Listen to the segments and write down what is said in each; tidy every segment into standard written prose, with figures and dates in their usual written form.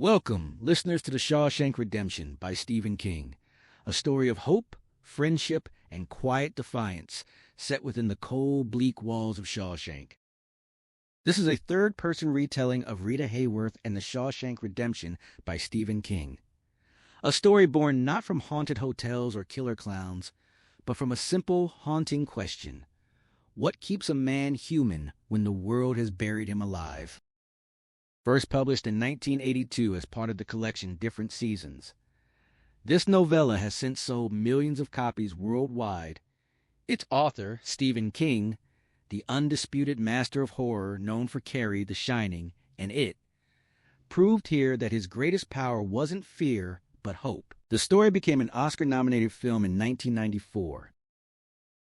Welcome, listeners, to The Shawshank Redemption by Stephen King, a story of hope, friendship, and quiet defiance set within the cold, bleak walls of Shawshank. This is a third-person retelling of Rita Hayworth and The Shawshank Redemption by Stephen King, a story born not from haunted hotels or killer clowns, but from a simple, haunting question: what keeps a man human when the world has buried him alive? First published in 1982 as part of the collection Different Seasons, this novella has since sold millions of copies worldwide. Its author, Stephen King, the undisputed master of horror known for Carrie, The Shining, and It, proved here that his greatest power wasn't fear, but hope. The story became an Oscar-nominated film in 1994.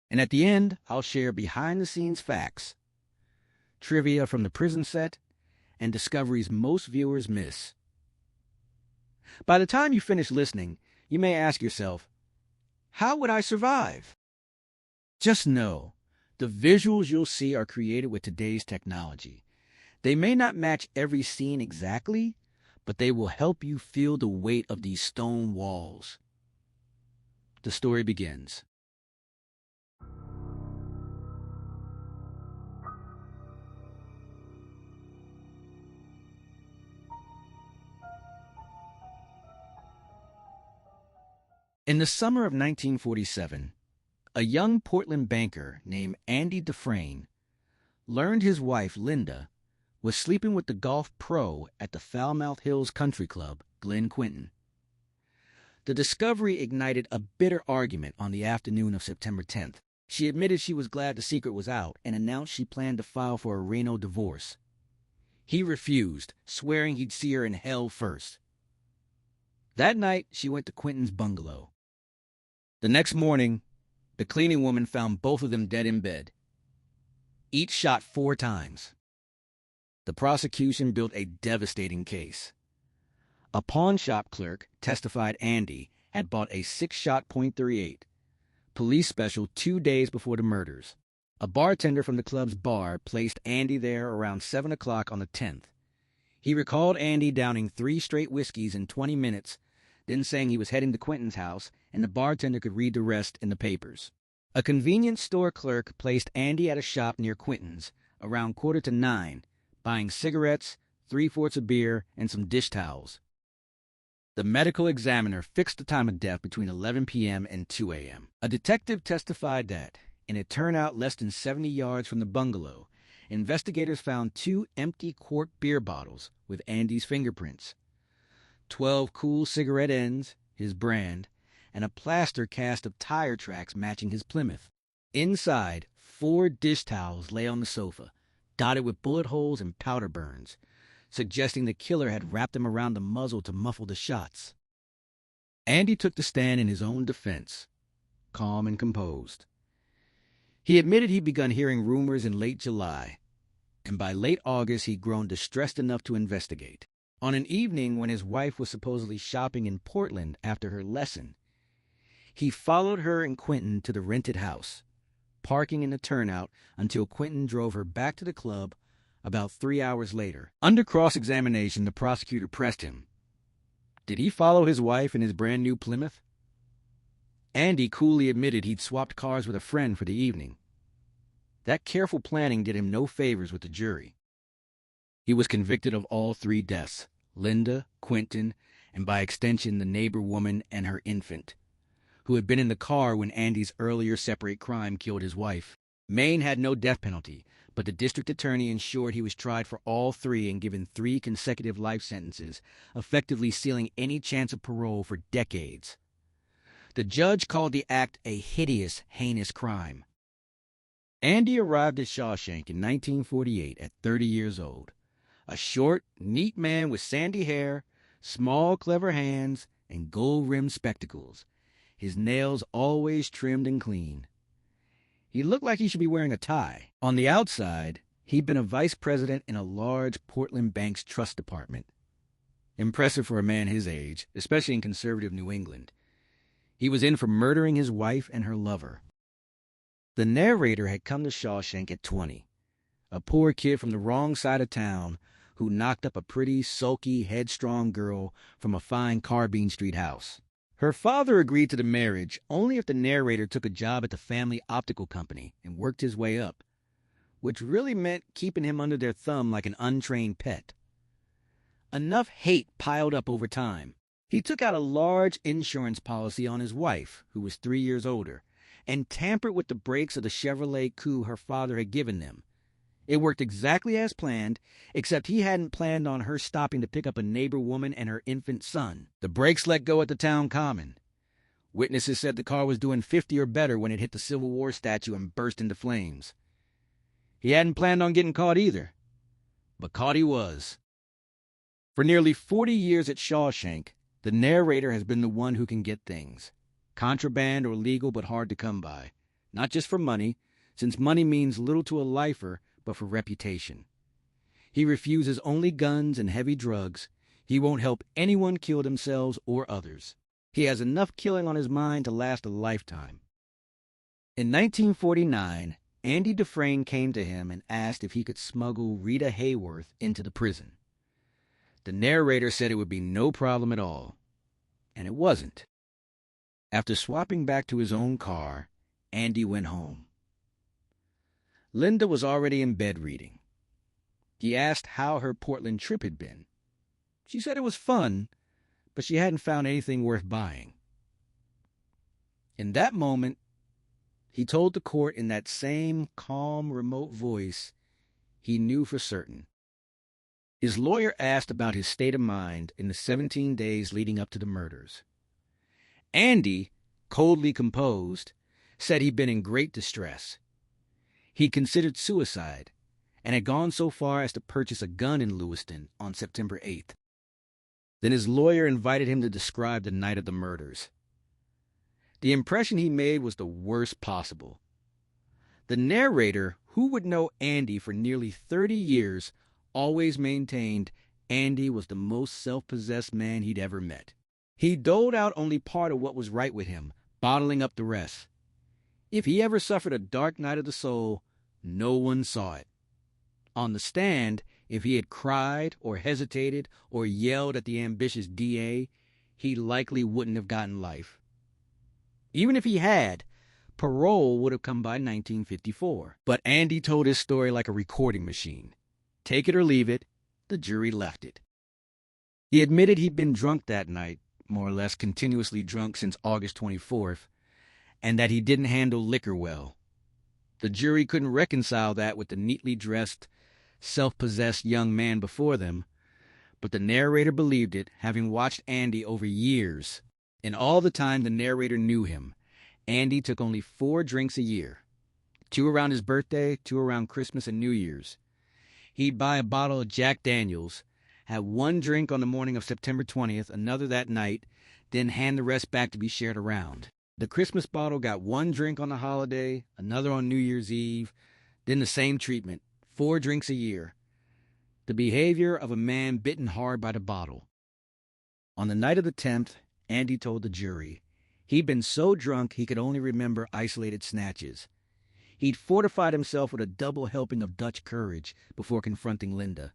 And at the end, I'll share behind-the-scenes facts, trivia from the prison set, and discoveries most viewers miss. By the time you finish listening, you may ask yourself, how would I survive? Just know, the visuals you'll see are created with today's technology. They may not match every scene exactly, but they will help you feel the weight of these stone walls. The story begins. In the summer of 1947, a young Portland banker named Andy Dufresne learned his wife, Linda, was sleeping with the golf pro at the Falmouth Hills Country Club, Glen Quinton. The discovery ignited a bitter argument on the afternoon of September 10th. She admitted she was glad the secret was out and announced she planned to file for a Reno divorce. He refused, swearing he'd see her in hell first. That night, she went to Quinton's bungalow. The next morning, the cleaning woman found both of them dead in bed, each shot 4 times. The prosecution built a devastating case. A pawn shop clerk testified Andy had bought a 6-shot .38 police special 2 days before the murders. A bartender from the club's bar placed Andy there around 7 o'clock on the 10th. He recalled Andy downing 3 straight whiskeys in 20 minutes, then saying he was heading to Quinton's house, and the bartender could read the rest in the papers. A convenience store clerk placed Andy at a shop near Quinton's around 8:45, buying cigarettes, 3/4 of beer, and some dish towels. The medical examiner fixed the time of death between 11 p.m. and 2 a.m. A detective testified that, in a turnout less than 70 yards from the bungalow, investigators found 2 empty quart beer bottles with Andy's fingerprints, 12 cool cigarette ends, his brand, and a plaster cast of tire tracks matching his Plymouth. Inside, 4 dish towels lay on the sofa, dotted with bullet holes and powder burns, suggesting the killer had wrapped them around the muzzle to muffle the shots. Andy took the stand in his own defense, calm and composed. He admitted he'd begun hearing rumors in late July, and by late August he'd grown distressed enough to investigate. On an evening when his wife was supposedly shopping in Portland after her lesson, he followed her and Quinton to the rented house, parking in the turnout until Quinton drove her back to the club about 3 hours later. Under cross-examination, the prosecutor pressed him. Did he follow his wife in his brand-new Plymouth? Andy coolly admitted he'd swapped cars with a friend for the evening. That careful planning did him no favors with the jury. He was convicted of all 3 deaths: Linda, Quinton, and by extension the neighbor woman and her infant, who had been in the car when Andy's earlier separate crime killed his wife. Maine had no death penalty, but the district attorney ensured he was tried for all 3 and given 3 consecutive life sentences, effectively sealing any chance of parole for decades. The judge called the act a hideous, heinous crime. Andy arrived at Shawshank in 1948 at 30 years old. A short, neat man with sandy hair, small, clever hands, and gold-rimmed spectacles, his nails always trimmed and clean. He looked like he should be wearing a tie. On the outside, he'd been a vice president in a large Portland bank's trust department. Impressive for a man his age, especially in conservative New England. He was in for murdering his wife and her lover. The narrator had come to Shawshank at 20, a poor kid from the wrong side of town who knocked up a pretty, sulky, headstrong girl from a fine Carbine Street house. Her father agreed to the marriage only if the narrator took a job at the family optical company and worked his way up, which really meant keeping him under their thumb like an untrained pet. Enough hate piled up over time. He took out a large insurance policy on his wife, who was 3 years older, and tampered with the brakes of the Chevrolet Coupe her father had given them. It worked exactly as planned, except he hadn't planned on her stopping to pick up a neighbor woman and her infant son. The brakes let go at the town common. Witnesses said the car was doing 50 or better when it hit the Civil War statue and burst into flames. He hadn't planned on getting caught either, but caught he was. For nearly 40 years at Shawshank, the narrator has been the one who can get things. Contraband or legal but hard to come by. Not just for money, since money means little to a lifer, but for reputation. He refuses only guns and heavy drugs. He won't help anyone kill themselves or others. He has enough killing on his mind to last a lifetime. In 1949, Andy Dufresne came to him and asked if he could smuggle Rita Hayworth into the prison. The narrator said it would be no problem at all. And it wasn't. After swapping back to his own car, Andy went home. Linda was already in bed reading. He asked how her Portland trip had been. She said it was fun, but she hadn't found anything worth buying. In that moment, he told the court in that same calm, remote voice he knew for certain. His lawyer asked about his state of mind in the 17 days leading up to the murders. Andy, coldly composed, said he'd been in great distress. He considered suicide and had gone so far as to purchase a gun in Lewiston on September 8th. Then his lawyer invited him to describe the night of the murders. The impression he made was the worst possible. The narrator, who would know Andy for nearly 30 years, always maintained Andy was the most self-possessed man he'd ever met. He doled out only part of what was right with him, bottling up the rest. If he ever suffered a dark night of the soul, no one saw it. On the stand, if he had cried or hesitated or yelled at the ambitious DA, he likely wouldn't have gotten life. Even if he had, parole would have come by 1954. But Andy told his story like a recording machine. Take it or leave it, the jury left it. He admitted he'd been drunk that night, more or less continuously drunk since August 24th, and that he didn't handle liquor well. The jury couldn't reconcile that with the neatly dressed, self-possessed young man before them, but the narrator believed it, having watched Andy over years. In all the time the narrator knew him, Andy took only 4 drinks a year. 2 around his birthday, 2 around Christmas and New Year's. He'd buy a bottle of Jack Daniels, have 1 drink on the morning of September 20th, another that night, then hand the rest back to be shared around. The Christmas bottle got 1 drink on the holiday, another on New Year's Eve, then the same treatment, 4 drinks a year. The behavior of a man bitten hard by the bottle. On the night of the 10th, Andy told the jury he'd been so drunk he could only remember isolated snatches. He'd fortified himself with a double helping of Dutch courage before confronting Linda.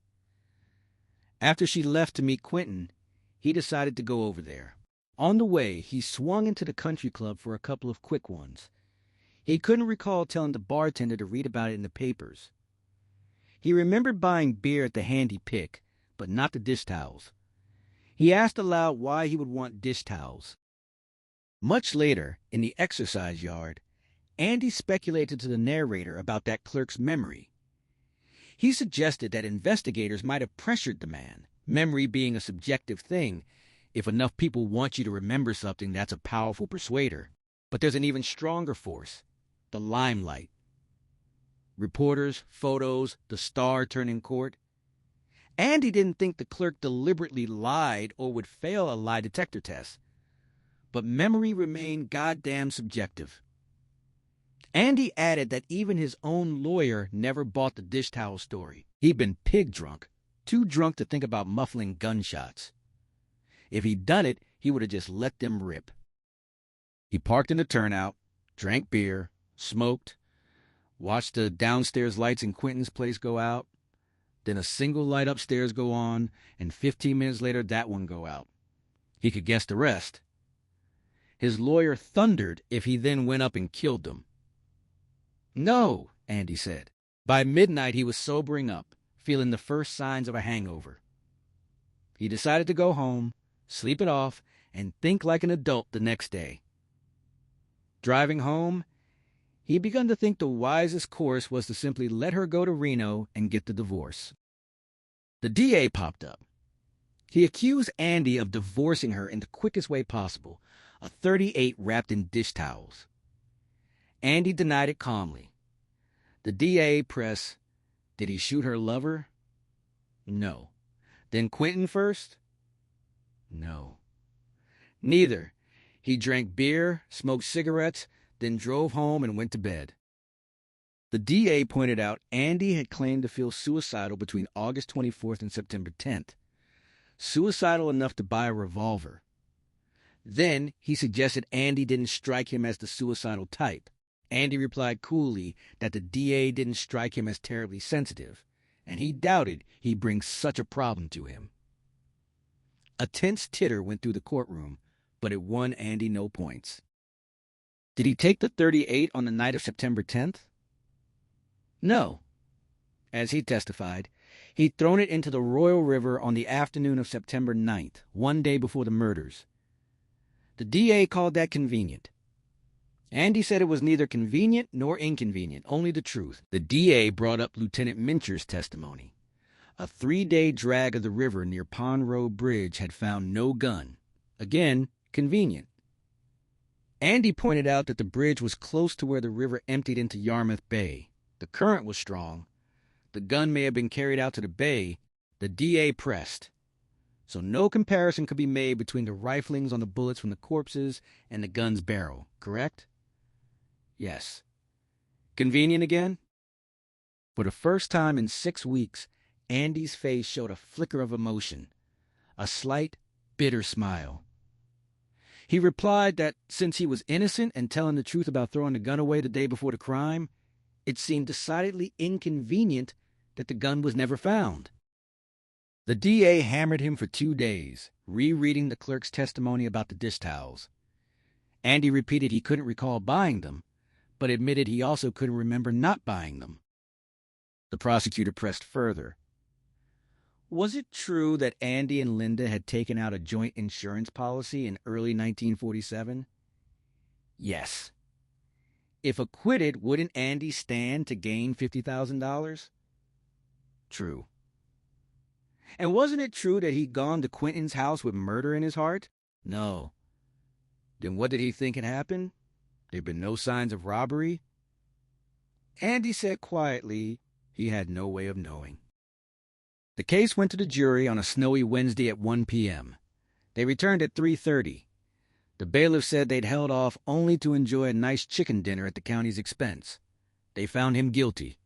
After she left to meet Quentin, he decided to go over there. On the way, he swung into the country club for a couple of quick ones. He couldn't recall telling the bartender to read about it in the papers. He remembered buying beer at the Handy Pick, but not the dish towels. He asked aloud why he would want dish towels. Much later, in the exercise yard, Andy speculated to the narrator about that clerk's memory. He suggested that investigators might have pressured the man, memory being a subjective thing. If enough people want you to remember something, that's a powerful persuader. But there's an even stronger force, the limelight. Reporters, photos, the star turning court. Andy didn't think the clerk deliberately lied or would fail a lie detector test. But memory remained goddamn subjective. Andy added that even his own lawyer never bought the dish towel story. He'd been pig drunk, too drunk to think about muffling gunshots. If he'd done it, he would have just let them rip. He parked in the turnout, drank beer, smoked, watched the downstairs lights in Quentin's place go out, Then a single light upstairs go on, and 15 minutes later that one go out. He could guess the rest. His lawyer thundered if he then went up and killed them. No, Andy said. By midnight he was sobering up, feeling the first signs of a hangover. He decided to go home, sleep it off, and think like an adult the next day. Driving home, he began to think the wisest course was to simply let her go to Reno and get the divorce. The DA popped up. He accused Andy of divorcing her in the quickest way possible, a .38 wrapped in dish towels. Andy denied it calmly. The DA pressed, did he shoot her lover? No. Then Quentin first? No. Neither. He drank beer, smoked cigarettes, then drove home and went to bed. The DA pointed out Andy had claimed to feel suicidal between August 24th and September 10th. Suicidal enough to buy a revolver. Then he suggested Andy didn't strike him as the suicidal type. Andy replied coolly that the DA didn't strike him as terribly sensitive, and he doubted he'd bring such a problem to him. A tense titter went through the courtroom, but it won Andy no points. Did he take the .38 on the night of September 10th? No. As he testified, he'd thrown it into the Royal River on the afternoon of September 9th, one day before the murders. The DA called that convenient. Andy said it was neither convenient nor inconvenient, only the truth. The DA brought up Lieutenant Mincher's testimony. A 3-day drag of the river near Pond Road Bridge had found no gun. Again, convenient. Andy pointed out that the bridge was close to where the river emptied into Yarmouth Bay. The current was strong. The gun may have been carried out to the bay. The DA pressed. So no comparison could be made between the riflings on the bullets from the corpses and the gun's barrel, correct? Yes. Convenient again? For the first time in 6 weeks, Andy's face showed a flicker of emotion, a slight, bitter smile. He replied that since he was innocent and telling the truth about throwing the gun away the day before the crime, it seemed decidedly inconvenient that the gun was never found. The DA hammered him for 2 days, rereading the clerk's testimony about the dish towels. Andy repeated he couldn't recall buying them, but admitted he also couldn't remember not buying them. The prosecutor pressed further. Was it true that Andy and Linda had taken out a joint insurance policy in early 1947? Yes. If acquitted, wouldn't Andy stand to gain $50,000? True. And wasn't it true that he'd gone to Quentin's house with murder in his heart? No. Then what did he think had happened? There'd been no signs of robbery? Andy said quietly he had no way of knowing. The case went to the jury on a snowy Wednesday at 1 p.m. They returned at 3:30. The bailiff said they'd held off only to enjoy a nice chicken dinner at the county's expense. They found him guilty.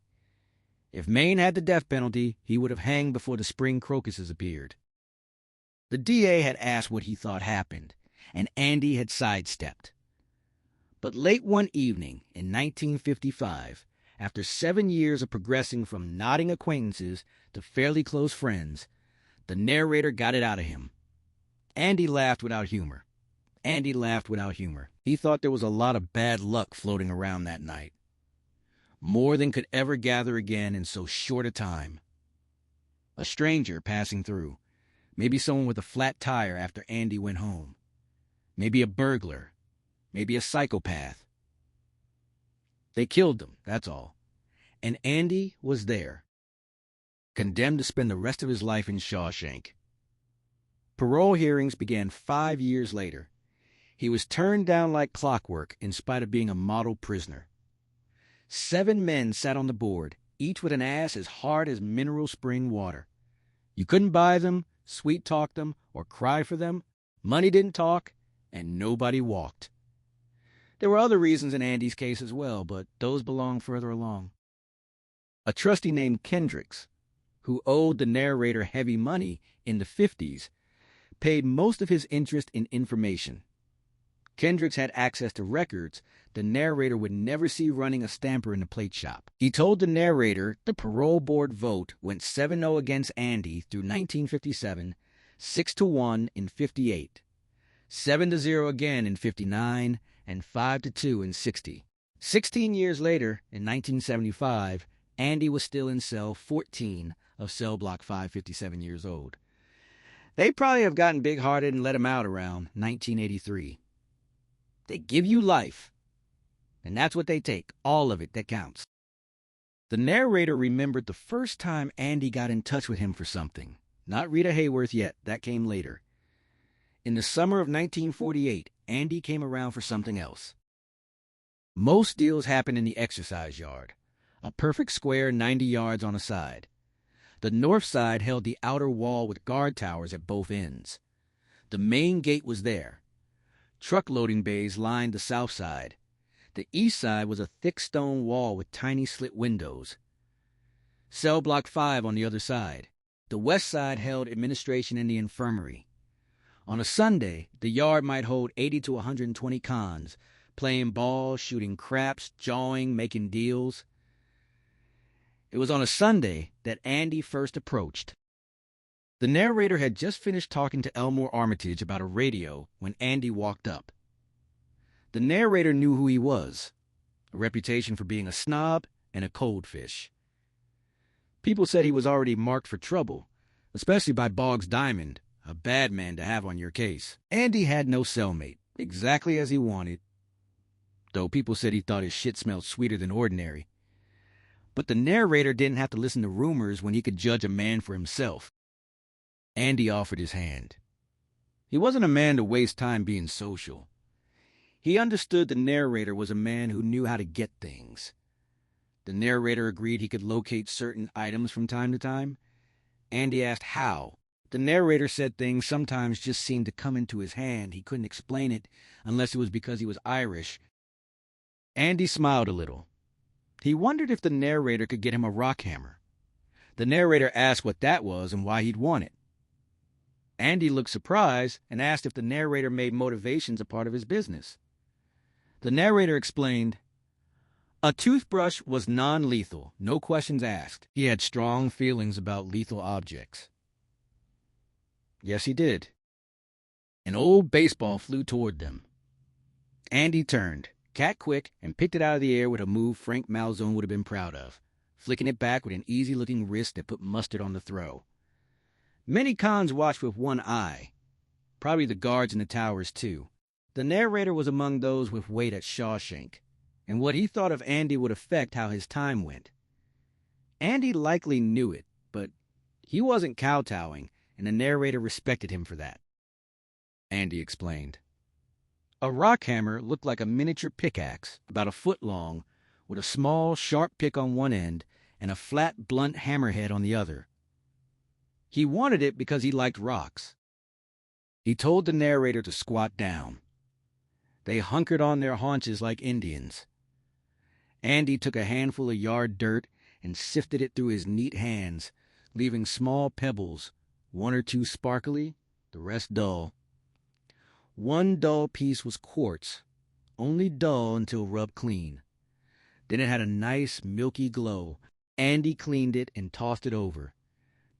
If Maine had the death penalty, he would have hanged before the spring crocuses appeared. The DA had asked what he thought happened, and Andy had sidestepped. But late one evening in 1955, after 7 years of progressing from nodding acquaintances to fairly close friends, the narrator got it out of him. Andy laughed without humor. He thought there was a lot of bad luck floating around that night. More than could ever gather again in so short a time. A stranger passing through. Maybe someone with a flat tire after Andy went home. Maybe a burglar. Maybe a psychopath. They killed them, that's all. And Andy was there. Condemned to spend the rest of his life in Shawshank. Parole hearings began 5 years later. He was turned down like clockwork in spite of being a model prisoner. 7 men sat on the board, each with an ass as hard as mineral spring water. You couldn't buy them, sweet-talk them, or cry for them. Money didn't talk, and nobody walked. There were other reasons in Andy's case as well, but those belong further along. A trustee named Kendricks, who owed the narrator heavy money in the 50s, paid most of his interest in information. Kendricks had access to records the narrator would never see running a stamper in the plate shop. He told the narrator the parole board vote went 7-0 against Andy through 1957, 6-1 in 58, 7-0 again in 59, and 5-2 in 60. 16 years later, in 1975, Andy was still in cell 14 of cell block 557 years old. They'd probably have gotten big-hearted and let him out around 1983. They give you life, and that's what they take, all of it that counts. The narrator remembered the first time Andy got in touch with him for something. Not Rita Hayworth yet, that came later. In the summer of 1948, Andy came around for something else. Most deals happen in the exercise yard, a perfect square 90 yards on a side. The north side held the outer wall with guard towers at both ends. The main gate was there. Truck loading bays lined the south side. The east side was a thick stone wall with tiny slit windows. Cell block 5 on the other side. The west side held administration and the infirmary. On a Sunday, the yard might hold 80 to 120 cons, playing ball, shooting craps, jawing, making deals. It was on a Sunday that Andy first approached. The narrator had just finished talking to Elmore Armitage about a radio when Andy walked up. The narrator knew who he was, a reputation for being a snob and a cold fish. People said he was already marked for trouble, especially by Boggs Diamond, a bad man to have on your case. Andy had no cellmate, exactly as he wanted, though people said he thought his shit smelled sweeter than ordinary. But the narrator didn't have to listen to rumors when he could judge a man for himself. Andy offered his hand. He wasn't a man to waste time being social. He understood the narrator was a man who knew how to get things. The narrator agreed he could locate certain items from time to time. Andy asked how. The narrator said things sometimes just seemed to come into his hand. He couldn't explain it unless it was because he was Irish. Andy smiled a little. He wondered if the narrator could get him a rock hammer. The narrator asked what that was and why he'd want it. Andy looked surprised and asked if the narrator made motivations a part of his business. The narrator explained, a toothbrush was non-lethal, no questions asked. He had strong feelings about lethal objects. Yes, he did. An old baseball flew toward them. Andy turned, cat quick, and picked it out of the air with a move Frank Malzone would have been proud of, flicking it back with an easy-looking wrist that put mustard on the throw. Many cons watched with one eye, probably the guards in the towers too. The narrator was among those with weight at Shawshank, and what he thought of Andy would affect how his time went. Andy likely knew it, but he wasn't kowtowing, and the narrator respected him for that. Andy explained. A rock hammer looked like a miniature pickaxe, about a foot long, with a small, sharp pick on one end and a flat, blunt hammerhead on the other. He wanted it because he liked rocks. He told the narrator to squat down. They hunkered on their haunches like Indians. Andy took a handful of yard dirt and sifted it through his neat hands, leaving small pebbles, one or two sparkly, the rest dull. One dull piece was quartz, only dull until rubbed clean. Then it had a nice, milky glow. Andy cleaned it and tossed it over.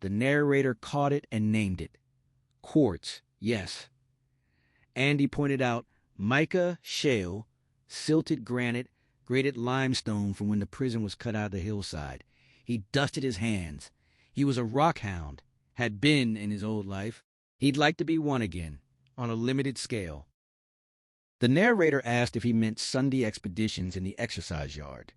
The narrator caught it and named it. Quartz, yes. Andy pointed out mica, shale, silted granite, graded limestone from when the prison was cut out of the hillside. He dusted his hands. He was a rock hound, had been in his old life. He'd like to be one again, on a limited scale. The narrator asked if he meant Sunday expeditions in the exercise yard.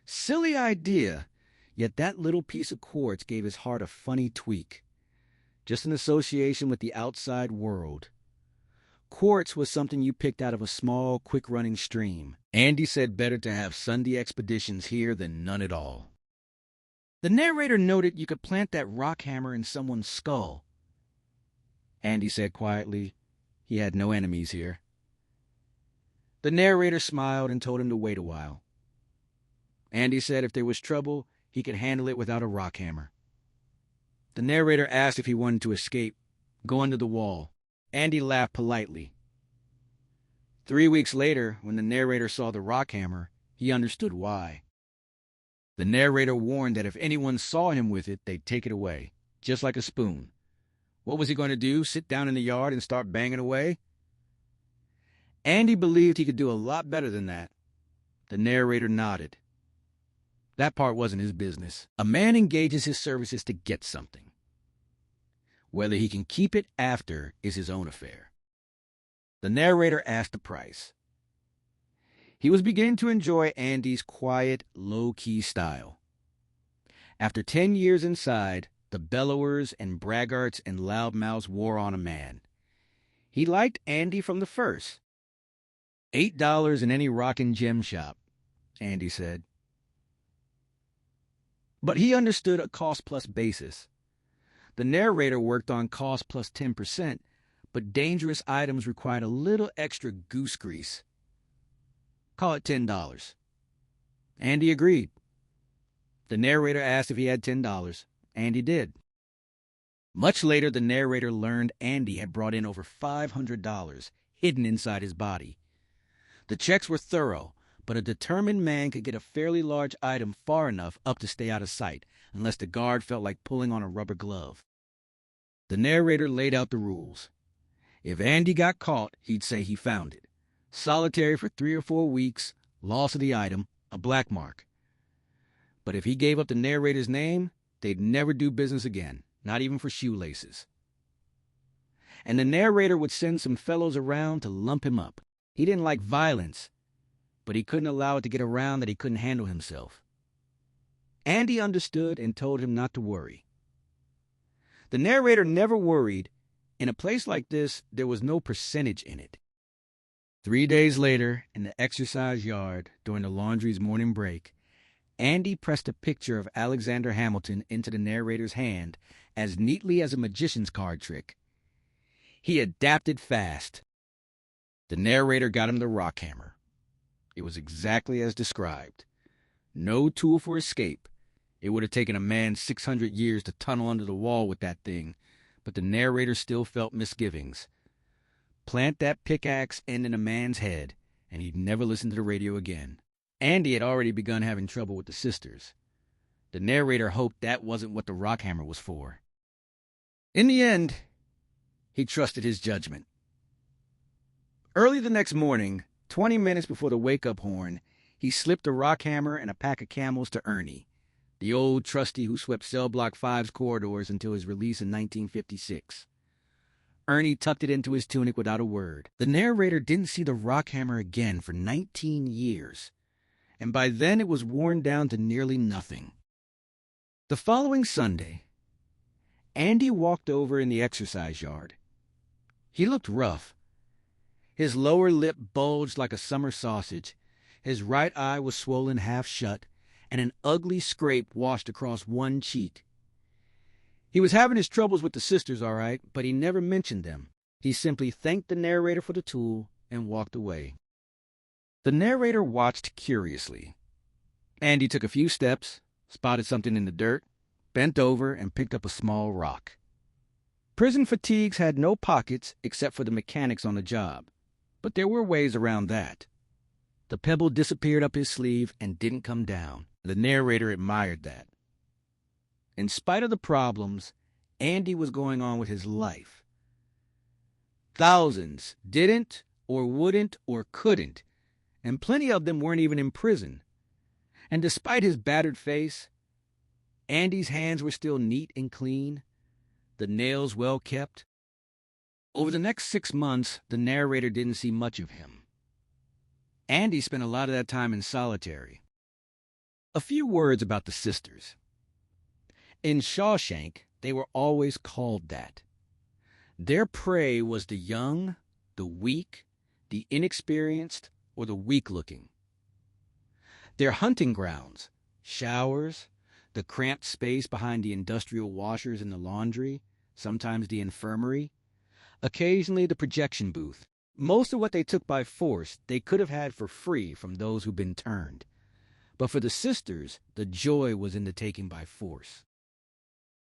Silly idea, yet that little piece of quartz gave his heart a funny tweak. Just an association with the outside world. Quartz was something you picked out of a small, quick-running stream. Andy said better to have Sunday expeditions here than none at all. The narrator noted you could plant that rock hammer in someone's skull. Andy said quietly, he had no enemies here. The narrator smiled and told him to wait a while. Andy said if there was trouble, he could handle it without a rock hammer. The narrator asked if he wanted to escape, go under the wall. Andy laughed politely. 3 weeks later, when the narrator saw the rock hammer, he understood why. The narrator warned that if anyone saw him with it, they'd take it away, just like a spoon. What was he going to do, sit down in the yard and start banging away? Andy believed he could do a lot better than that. The narrator nodded. That part wasn't his business. A man engages his services to get something. Whether he can keep it after is his own affair. The narrator asked the price. He was beginning to enjoy Andy's quiet, low-key style. After 10 years inside, the bellowers and braggarts and loudmouths wore on a man. He liked Andy from the first. $8 in any rockin' gem shop, Andy said. But he understood a cost-plus basis. The narrator worked on cost plus 10%, but dangerous items required a little extra goose grease. Call it $10. Andy agreed. The narrator asked if he had $10. Andy did. Much later, the narrator learned Andy had brought in over $500 hidden inside his body. The checks were thorough, but a determined man could get a fairly large item far enough up to stay out of sight, unless the guard felt like pulling on a rubber glove. The narrator laid out the rules. If Andy got caught, he'd say he found it. Solitary for 3 or 4 weeks, loss of the item, a black mark. But if he gave up the narrator's name, they'd never do business again, not even for shoelaces. And the narrator would send some fellows around to lump him up. He didn't like violence, but he couldn't allow it to get around that he couldn't handle himself. Andy understood and told him not to worry. The narrator never worried. In a place like this, there was no percentage in it. 3 days later, in the exercise yard during the laundry's morning break, Andy pressed a picture of Alexander Hamilton into the narrator's hand as neatly as a magician's card trick. He adapted fast. The narrator got him the rock hammer. It was exactly as described. No tool for escape. It would have taken a man 600 years to tunnel under the wall with that thing, but the narrator still felt misgivings. Plant that pickaxe end in a man's head, and he'd never listen to the radio again. Andy had already begun having trouble with the sisters. The narrator hoped that wasn't what the rock hammer was for. In the end, he trusted his judgment. Early the next morning, 20 minutes before the wake-up horn, he slipped a rock hammer and a pack of Camels to Ernie, the old trustee who swept Cell Block 5's corridors until his release in 1956. Ernie tucked it into his tunic without a word. The narrator didn't see the rock hammer again for 19 years, and by then it was worn down to nearly nothing. The following Sunday, Andy walked over in the exercise yard. He looked rough. His lower lip bulged like a summer sausage, his right eye was swollen half shut, and an ugly scrape washed across one cheek. He was having his troubles with the sisters, all right, but he never mentioned them. He simply thanked the narrator for the tool and walked away. The narrator watched curiously. Andy took a few steps, spotted something in the dirt, bent over, and picked up a small rock. Prison fatigues had no pockets except for the mechanics on the job, but there were ways around that. The pebble disappeared up his sleeve and didn't come down. The narrator admired that. In spite of the problems, Andy was going on with his life. Thousands didn't or wouldn't or couldn't, and plenty of them weren't even in prison. And despite his battered face, Andy's hands were still neat and clean, the nails well kept. Over the next 6 months, the narrator didn't see much of him. Andy spent a lot of that time in solitary. A few words about the sisters. In Shawshank, they were always called that. Their prey was the young, the weak, the inexperienced, or the weak-looking. Their hunting grounds, showers, the cramped space behind the industrial washers in the laundry, sometimes the infirmary, occasionally the projection booth. Most of what they took by force they could have had for free from those who'd been turned. But for the sisters, the joy was in the taking by force.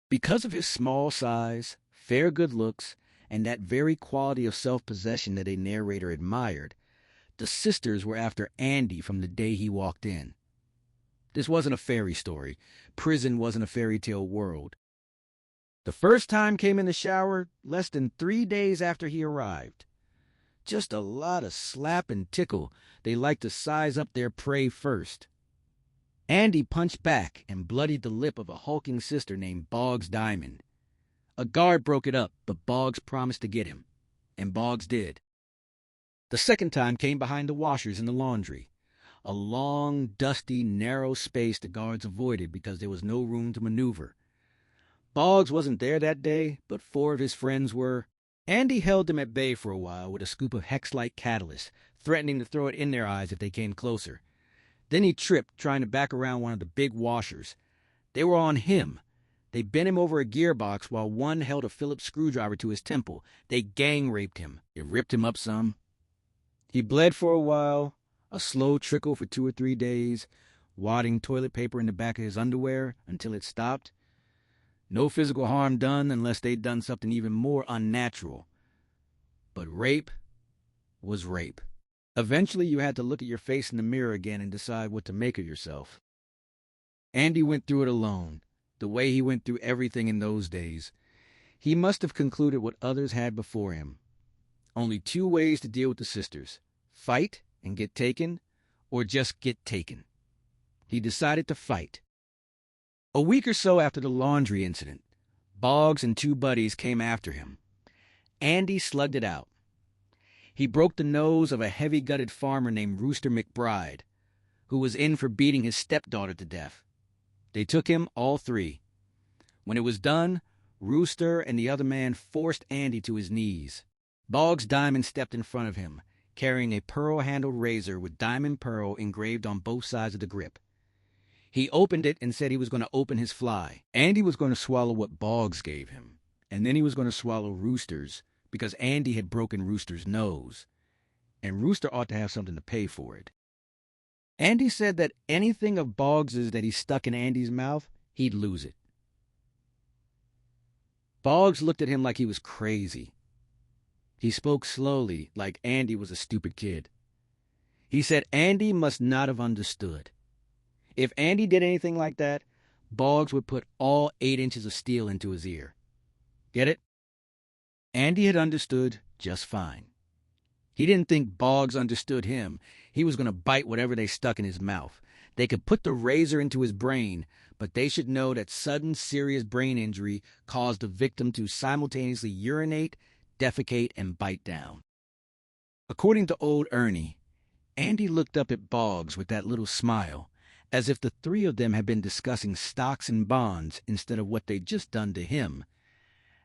Because of his small size, fair good looks, and that very quality of self-possession that a narrator admired, The sisters were after Andy from the day he walked in. This wasn't a fairy story. Prison wasn't a fairy tale world. The first time came in the shower less than 3 days after he arrived. Just a lot of slap and tickle. They like to size up their prey first. Andy punched back and bloodied the lip of a hulking sister named Boggs Diamond. A guard broke it up, but Boggs promised to get him, and Boggs did. The second time came behind the washers in the laundry, a long, dusty, narrow space the guards avoided because there was no room to maneuver. Boggs wasn't there that day, but 4 of his friends were. Andy held them at bay for a while with a scoop of hex-like catalyst, threatening to throw it in their eyes if they came closer. Then he tripped, trying to back around one of the big washers. They were on him. They bent him over a gearbox while one held a Phillips screwdriver to his temple. They gang-raped him. It ripped him up some. He bled for a while, a slow trickle for 2 or 3 days, wadding toilet paper in the back of his underwear until it stopped. No physical harm done unless they'd done something even more unnatural. But rape was rape. Eventually, you had to look at your face in the mirror again and decide what to make of yourself. Andy went through it alone, the way he went through everything in those days. He must have concluded what others had before him. Only 2 ways to deal with the sisters: fight and get taken, or just get taken. He decided to fight. A week or so after the laundry incident, Boggs and 2 buddies came after him. Andy slugged it out. He broke the nose of a heavy-gutted farmer named Rooster McBride, who was in for beating his stepdaughter to death. They took him, all 3. When it was done, Rooster and the other man forced Andy to his knees. Boggs Diamond stepped in front of him, carrying a pearl-handled razor with diamond pearl engraved on both sides of the grip. He opened it and said he was going to open his fly. Andy was going to swallow what Boggs gave him, and then he was going to swallow Rooster's, because Andy had broken Rooster's nose, and Rooster ought to have something to pay for it. Andy said that anything of Boggs's that he stuck in Andy's mouth, he'd lose it. Boggs looked at him like he was crazy. He spoke slowly, like Andy was a stupid kid. He said Andy must not have understood. If Andy did anything like that, Boggs would put all 8 inches of steel into his ear. Get it? Andy had understood just fine. He didn't think Boggs understood him. He was going to bite whatever they stuck in his mouth. They could put the razor into his brain, but they should know that sudden, serious brain injury caused the victim to simultaneously urinate, defecate, and bite down. According to old Ernie, Andy looked up at Boggs with that little smile, as if the 3 of them had been discussing stocks and bonds instead of what they'd just done to him,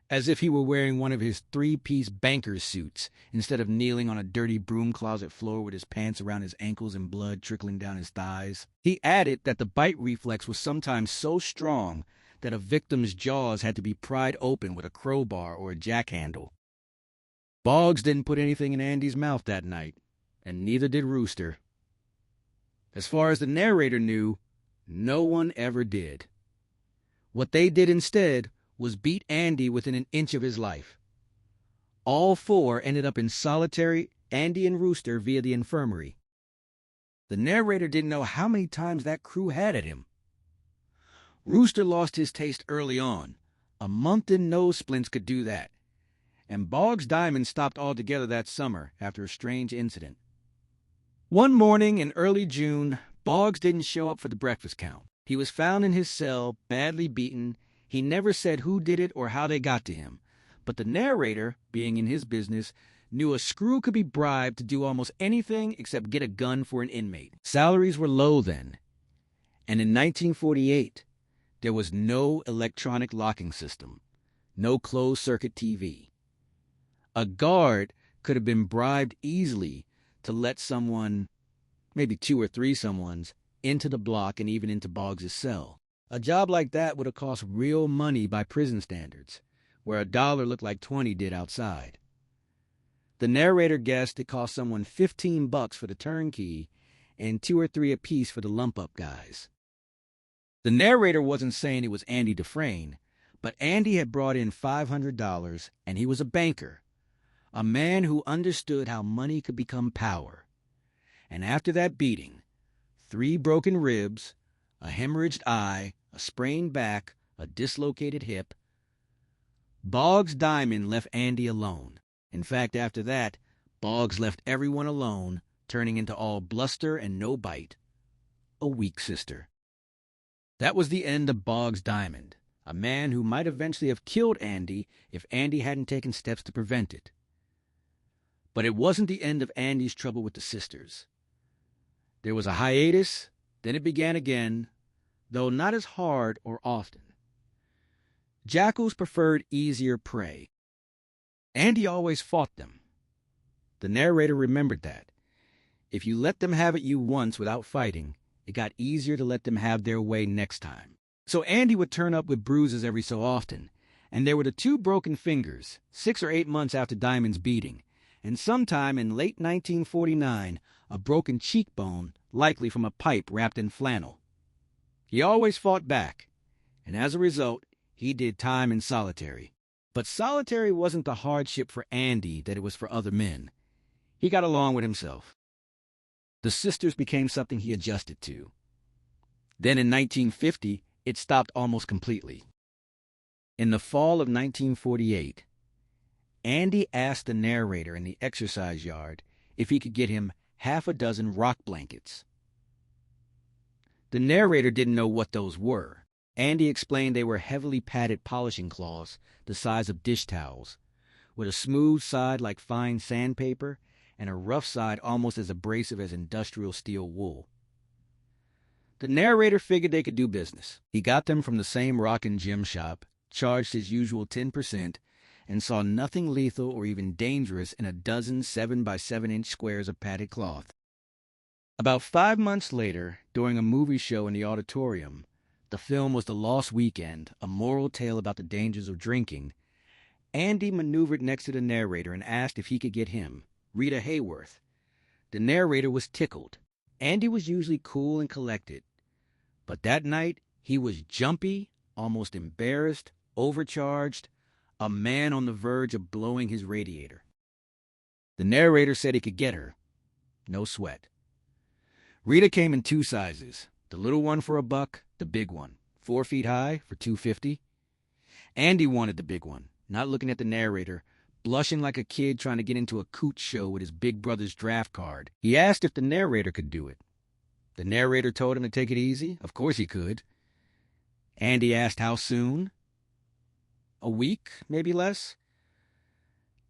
as if he were wearing one of his 3-piece banker's suits instead of kneeling on a dirty broom closet floor with his pants around his ankles and blood trickling down his thighs. He added that the bite reflex was sometimes so strong that a victim's jaws had to be pried open with a crowbar or a jackhandle. Boggs didn't put anything in Andy's mouth that night, and neither did Rooster. As far as the narrator knew, no one ever did. What they did instead was beat Andy within an inch of his life. All 4 ended up in solitary, Andy and Rooster via the infirmary. The narrator didn't know how many times that crew had at him. Rooster lost his taste early on. A month in nose splints could do that. And Boggs Diamond stopped altogether that summer after a strange incident. One morning in early June, Boggs didn't show up for the breakfast count. He was found in his cell, badly beaten. He never said who did it or how they got to him. But the narrator, being in his business, knew a screw could be bribed to do almost anything except get a gun for an inmate. Salaries were low then. And in 1948, there was no electronic locking system, no closed-circuit TV. A guard could have been bribed easily to let someone, maybe 2 or 3 someones, into the block and even into Boggs' cell. A job like that would have cost real money by prison standards, where $1 looked like 20 did outside. The narrator guessed it cost someone $15 for the turnkey and 2 or 3 apiece for the lump-up guys. The narrator wasn't saying it was Andy Dufresne, but Andy had brought in $500, and he was a banker, a man who understood how money could become power. And after that beating, 3 broken ribs, a hemorrhaged eye, a sprained back, a dislocated hip, Boggs Diamond left Andy alone. In fact, after that, Boggs left everyone alone, turning into all bluster and no bite. A weak sister. That was the end of Boggs Diamond, a man who might eventually have killed Andy if Andy hadn't taken steps to prevent it. But it wasn't the end of Andy's trouble with the sisters. There was a hiatus, then it began again, though not as hard or often. Jackals preferred easier prey. Andy always fought them. The narrator remembered that. If you let them have at you once without fighting, it got easier to let them have their way next time. So Andy would turn up with bruises every so often, and there were the 2 broken fingers, 6 or 8 months after Diamond's beating, and sometime in late 1949, a broken cheekbone, likely from a pipe wrapped in flannel. He always fought back, and as a result, he did time in solitary. But solitary wasn't the hardship for Andy that it was for other men. He got along with himself. The sisters became something he adjusted to. Then in 1950, it stopped almost completely. In the fall of 1948, Andy asked the narrator in the exercise yard if he could get him 6 rock blankets. The narrator didn't know what those were. Andy explained they were heavily padded polishing cloths the size of dish towels, with a smooth side like fine sandpaper and a rough side almost as abrasive as industrial steel wool. The narrator figured they could do business. He got them from the same rock and gem shop, charged his usual 10%, and saw nothing lethal or even dangerous in a dozen 7-by-7-inch squares of padded cloth. About 5 months later, during a movie show in the auditorium, the film was The Lost Weekend, a moral tale about the dangers of drinking, Andy maneuvered next to the narrator and asked if he could get him, Rita Hayworth. The narrator was tickled. Andy was usually cool and collected, but that night he was jumpy, almost embarrassed, overcharged, a man on the verge of blowing his radiator. The narrator said he could get her. No sweat. Rita came in 2 sizes, the little one for $1, the big one, 4 feet high for $2.50. Andy wanted the big one, not looking at the narrator, blushing like a kid trying to get into a coot show with his big brother's draft card. He asked if the narrator could do it. The narrator told him to take it easy. Of course he could. Andy asked how soon. A week, maybe less.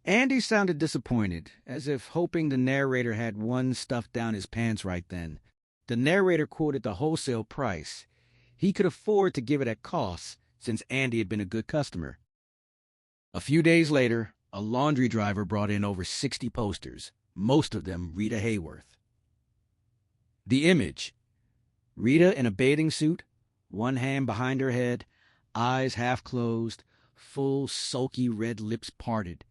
Andy sounded disappointed, as if hoping the narrator had one stuffed down his pants right then. The narrator quoted the wholesale price. He could afford to give it at cost, since Andy had been a good customer. A few days later, a laundry driver brought in over 60 posters, most of them Rita Hayworth. The image: Rita in a bathing suit, one hand behind her head, eyes half closed, full, sulky red lips parted.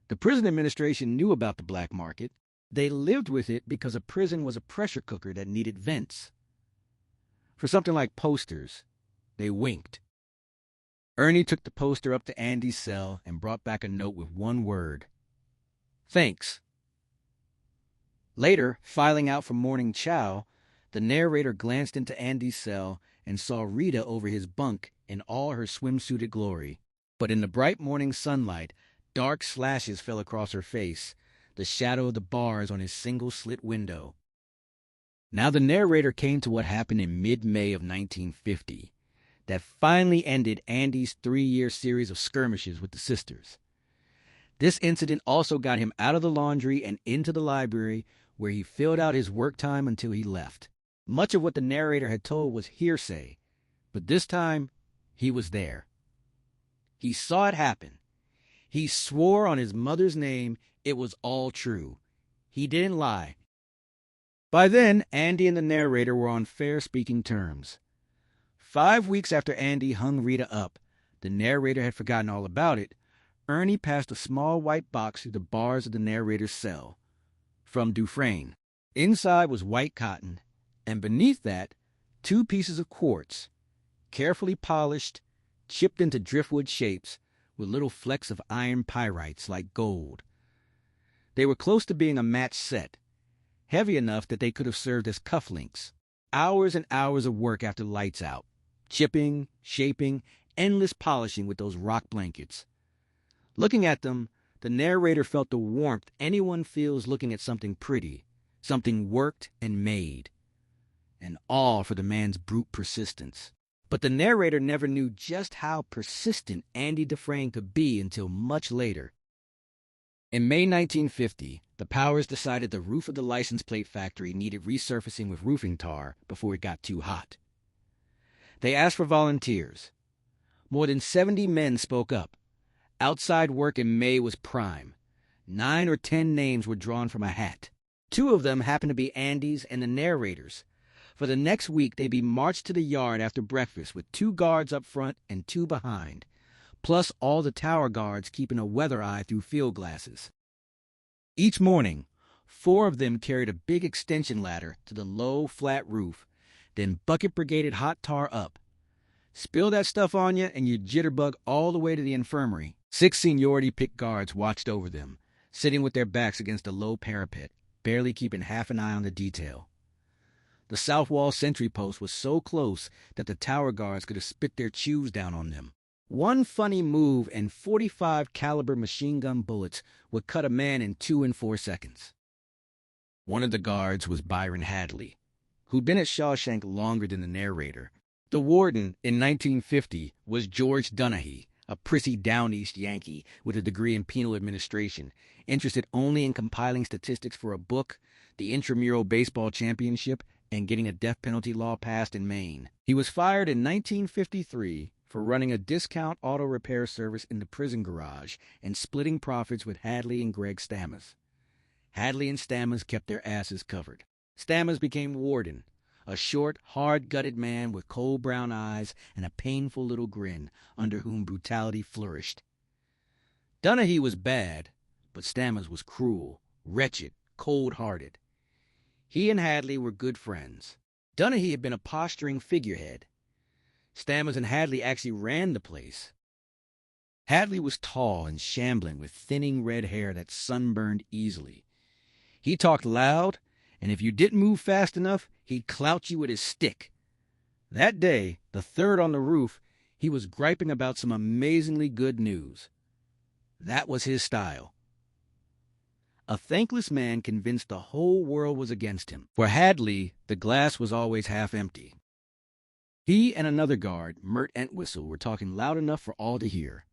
The prison administration knew about the black market. They lived with it because a prison was a pressure cooker that needed vents. For something like posters, they winked. Ernie took the poster up to Andy's cell and brought back a note with one word: "Thanks." Later, filing out for morning chow, the narrator glanced into Andy's cell and saw Rita over his bunk in all her swimsuited glory. But in the bright morning sunlight, dark slashes fell across her face, the shadow of the bars on his single-slit window. Now the narrator came to what happened in mid-May of 1950 that finally ended Andy's 3-year series of skirmishes with the sisters. This incident also got him out of the laundry and into the library, where he filled out his work time until he left. Much of what the narrator had told was hearsay, but this time he was there. He saw it happen. He swore on his mother's name it was all true. He didn't lie. By then, Andy and the narrator were on fair speaking terms. 5 weeks after Andy hung Rita up, the narrator had forgotten all about it. Ernie passed a small white box through the bars of the narrator's cell. From Dufresne. Inside was white cotton, and beneath that, 2 pieces of quartz, carefully polished, chipped into driftwood shapes, with little flecks of iron pyrites like gold. They were close to being a match set, heavy enough that they could have served as cufflinks. Hours and hours of work after lights out, chipping, shaping, endless polishing with those rock blankets. Looking at them, the narrator felt the warmth anyone feels looking at something pretty, something worked and made, and awe for the man's brute persistence. But the narrator never knew just how persistent Andy Dufresne could be until much later. In May 1950, the Powers decided the roof of the license plate factory needed resurfacing with roofing tar before it got too hot. They asked for volunteers. More than 70 men spoke up. Outside work in May was prime. 9 or 10 names were drawn from a hat. 2 of them happened to be Andy's and the narrator's. For the next week, they'd be marched to the yard after breakfast with 2 guards up front and 2 behind, plus all the tower guards keeping a weather eye through field glasses. Each morning, 4 of them carried a big extension ladder to the low, flat roof, then bucket brigaded hot tar up. Spill that stuff on you and you jitterbug all the way to the infirmary. 6 seniority picked guards watched over them, sitting with their backs against a low parapet, barely keeping half an eye on the detail. The south wall sentry post was so close that the tower guards could have spit their chews down on them. One funny move and 45 caliber machine gun bullets would cut a man in 2 and 4 seconds. One of the guards was Byron Hadley, who'd been at Shawshank longer than the narrator. The warden in 1950 was George Dunahee, a prissy down-east Yankee with a degree in penal administration, interested only in compiling statistics for a book, the intramural baseball championship, and getting a death penalty law passed in Maine. He was fired in 1953 for running a discount auto repair service in the prison garage and splitting profits with Hadley and Greg Stammes. Hadley and Stammes kept their asses covered. Stammes became warden, a short, hard-gutted man with cold brown eyes and a painful little grin under whom brutality flourished. Dunahee was bad, but Stammes was cruel, wretched, cold-hearted. He and Hadley were good friends. Dunahee had been a posturing figurehead. Stammes and Hadley actually ran the place. Hadley was tall and shambling with thinning red hair that sunburned easily. He talked loud, and if you didn't move fast enough, he'd clout you with his stick. That day, the 3rd on the roof, he was griping about some amazingly good news. That was his style. A thankless man convinced the whole world was against him. For Hadley, the glass was always half empty. He and another guard, Mert Entwistle, were talking loud enough for all to hear.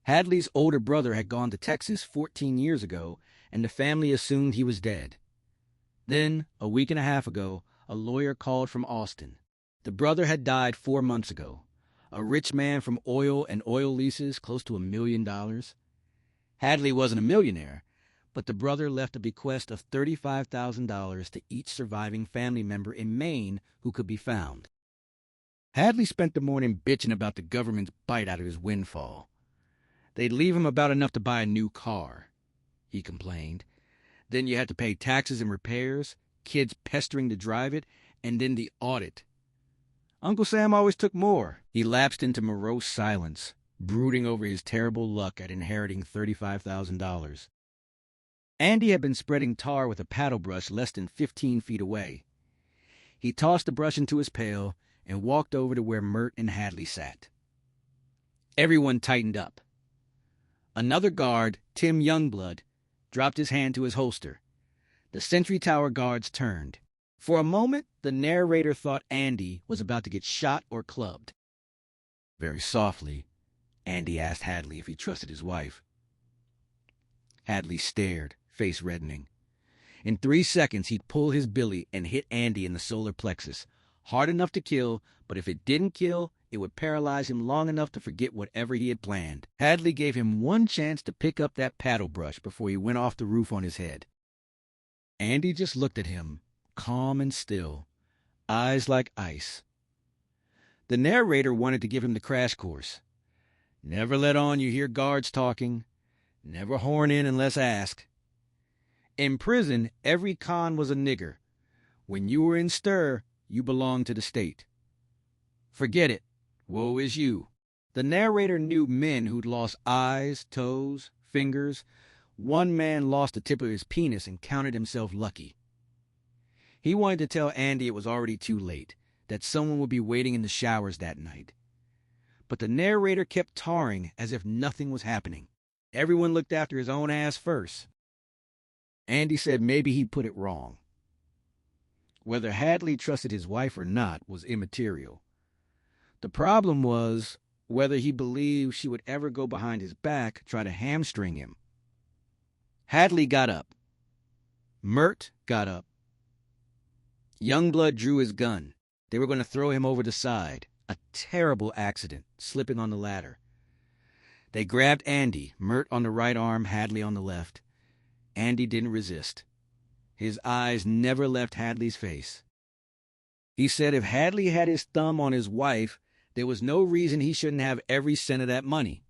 Hadley's older brother had gone to Texas 14 years ago, and the family assumed he was dead. Then, a week and a half ago, a lawyer called from Austin. The brother had died 4 months ago. A rich man from oil and oil leases, close to $1 million. Hadley wasn't a millionaire, but the brother left a bequest of $35,000 to each surviving family member in Maine who could be found. Hadley spent the morning bitching about the government's bite out of his windfall. They'd leave him about enough to buy a new car, he complained. Then you had to pay taxes and repairs, kids pestering to drive it, and then the audit. Uncle Sam always took more. He lapsed into morose silence, brooding over his terrible luck at inheriting $35,000. Andy had been spreading tar with a paddle brush less than 15 feet away. He tossed the brush into his pail and walked over to where Mert and Hadley sat. Everyone tightened up. Another guard, Tim Youngblood, dropped his hand to his holster. The sentry tower guards turned. For a moment, the narrator thought Andy was about to get shot or clubbed. Very softly, Andy asked Hadley if he trusted his wife. Hadley stared, face reddening. In 3 seconds, he'd pull his billy and hit Andy in the solar plexus. Hard enough to kill, but if it didn't kill, it would paralyze him long enough to forget whatever he had planned. Hadley gave him one chance to pick up that paddle brush before he went off the roof on his head. Andy just looked at him, calm and still, eyes like ice. The narrator wanted to give him the crash course. Never let on you hear guards talking. Never horn in unless asked. In prison, every con was a nigger. When you were in stir, you belonged to the state. Forget it. Woe is you. The narrator knew men who'd lost eyes, toes, fingers. One man lost the tip of his penis and counted himself lucky. He wanted to tell Andy it was already too late, that someone would be waiting in the showers that night. But the narrator kept tarring as if nothing was happening. Everyone looked after his own ass first. Andy said maybe he put it wrong. Whether Hadley trusted his wife or not was immaterial. The problem was whether he believed she would ever go behind his back, try to hamstring him. Hadley got up. Mert got up. Youngblood drew his gun. They were going to throw him over the side. A terrible accident, slipping on the ladder. They grabbed Andy, Mert on the right arm, Hadley on the left. Andy didn't resist. His eyes never left Hadley's face. He said if Hadley had his thumb on his wife, there was no reason he shouldn't have every cent of that money.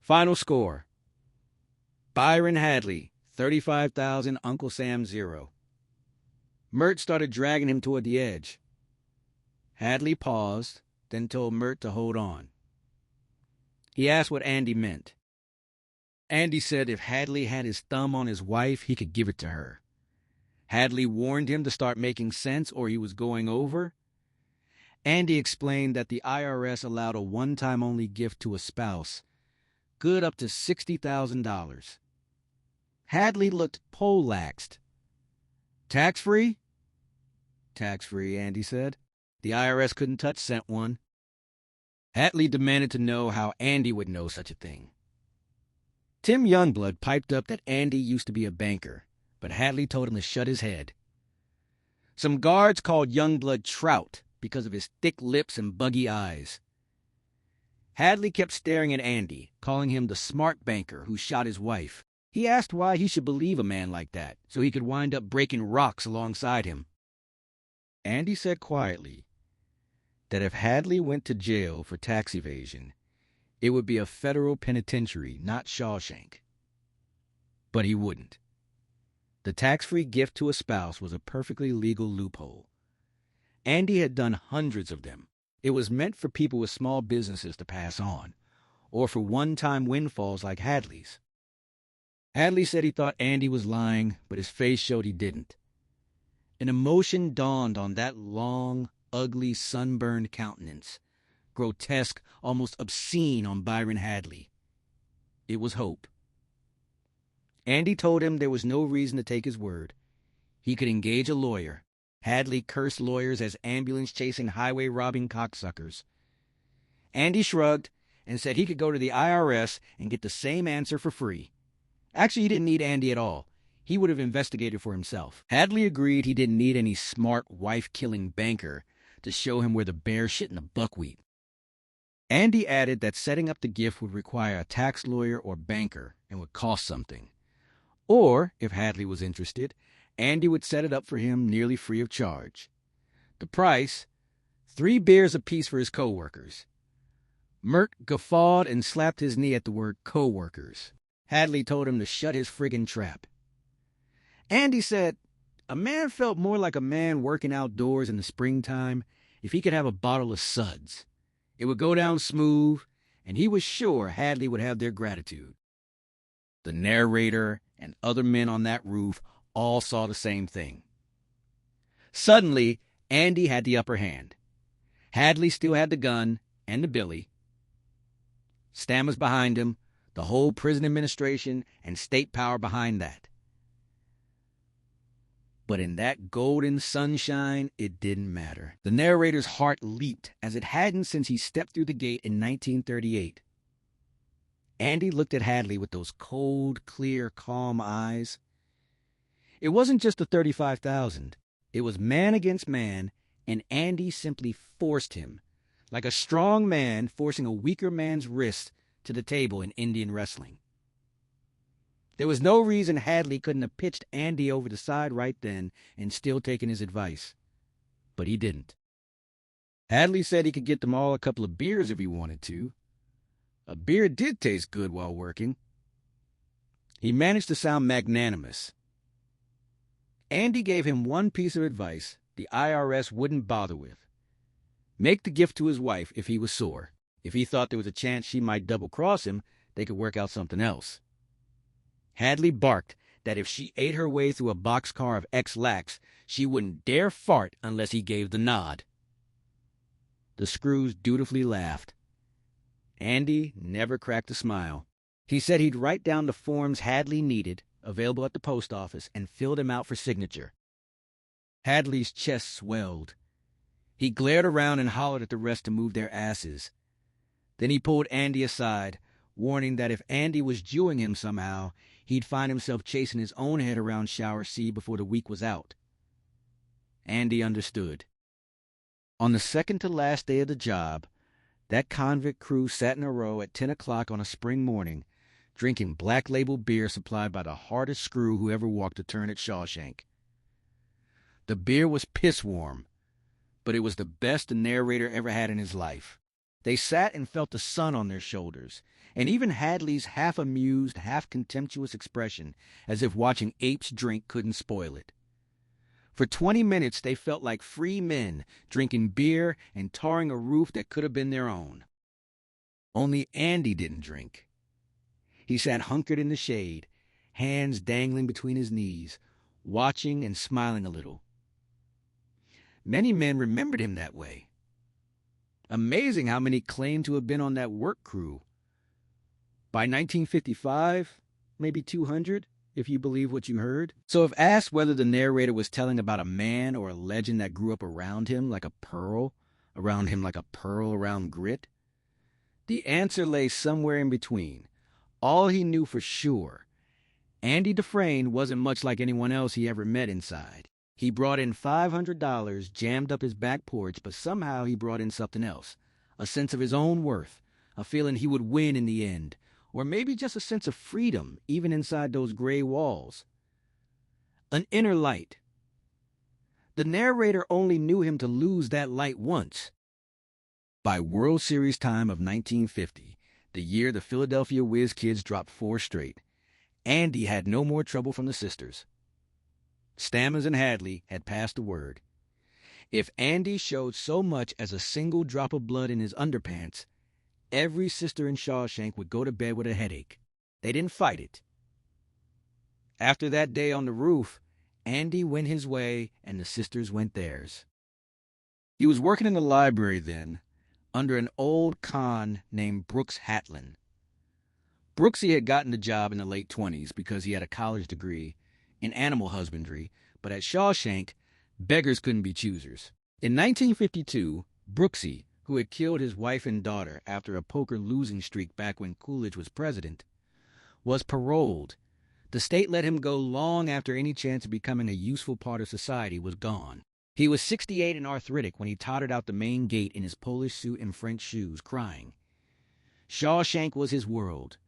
Final score. Byron Hadley, 35,000, Uncle Sam 0. Mert started dragging him toward the edge. Hadley paused, then told Mert to hold on. He asked what Andy meant. Andy said if Hadley had his thumb on his wife, he could give it to her. Hadley warned him to start making sense or he was going over. Andy explained that the IRS allowed a one-time-only gift to a spouse, good up to $60,000. Hadley looked poleaxed. Tax-free? Tax-free, Andy said. The IRS couldn't touch cent one. Hadley demanded to know how Andy would know such a thing. Tim Youngblood piped up that Andy used to be a banker, but Hadley told him to shut his head. Some guards called Youngblood Trout because of his thick lips and buggy eyes. Hadley kept staring at Andy, calling him the smart banker who shot his wife. He asked why he should believe a man like that, so he could wind up breaking rocks alongside him. Andy said quietly that if Hadley went to jail for tax evasion, it would be a federal penitentiary, not Shawshank. But he wouldn't. The tax-free gift to a spouse was a perfectly legal loophole. Andy had done hundreds of them. It was meant for people with small businesses to pass on, or for one-time windfalls like Hadley's. Hadley said he thought Andy was lying, but his face showed he didn't. An emotion dawned on that long, ugly, sunburned countenance, grotesque, almost obscene on Byron Hadley. It was hope. Andy told him there was no reason to take his word. He could engage a lawyer. Hadley cursed lawyers as ambulance-chasing, highway-robbing cocksuckers. Andy shrugged and said he could go to the IRS and get the same answer for free. Actually, he didn't need Andy at all. He would have investigated for himself. Hadley agreed he didn't need any smart, wife-killing banker to show him where the bear shit in the buckwheat. Andy added that setting up the gift would require a tax lawyer or banker and would cost something. Or, if Hadley was interested, Andy would set it up for him nearly free of charge. The price, 3 beers apiece for his co-workers. Mert guffawed and slapped his knee at the word co-workers. Hadley told him to shut his friggin' trap. Andy said a man felt more like a man working outdoors in the springtime if he could have a bottle of suds. It would go down smooth, and he was sure Hadley would have their gratitude. The narrator and other men on that roof all saw the same thing. Suddenly, Andy had the upper hand. Hadley still had the gun and the billy. Stam was behind him, the whole prison administration and state power behind that. But in that golden sunshine, it didn't matter. The narrator's heart leaped as it hadn't since he stepped through the gate in 1938. Andy looked at Hadley with those cold, clear, calm eyes. It wasn't just the 35,000. It was man against man, and Andy simply forced him, like a strong man forcing a weaker man's wrist to the table in Indian wrestling. There was no reason Hadley couldn't have pitched Andy over the side right then and still taken his advice. But he didn't. Hadley said he could get them all a couple of beers if he wanted to. A beer did taste good while working. He managed to sound magnanimous. Andy gave him one piece of advice the IRS wouldn't bother with. Make the gift to his wife if he was sore. If he thought there was a chance she might double-cross him, they could work out something else. Hadley barked, that if she ate her way through a boxcar of XIII, she wouldn't dare fart unless he gave the nod. The Screws dutifully laughed. Andy never cracked a smile. He said he'd write down the forms Hadley needed, available at the post office, and fill them out for signature. Hadley's chest swelled. He glared around and hollered at the rest to move their asses. Then he pulled Andy aside, warning that if Andy was jewing him somehow, he'd find himself chasing his own head around Shower C before the week was out. Andy understood. On the second to last day of the job, that convict crew sat in a row at 10 o'clock on a spring morning, drinking Black Label beer supplied by the hardest screw who ever walked a turn at Shawshank. The beer was piss-warm, but it was the best the narrator ever had in his life. They sat and felt the sun on their shoulders, and even Hadley's half-amused, half-contemptuous expression, as if watching apes drink, couldn't spoil it. For 20 minutes, they felt like free men, drinking beer and tarring a roof that could have been their own. Only Andy didn't drink. He sat hunkered in the shade, hands dangling between his knees, watching and smiling a little. Many men remembered him that way. Amazing how many claimed to have been on that work crew. By 1955, maybe 200, if you believe what you heard. So if asked whether the narrator was telling about a man or a legend that grew up around him like a pearl around grit, the answer lay somewhere in between. All he knew for sure, Andy Dufresne wasn't much like anyone else he ever met inside. He brought in $500 jammed up his back porch, but somehow he brought in something else, a sense of his own worth, a feeling he would win in the end, or maybe just a sense of freedom even inside those gray walls. An inner light. The narrator only knew him to lose that light once. By World Series time of 1950, the year the Philadelphia Whiz Kids dropped 4 straight, Andy had no more trouble from the sisters. Stammers and Hadley had passed the word. If Andy showed so much as a single drop of blood in his underpants, every sister in Shawshank would go to bed with a headache. They didn't fight it. After that day on the roof, Andy went his way and the sisters went theirs. He was working in the library then, under an old con named Brooks Hatlin. Brooksy had gotten the job in the late 20s because he had a college degree in animal husbandry, but at Shawshank, beggars couldn't be choosers. In 1952, Brooksy, who had killed his wife and daughter after a poker losing streak back when Coolidge was president, was paroled. The state let him go long after any chance of becoming a useful part of society was gone. He was 68 and arthritic when he tottered out the main gate in his Polish suit and French shoes, crying. Shawshank was his world.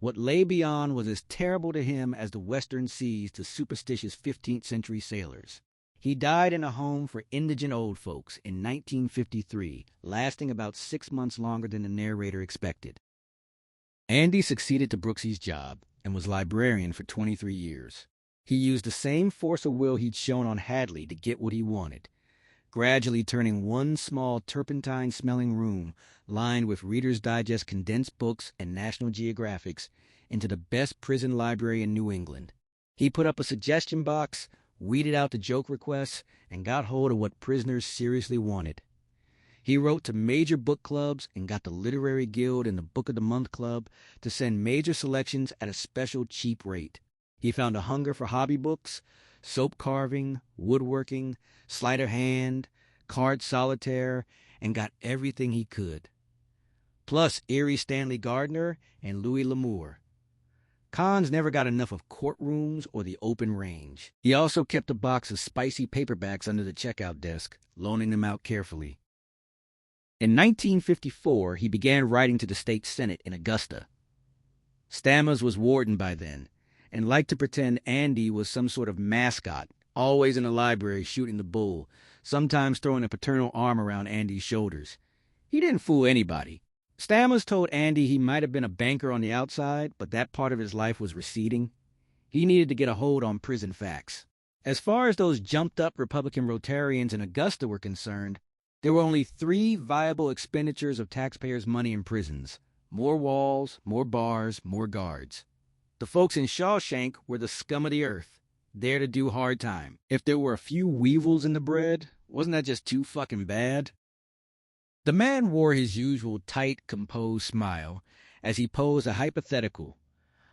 What lay beyond was as terrible to him as the western seas to superstitious 15th century sailors. He died in a home for indigent old folks in 1953, lasting about 6 months longer than the narrator expected. Andy succeeded to Brooksy's job and was librarian for 23 years. He used the same force of will he'd shown on Hadley to get what he wanted, gradually turning one small turpentine-smelling room lined with Reader's Digest condensed books and National Geographics into the best prison library in New England. He put up a suggestion box, weeded out the joke requests, and got hold of what prisoners seriously wanted. He wrote to major book clubs and got the Literary Guild and the Book of the Month Club to send major selections at a special cheap rate. He found a hunger for hobby books, soap carving, woodworking, sleight of hand, card solitaire, and got everything he could. Plus Erie Stanley Gardner and Louis L'Amour. Cons never got enough of courtrooms or the open range. He also kept a box of spicy paperbacks under the checkout desk, loaning them out carefully. In 1954, he began writing to the state senate in Augusta. Stammers was warden by then, and liked to pretend Andy was some sort of mascot, always in the library shooting the bull, sometimes throwing a paternal arm around Andy's shoulders. He didn't fool anybody. Stammers told Andy he might have been a banker on the outside, but that part of his life was receding. He needed to get a hold on prison facts. As far as those jumped-up Republican Rotarians in Augusta were concerned, there were only 3 viable expenditures of taxpayers' money in prisons: more walls, more bars, more guards. The folks in Shawshank were the scum of the earth, there to do hard time. If there were a few weevils in the bread, wasn't that just too fucking bad? The man wore his usual tight, composed smile as he posed a hypothetical,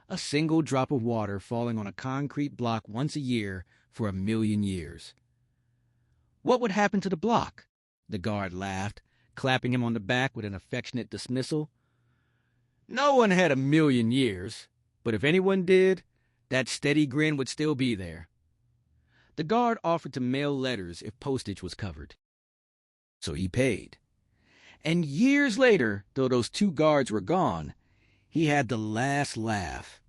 a single drop of water falling on a concrete block once a year for 1,000,000 years. What would happen to the block? The guard laughed, clapping him on the back with an affectionate dismissal. No one had 1,000,000 years, but if anyone did, that steady grin would still be there. The guard offered to mail letters if postage was covered. So he paid. And years later, though those two guards were gone, he had the last laugh.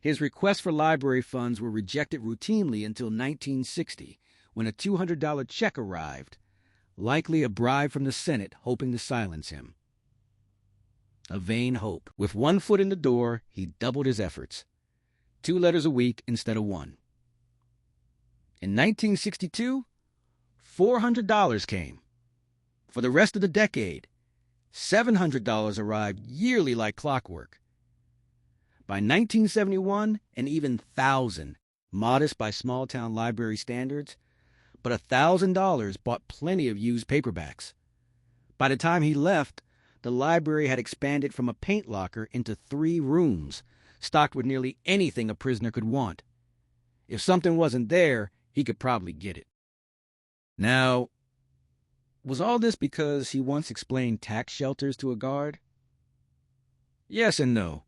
His requests for library funds were rejected routinely until 1960, when a $200 check arrived, likely a bribe from the Senate hoping to silence him. A vain hope. With one foot in the door, he doubled his efforts. 2 letters a week instead of 1. In 1962, $400 came. For the rest of the decade, $700 arrived yearly like clockwork. By 1971, an even 1,000, modest by small-town library standards, but $1,000 bought plenty of used paperbacks. By the time he left, the library had expanded from a paint locker into 3 rooms, stocked with nearly anything a prisoner could want. If something wasn't there, he could probably get it. Now, was all this because he once explained tax shelters to a guard? Yes and no.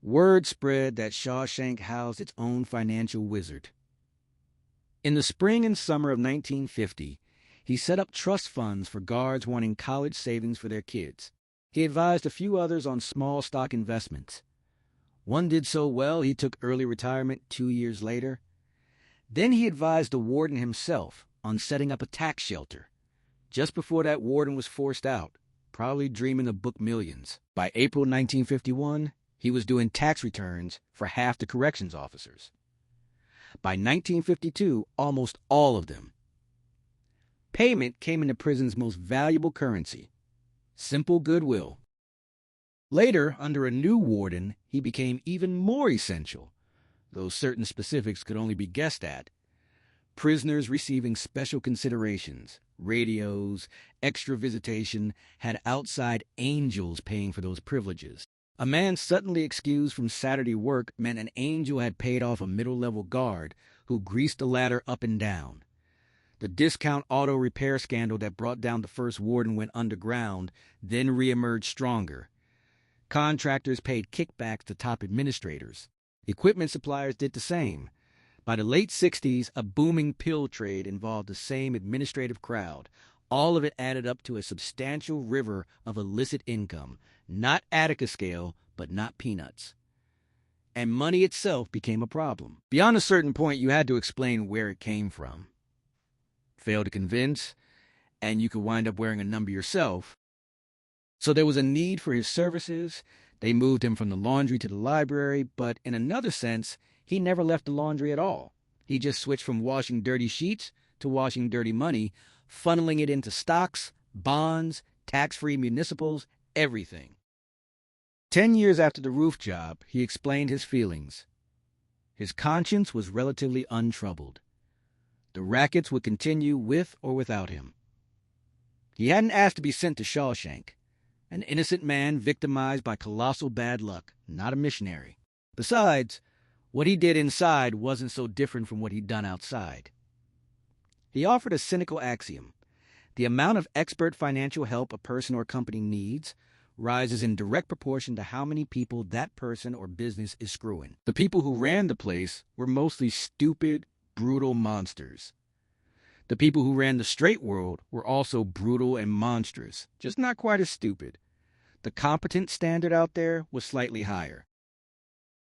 Word spread that Shawshank housed its own financial wizard. In the spring and summer of 1950, he set up trust funds for guards wanting college savings for their kids. He advised a few others on small stock investments. One did so well he took early retirement 2 years later. Then he advised the warden himself on setting up a tax shelter. Just before that warden was forced out, probably dreaming of book millions. By April 1951, he was doing tax returns for half the corrections officers. By 1952, almost all of them. Payment came in the prison's most valuable currency, simple goodwill. Later, under a new warden, he became even more essential, though certain specifics could only be guessed at. Prisoners receiving special considerations, radios, extra visitation, had outside angels paying for those privileges. A man suddenly excused from Saturday work meant an angel had paid off a middle-level guard who greased the ladder up and down. The discount auto repair scandal that brought down the first warden went underground, then reemerged stronger. Contractors paid kickbacks to top administrators. Equipment suppliers did the same. By the late 60s, a booming pill trade involved the same administrative crowd. All of it added up to a substantial river of illicit income. Not Attica scale, but not peanuts. And money itself became a problem. Beyond a certain point, you had to explain where it came from. Failed to convince, and you could wind up wearing a number yourself. So there was a need for his services. They moved him from the laundry to the library, but in another sense, he never left the laundry at all. He just switched from washing dirty sheets to washing dirty money, funneling it into stocks, bonds, tax-free municipals, everything. 10 years after the roof job, he explained his feelings. His conscience was relatively untroubled. The rackets would continue with or without him. He hadn't asked to be sent to Shawshank. An innocent man victimized by colossal bad luck, not a missionary. Besides, what he did inside wasn't so different from what he'd done outside. He offered a cynical axiom. The amount of expert financial help a person or company needs rises in direct proportion to how many people that person or business is screwing. The people who ran the place were mostly stupid, brutal monsters. The people who ran the straight world were also brutal and monstrous, just not quite as stupid. The competent standard out there was slightly higher.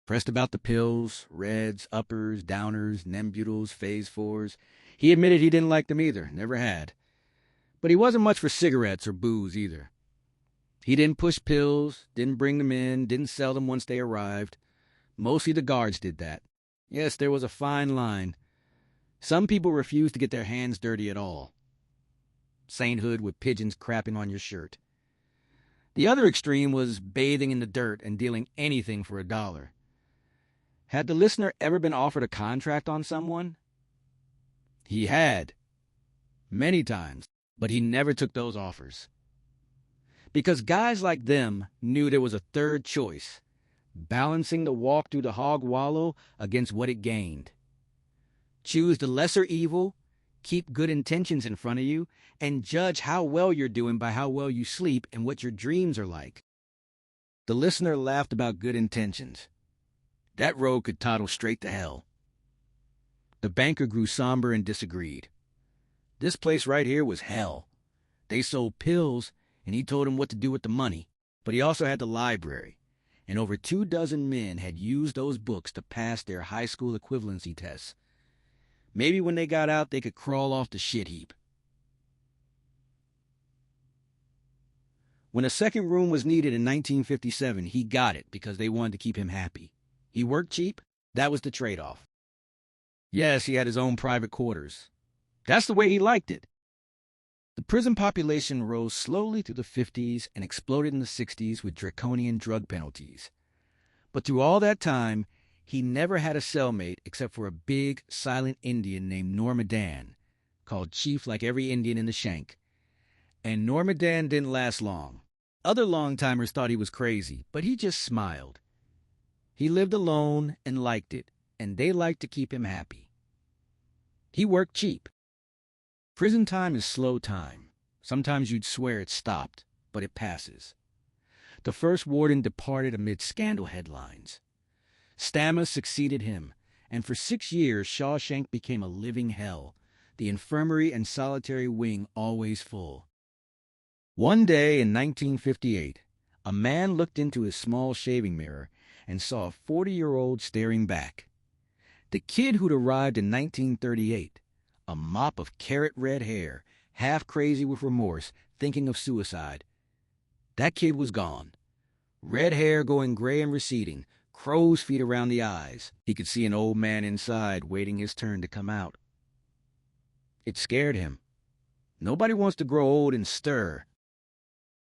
Pressed about the pills, reds, uppers, downers, nembutals, phase 4s. He admitted he didn't like them either, never had. But he wasn't much for cigarettes or booze either. He didn't push pills, didn't bring them in, didn't sell them once they arrived. Mostly the guards did that. Yes, there was a fine line. Some people refused to get their hands dirty at all. Sainthood with pigeons crapping on your shirt. The other extreme was bathing in the dirt and dealing anything for $1. Had the listener ever been offered a contract on someone? He had, many times, but he never took those offers. Because guys like them knew there was a third choice, balancing the walk through the hog wallow against what it gained. Choose the lesser evil, keep good intentions in front of you, and judge how well you're doing by how well you sleep and what your dreams are like. The listener laughed about good intentions. That road could toddle straight to hell. The banker grew somber and disagreed. This place right here was hell. They sold pills, and he told him what to do with the money. But he also had the library, and over 24 men had used those books to pass their high school equivalency tests. Maybe when they got out, they could crawl off the shit heap. When a second room was needed in 1957, he got it because they wanted to keep him happy. He worked cheap. That was the trade-off. Yes, he had his own private quarters. That's the way he liked it. The prison population rose slowly through the 50s and exploded in the 60s with draconian drug penalties. But through all that time, he never had a cellmate except for a big, silent Indian named Normadan, called Chief like every Indian in the Shank. And Normadan didn't last long. Other long-timers thought he was crazy, but he just smiled. He lived alone and liked it, and they liked to keep him happy. He worked cheap. Prison time is slow time. Sometimes you'd swear it stopped, but it passes. The first warden departed amid scandal headlines. Stammer succeeded him, and for 6 years Shawshank became a living hell, the infirmary and solitary wing always full. One day in 1958, a man looked into his small shaving mirror and saw a 40-year-old staring back. The kid who'd arrived in 1938, a mop of carrot-red hair, half crazy with remorse, thinking of suicide. That kid was gone. Red hair going gray and receding, crow's feet around the eyes. He could see an old man inside waiting his turn to come out. It scared him. Nobody wants to grow old and stir.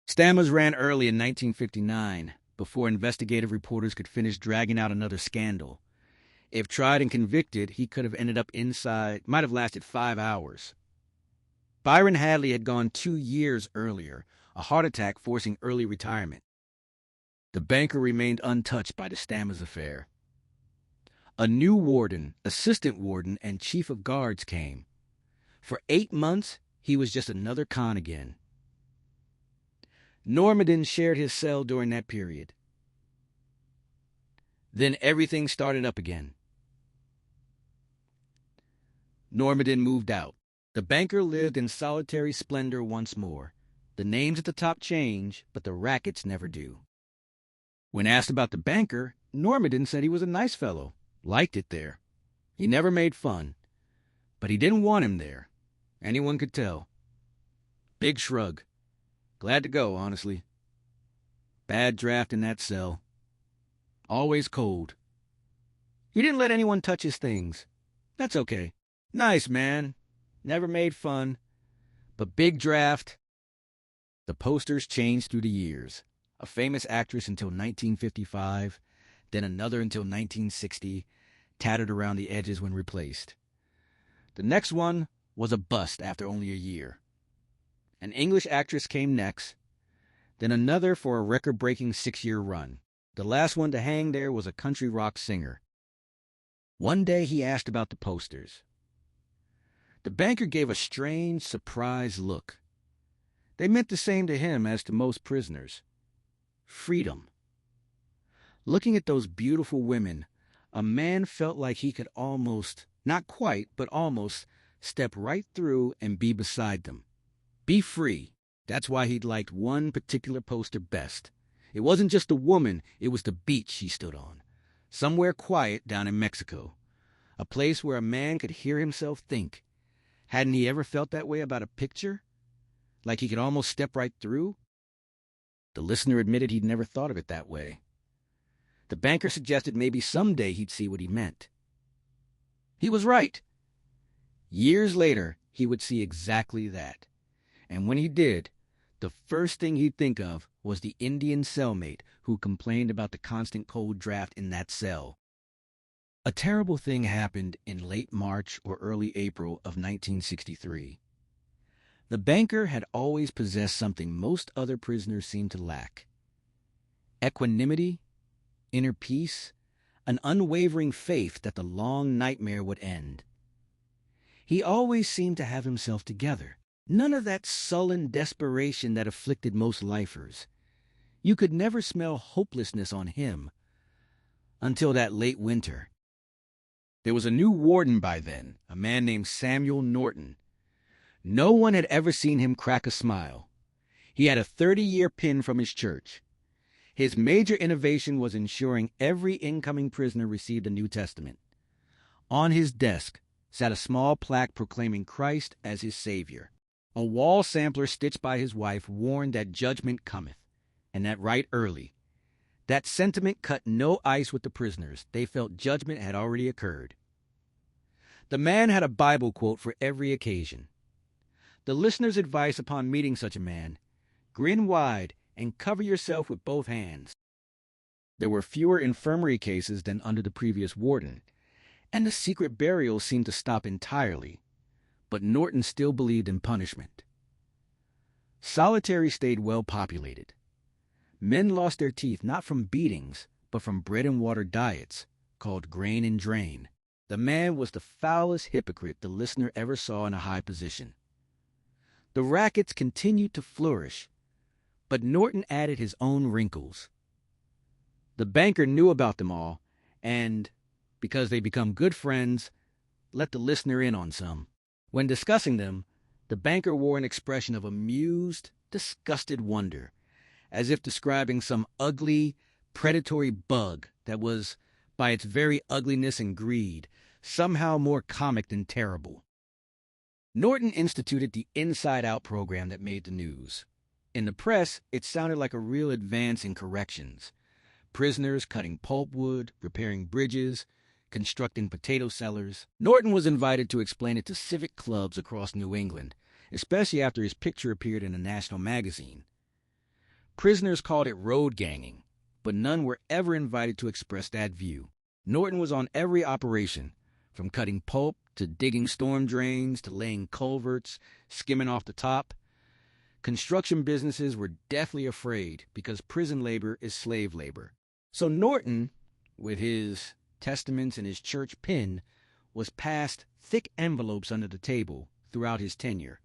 Stammers ran early in 1959, before investigative reporters could finish dragging out another scandal. If tried and convicted, he could have ended up inside, might have lasted 5 hours. Byron Hadley had gone 2 years earlier, a heart attack forcing early retirement. The banker remained untouched by the Stammers affair. A new warden, assistant warden, and chief of guards came. For 8 months, he was just another con again. Normadan shared his cell during that period. Then everything started up again. Normadan moved out. The banker lived in solitary splendor once more. The names at the top change, but the rackets never do. When asked about the banker, Normadan said he was a nice fellow, liked it there. He never made fun, but he didn't want him there. Anyone could tell. Big shrug. Glad to go, honestly. Bad draft in that cell. Always cold. He didn't let anyone touch his things. That's okay. Nice, man. Never made fun. But big draft. The posters changed through the years. A famous actress until 1955, then another until 1960, tattered around the edges when replaced. The next one was a bust after only a year. An English actress came next, then another for a record-breaking 6-year run. The last one to hang there was a country rock singer. One day he asked about the posters. The banker gave a strange, surprised look. They meant the same to him as to most prisoners. Freedom. Looking at those beautiful women, a man felt like he could almost, not quite, but almost, step right through and be beside them. Be free. That's why he'd liked one particular poster best. It wasn't just the woman, it was the beach she stood on. Somewhere quiet down in Mexico. A place where a man could hear himself think. Hadn't he ever felt that way about a picture? Like he could almost step right through? The listener admitted he'd never thought of it that way. The banker suggested maybe someday he'd see what he meant. He was right. Years later, he would see exactly that. And when he did, the first thing he'd think of was the Indian cellmate who complained about the constant cold draft in that cell. A terrible thing happened in late March or early April of 1963. The banker had always possessed something most other prisoners seemed to lack: equanimity, inner peace, an unwavering faith that the long nightmare would end. He always seemed to have himself together. None of that sullen desperation that afflicted most lifers. You could never smell hopelessness on him until that late winter. There was a new warden by then, a man named Samuel Norton. No one had ever seen him crack a smile. He had a 30-year pin from his church. His major innovation was ensuring every incoming prisoner received a New Testament. On his desk sat a small plaque proclaiming Christ as his Savior. A wall sampler stitched by his wife warned that judgment cometh, and that right early. That sentiment cut no ice with the prisoners. They felt judgment had already occurred. The man had a Bible quote for every occasion. The listener's advice upon meeting such a man: grin wide and cover yourself with both hands. There were fewer infirmary cases than under the previous warden, and the secret burials seemed to stop entirely. But Norton still believed in punishment. Solitary stayed well populated. Men lost their teeth not from beatings, but from bread and water diets, called grain and drain. The man was the foulest hypocrite the listener ever saw in a high position. The rackets continued to flourish, but Norton added his own wrinkles. The banker knew about them all, and, because they become good friends, let the listener in on some. When discussing them, the banker wore an expression of amused, disgusted wonder, as if describing some ugly, predatory bug that was, by its very ugliness and greed, somehow more comic than terrible. Norton instituted the Inside Out program that made the news. In the press, it sounded like a real advance in corrections. Prisoners cutting pulpwood, repairing bridges, constructing potato cellars. Norton was invited to explain it to civic clubs across New England, especially after his picture appeared in a national magazine. Prisoners called it road ganging, but none were ever invited to express that view. Norton was on every operation, from cutting pulp to digging storm drains to laying culverts, skimming off the top. Construction businesses were deathly afraid because prison labor is slave labor. So Norton, with his testaments and his church pin, was passed thick envelopes under the table throughout his tenure.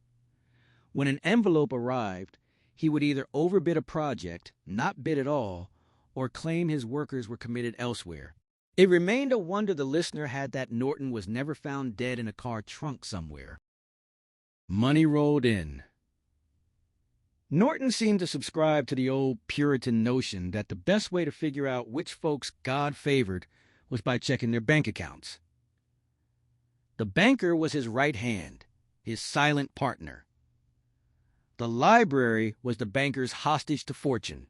When an envelope arrived, he would either overbid a project, not bid at all, or claim his workers were committed elsewhere. It remained a wonder the listener had that Norton was never found dead in a car trunk somewhere. Money rolled in. Norton seemed to subscribe to the old Puritan notion that the best way to figure out which folks God favored was by checking their bank accounts. The banker was his right hand, his silent partner. The library was the banker's hostage to fortune.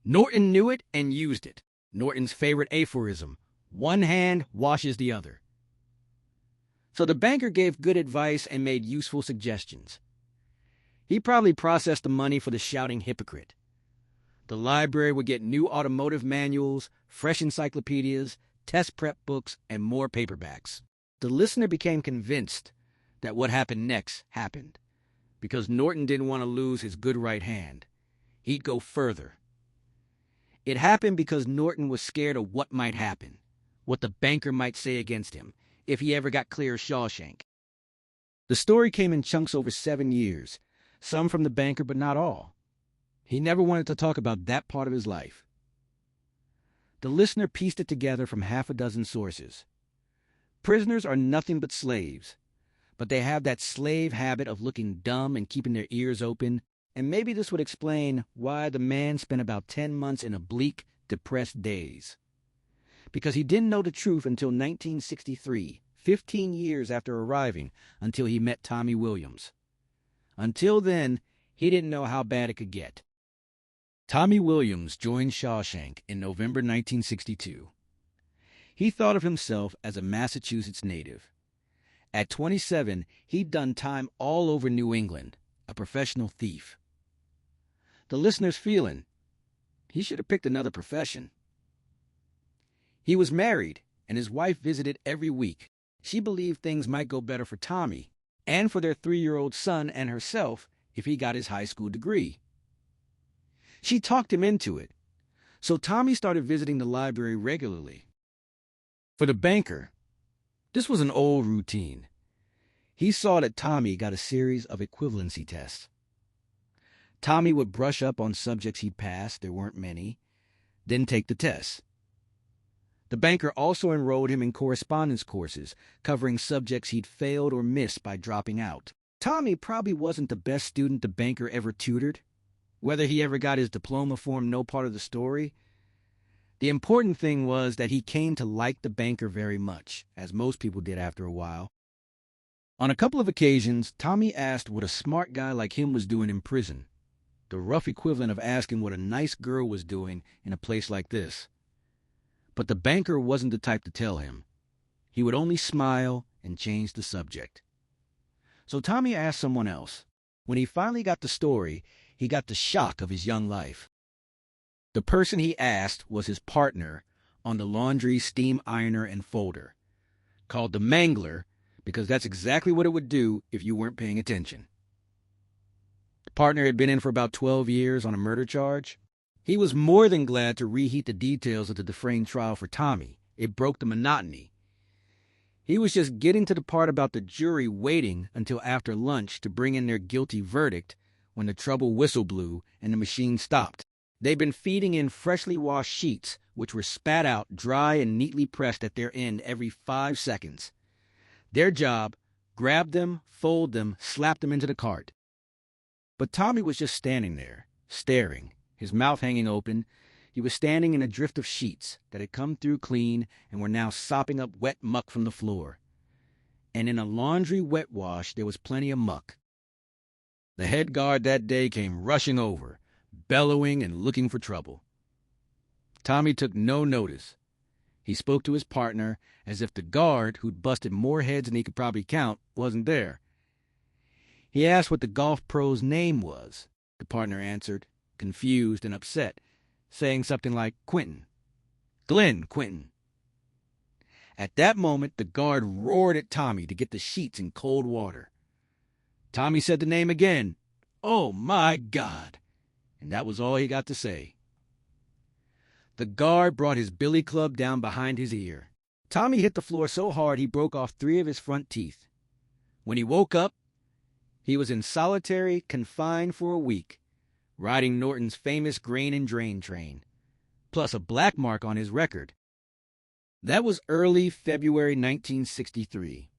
Norton knew it and used it. Norton's favorite aphorism: one hand washes the other. So the banker gave good advice and made useful suggestions. He probably processed the money for the shouting hypocrite. The library would get new automotive manuals, fresh encyclopedias, test prep books, and more paperbacks. The listener became convinced that what happened next happened, because Norton didn't want to lose his good right hand. He'd go further. It happened because Norton was scared of what might happen, what the banker might say against him, if he ever got clear of Shawshank. The story came in chunks over 7 years, some from the banker, but not all. He never wanted to talk about that part of his life. The listener pieced it together from half a dozen sources. Prisoners are nothing but slaves, but they have that slave habit of looking dumb and keeping their ears open, and maybe this would explain why the man spent about 10 months in a bleak, depressed daze. Because he didn't know the truth until 1963, 15 years after arriving, until he met Tommy Williams. Until then, he didn't know how bad it could get. Tommy Williams joined Shawshank in November 1962. He thought of himself as a Massachusetts native. At 27, he'd done time all over New England, a professional thief. The listener's feeling: he should have picked another profession. He was married and his wife visited every week. She believed things might go better for Tommy and for their 3-year-old son and herself if he got his high school degree. She talked him into it, so Tommy started visiting the library regularly. For the banker, this was an old routine. He saw that Tommy got a series of equivalency tests. Tommy would brush up on subjects he'd passed, there weren't many, then take the tests. The banker also enrolled him in correspondence courses, covering subjects he'd failed or missed by dropping out. Tommy probably wasn't the best student the banker ever tutored. Whether he ever got his diploma formed no part of the story. The important thing was that he came to like the banker very much, as most people did after a while. On a couple of occasions, Tommy asked what a smart guy like him was doing in prison, the rough equivalent of asking what a nice girl was doing in a place like this. But the banker wasn't the type to tell him. He would only smile and change the subject. So Tommy asked someone else. When he finally got the story, he got the shock of his young life. The person he asked was his partner on the laundry steam ironer and folder, called the mangler because that's exactly what it would do if you weren't paying attention. The partner had been in for about 12 years on a murder charge. He was more than glad to reheat the details of the Dufresne trial for Tommy. It broke the monotony. He was just getting to the part about the jury waiting until after lunch to bring in their guilty verdict when the trouble whistle blew and the machine stopped. They'd been feeding in freshly washed sheets, which were spat out, dry and neatly pressed at their end every 5 seconds. Their job, grab them, fold them, slap them into the cart. But Tommy was just standing there, staring, his mouth hanging open. He was standing in a drift of sheets that had come through clean and were now sopping up wet muck from the floor. And in a laundry wet wash, there was plenty of muck. The head guard that day came rushing over, bellowing and looking for trouble. Tommy took no notice. He spoke to his partner as if the guard, who'd busted more heads than he could probably count, wasn't there. He asked what the golf pro's name was. The partner answered, confused and upset, saying something like Quentin. Glenn Quentin. At that moment, the guard roared at Tommy to get the sheets in cold water. Tommy said the name again. Oh, my God. And that was all he got to say. The guard brought his billy club down behind his ear. Tommy hit the floor so hard he broke off 3 of his front teeth. When he woke up, he was in solitary confined for a week, riding Norton's famous grain and drain train, plus a black mark on his record. That was early February 1963.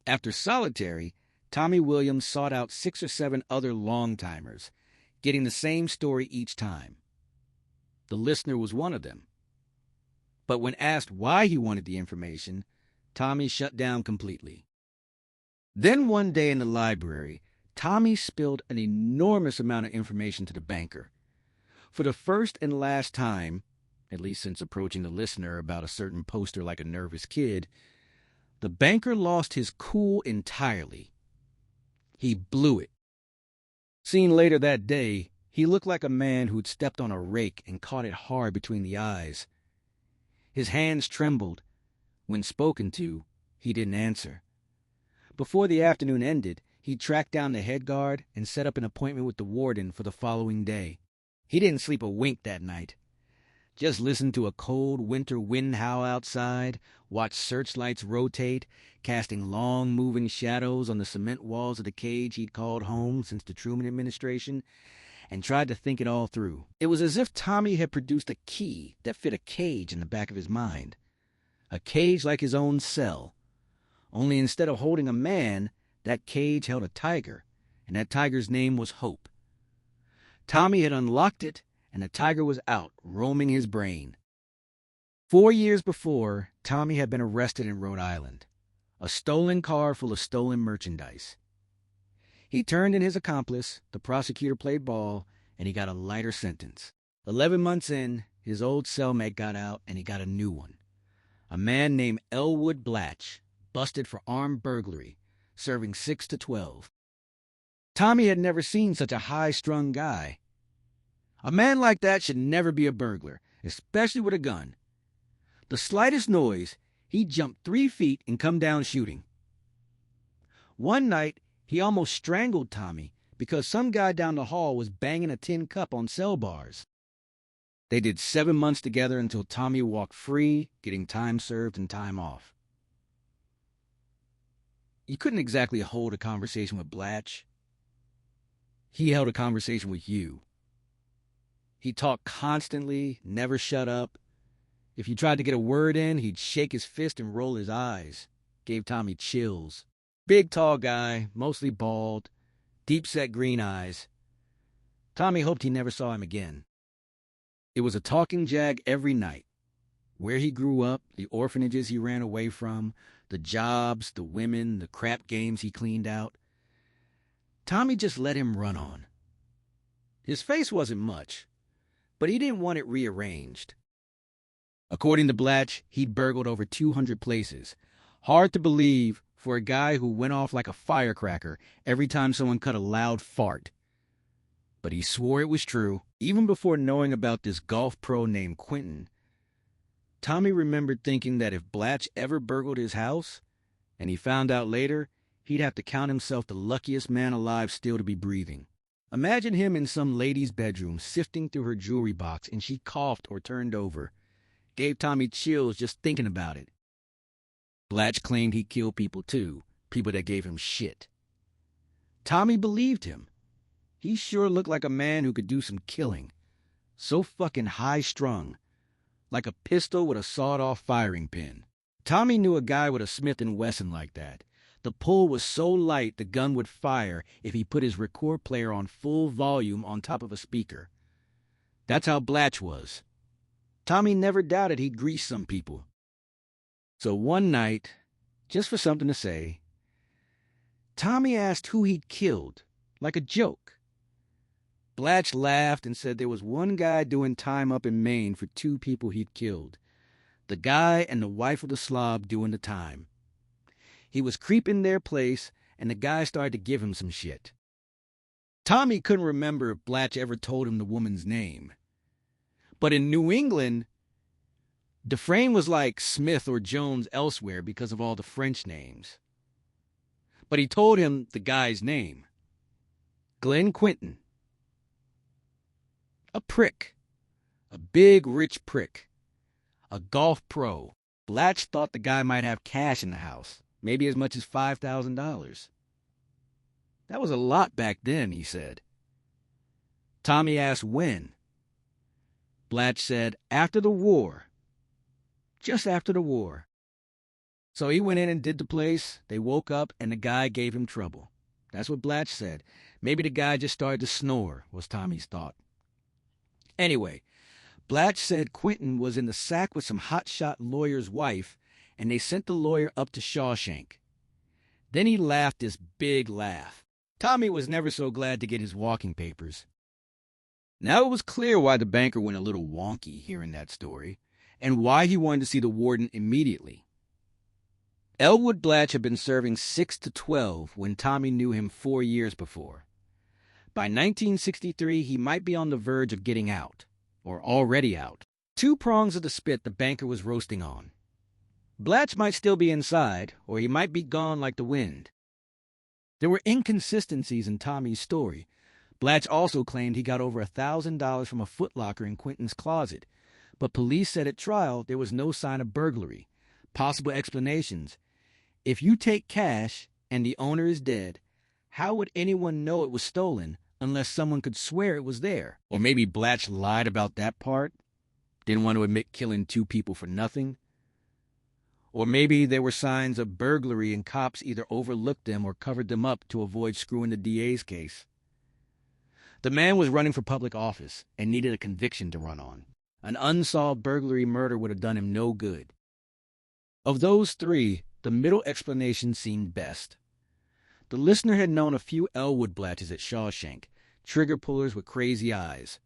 After solitary, Tommy Williams sought out 6 or 7 other long-timers, getting the same story each time. The listener was one of them. But when asked why he wanted the information, Tommy shut down completely. Then one day in the library, Tommy spilled an enormous amount of information to the banker. For the first and last time, at least since approaching the listener about a certain poster like a nervous kid, the banker lost his cool entirely. He blew it. Seen later that day, he looked like a man who'd stepped on a rake and caught it hard between the eyes. His hands trembled. When spoken to, he didn't answer. Before the afternoon ended, he tracked down the head guard and set up an appointment with the warden for the following day. He didn't sleep a wink that night. Just listened to a cold winter wind howl outside, watched searchlights rotate, casting long moving shadows on the cement walls of the cage he'd called home since the Truman administration, and tried to think it all through. It was as if Tommy had produced a key that fit a cage in the back of his mind. A cage like his own cell. Only instead of holding a man, that cage held a tiger, and that tiger's name was Hope. Tommy had unlocked it, and the tiger was out, roaming his brain. 4 years before, Tommy had been arrested in Rhode Island. A stolen car full of stolen merchandise. He turned in his accomplice, the prosecutor played ball, and he got a lighter sentence. 11 months in, his old cellmate got out, and he got a new one. A man named Elwood Blatch, busted for armed burglary, serving 6 to 12. Tommy had never seen such a high-strung guy. A man like that should never be a burglar, especially with a gun. The slightest noise, he'd jump 3 feet and come down shooting. One night, he almost strangled Tommy because some guy down the hall was banging a tin cup on cell bars. They did 7 months together until Tommy walked free, getting time served and time off. You couldn't exactly hold a conversation with Blatch. He held a conversation with you. He talked constantly, never shut up. If you tried to get a word in, he'd shake his fist and roll his eyes. Gave Tommy chills. Big, tall guy, mostly bald, deep-set green eyes. Tommy hoped he never saw him again. It was a talking jag every night. Where he grew up, the orphanages he ran away from, the jobs, the women, the crap games he cleaned out. Tommy just let him run on. His face wasn't much, but he didn't want it rearranged. According to Blatch, he'd burgled over 200 places. Hard to believe for a guy who went off like a firecracker every time someone cut a loud fart. But he swore it was true. Even before knowing about this golf pro named Quentin, Tommy remembered thinking that if Blatch ever burgled his house, and he found out later, he'd have to count himself the luckiest man alive still to be breathing. Imagine him in some lady's bedroom sifting through her jewelry box and she coughed or turned over. Gave Tommy chills just thinking about it. Blatch claimed he killed people too, people that gave him shit. Tommy believed him. He sure looked like a man who could do some killing. So fucking high-strung. Like a pistol with a sawed-off firing pin. Tommy knew a guy with a Smith & Wesson like that. The pull was so light the gun would fire if he put his record player on full volume on top of a speaker. That's how Blatch was. Tommy never doubted he'd grease some people. So one night, just for something to say, Tommy asked who he'd killed, like a joke. Blatch laughed and said there was one guy doing time up in Maine for 2 people he'd killed. The guy and the wife of the slob doing the time. He was creeping their place, and the guy started to give him some shit. Tommy couldn't remember if Blatch ever told him the woman's name. But in New England, Dufresne was like Smith or Jones elsewhere because of all the French names. But he told him the guy's name. Glenn Quentin. A prick. A big, rich prick. A golf pro. Blatch thought the guy might have cash in the house, maybe as much as $5,000. That was a lot back then, he said. Tommy asked when. Blatch said, after the war. Just after the war. So he went in and did the place. They woke up, and the guy gave him trouble. That's what Blatch said. Maybe the guy just started to snore, was Tommy's thought. Anyway, Blatch said Quentin was in the sack with some hotshot lawyer's wife, and they sent the lawyer up to Shawshank. Then he laughed this big laugh. Tommy was never so glad to get his walking papers. Now it was clear why the banker went a little wonky hearing that story, and why he wanted to see the warden immediately. Elwood Blatch had been serving 6 to 12 when Tommy knew him 4 years before. By 1963, he might be on the verge of getting out, or already out. 2 prongs of the spit the banker was roasting on. Blatch might still be inside, or he might be gone like the wind. There were inconsistencies in Tommy's story. Blatch also claimed he got over $1,000 from a footlocker in Quentin's closet, but police said at trial there was no sign of burglary. Possible explanations. If you take cash and the owner is dead, how would anyone know it was stolen unless someone could swear it was there? Or maybe Blatch lied about that part, didn't want to admit killing 2 people for nothing. Or maybe there were signs of burglary and cops either overlooked them or covered them up to avoid screwing the DA's case. The man was running for public office and needed a conviction to run on. An unsolved burglary murder would have done him no good. Of those 3, the middle explanation seemed best. The listener had known a few Elwood Blatches at Shawshank, trigger pullers with crazy eyes.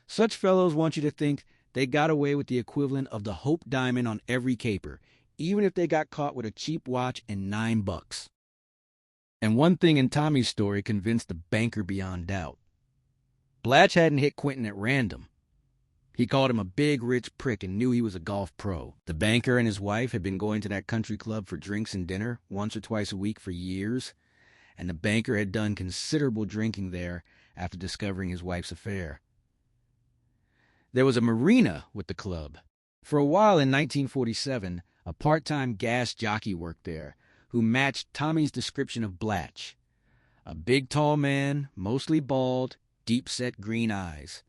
Such fellows want you to think they got away with the equivalent of the Hope Diamond on every caper, even if they got caught with a cheap watch and $9. And one thing in Tommy's story convinced the banker beyond doubt. Blatch hadn't hit Quentin at random. He called him a big, rich prick and knew he was a golf pro. The banker and his wife had been going to that country club for drinks and dinner once or twice a week for years, and the banker had done considerable drinking there after discovering his wife's affair. There was a marina with the club. For a while in 1947, a part-time gas jockey worked there who matched Tommy's description of Blatch. A big, tall man, mostly bald, deep-set green eyes.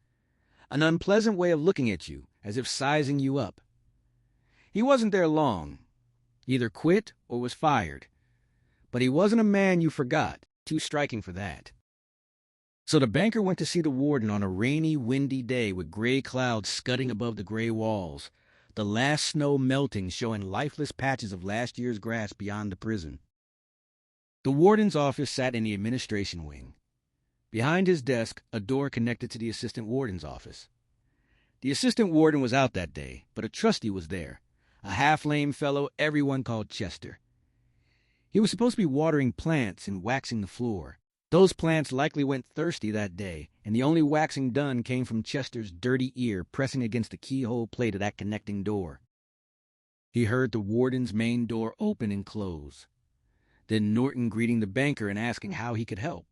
An unpleasant way of looking at you, as if sizing you up. He wasn't there long. Either quit or was fired. But he wasn't a man you forgot. Too striking for that. So the banker went to see the warden on a rainy, windy day with gray clouds scudding above the gray walls, the last snow melting, showing lifeless patches of last year's grass beyond the prison. The warden's office sat in the administration wing. Behind his desk, a door connected to the assistant warden's office. The assistant warden was out that day, but a trustee was there, a half-lame fellow everyone called Chester. He was supposed to be watering plants and waxing the floor. Those plants likely went thirsty that day, and the only waxing done came from Chester's dirty ear pressing against the keyhole plate of that connecting door. He heard the warden's main door open and close. Then Norton greeting the banker and asking how he could help.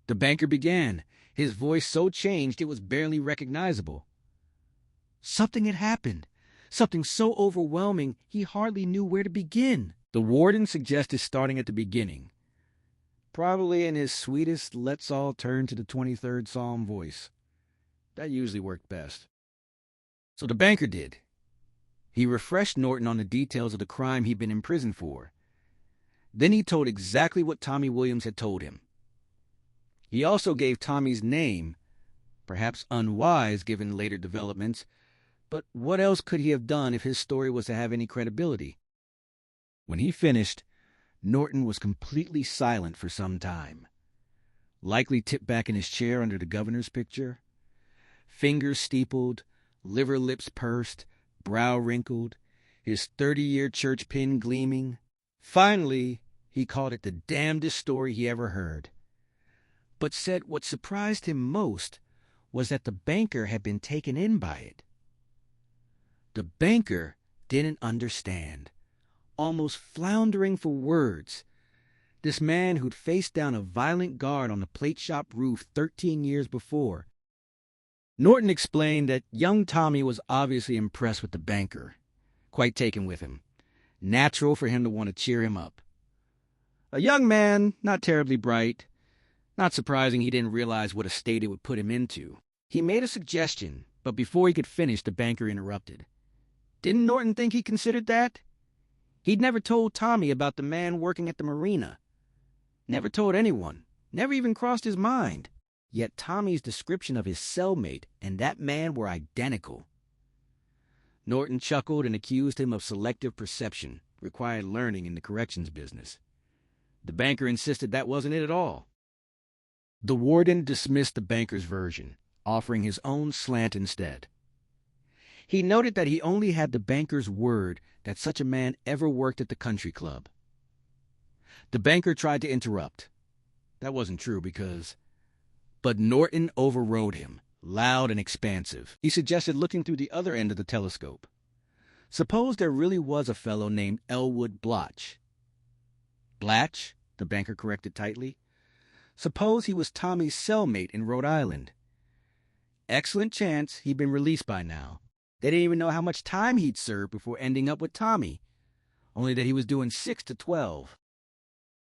The banker began, his voice so changed it was barely recognizable. Something had happened, something so overwhelming he hardly knew where to begin. The warden suggested starting at the beginning, probably in his sweetest let's all turn to the 23rd Psalm voice. That usually worked best. So the banker did. He refreshed Norton on the details of the crime he'd been in prison for. Then he told exactly what Tommy Williams had told him. He also gave Tommy's name, perhaps unwise given later developments, but what else could he have done if his story was to have any credibility? When he finished, Norton was completely silent for some time, likely tipped back in his chair under the governor's picture, fingers steepled, liver lips pursed, brow wrinkled, his 30-year church pin gleaming. Finally, he called it the damnedest story he ever heard, but said what surprised him most was that the banker had been taken in by it. The banker didn't understand, almost floundering for words. This man who'd faced down a violent guard on the plate shop roof 13 years before. Norton explained that young Tommy was obviously impressed with the banker, quite taken with him. Natural for him to want to cheer him up. A young man, not terribly bright. Not surprising he didn't realize what a state it would put him into. He made a suggestion, but before he could finish, the banker interrupted. Didn't Norton think he considered that? He'd never told Tommy about the man working at the marina. Never told anyone. Never even crossed his mind. Yet Tommy's description of his cellmate and that man were identical. Norton chuckled and accused him of selective perception, required learning in the corrections business. The banker insisted that wasn't it at all. The warden dismissed the banker's version, offering his own slant instead. He noted that he only had the banker's word that such a man ever worked at the country club. The banker tried to interrupt. That wasn't true but Norton overrode him, loud and expansive. He suggested looking through the other end of the telescope. Suppose there really was a fellow named Elwood Blotch. Blatch, the banker corrected tightly. Suppose he was Tommy's cellmate in Rhode Island. Excellent chance he'd been released by now. They didn't even know how much time he'd served before ending up with Tommy, only that he was doing 6 to 12.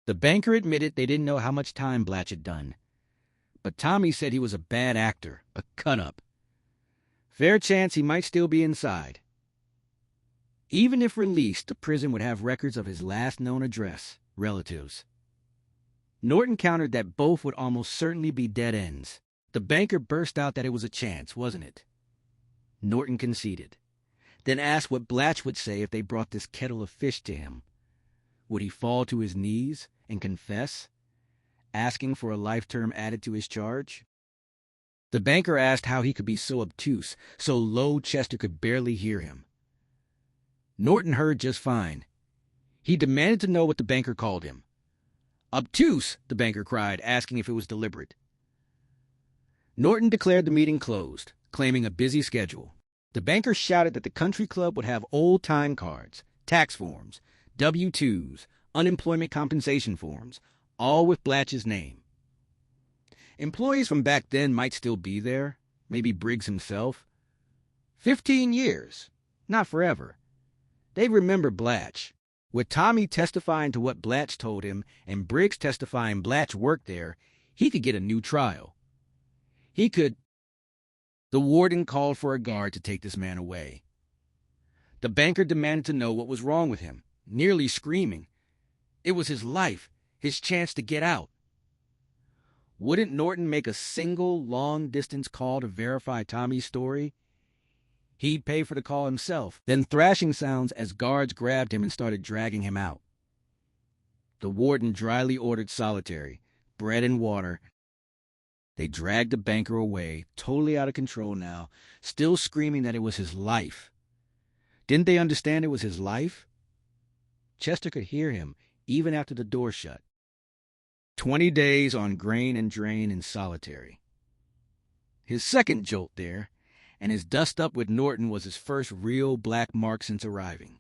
The banker admitted they didn't know how much time Blatch had done, but Tommy said he was a bad actor, a cut-up. Fair chance he might still be inside. Even if released, the prison would have records of his last known address, relatives. Norton countered that both would almost certainly be dead ends. The banker burst out that it was a chance, wasn't it? Norton conceded, then asked what Blatch would say if they brought this kettle of fish to him. Would he fall to his knees and confess, asking for a life term added to his charge? The banker asked how he could be so obtuse, so low Chester could barely hear him. Norton heard just fine. He demanded to know what the banker called him. Obtuse, the banker cried, asking if it was deliberate. Norton declared the meeting closed, claiming a busy schedule. The banker shouted that the country club would have old time cards, tax forms, W-2s, unemployment compensation forms, all with Blatch's name. Employees from back then might still be there, maybe Briggs himself. 15 years, not forever. They remember Blatch. With Tommy testifying to what Blatch told him and Briggs testifying Blatch worked there, he could get a new trial. The warden called for a guard to take this man away. The banker demanded to know what was wrong with him, nearly screaming. It was his life, his chance to get out. Wouldn't Norton make a single long-distance call to verify Tommy's story? He'd pay for the call himself. Then thrashing sounds as guards grabbed him and started dragging him out. The warden dryly ordered solitary, bread and water. They dragged the banker away, totally out of control now, still screaming that it was his life. Didn't they understand it was his life? Chester could hear him, even after the door shut. 20 days on grain and drain in solitary. His second jolt there, and his dust-up with Norton was his first real black mark since arriving.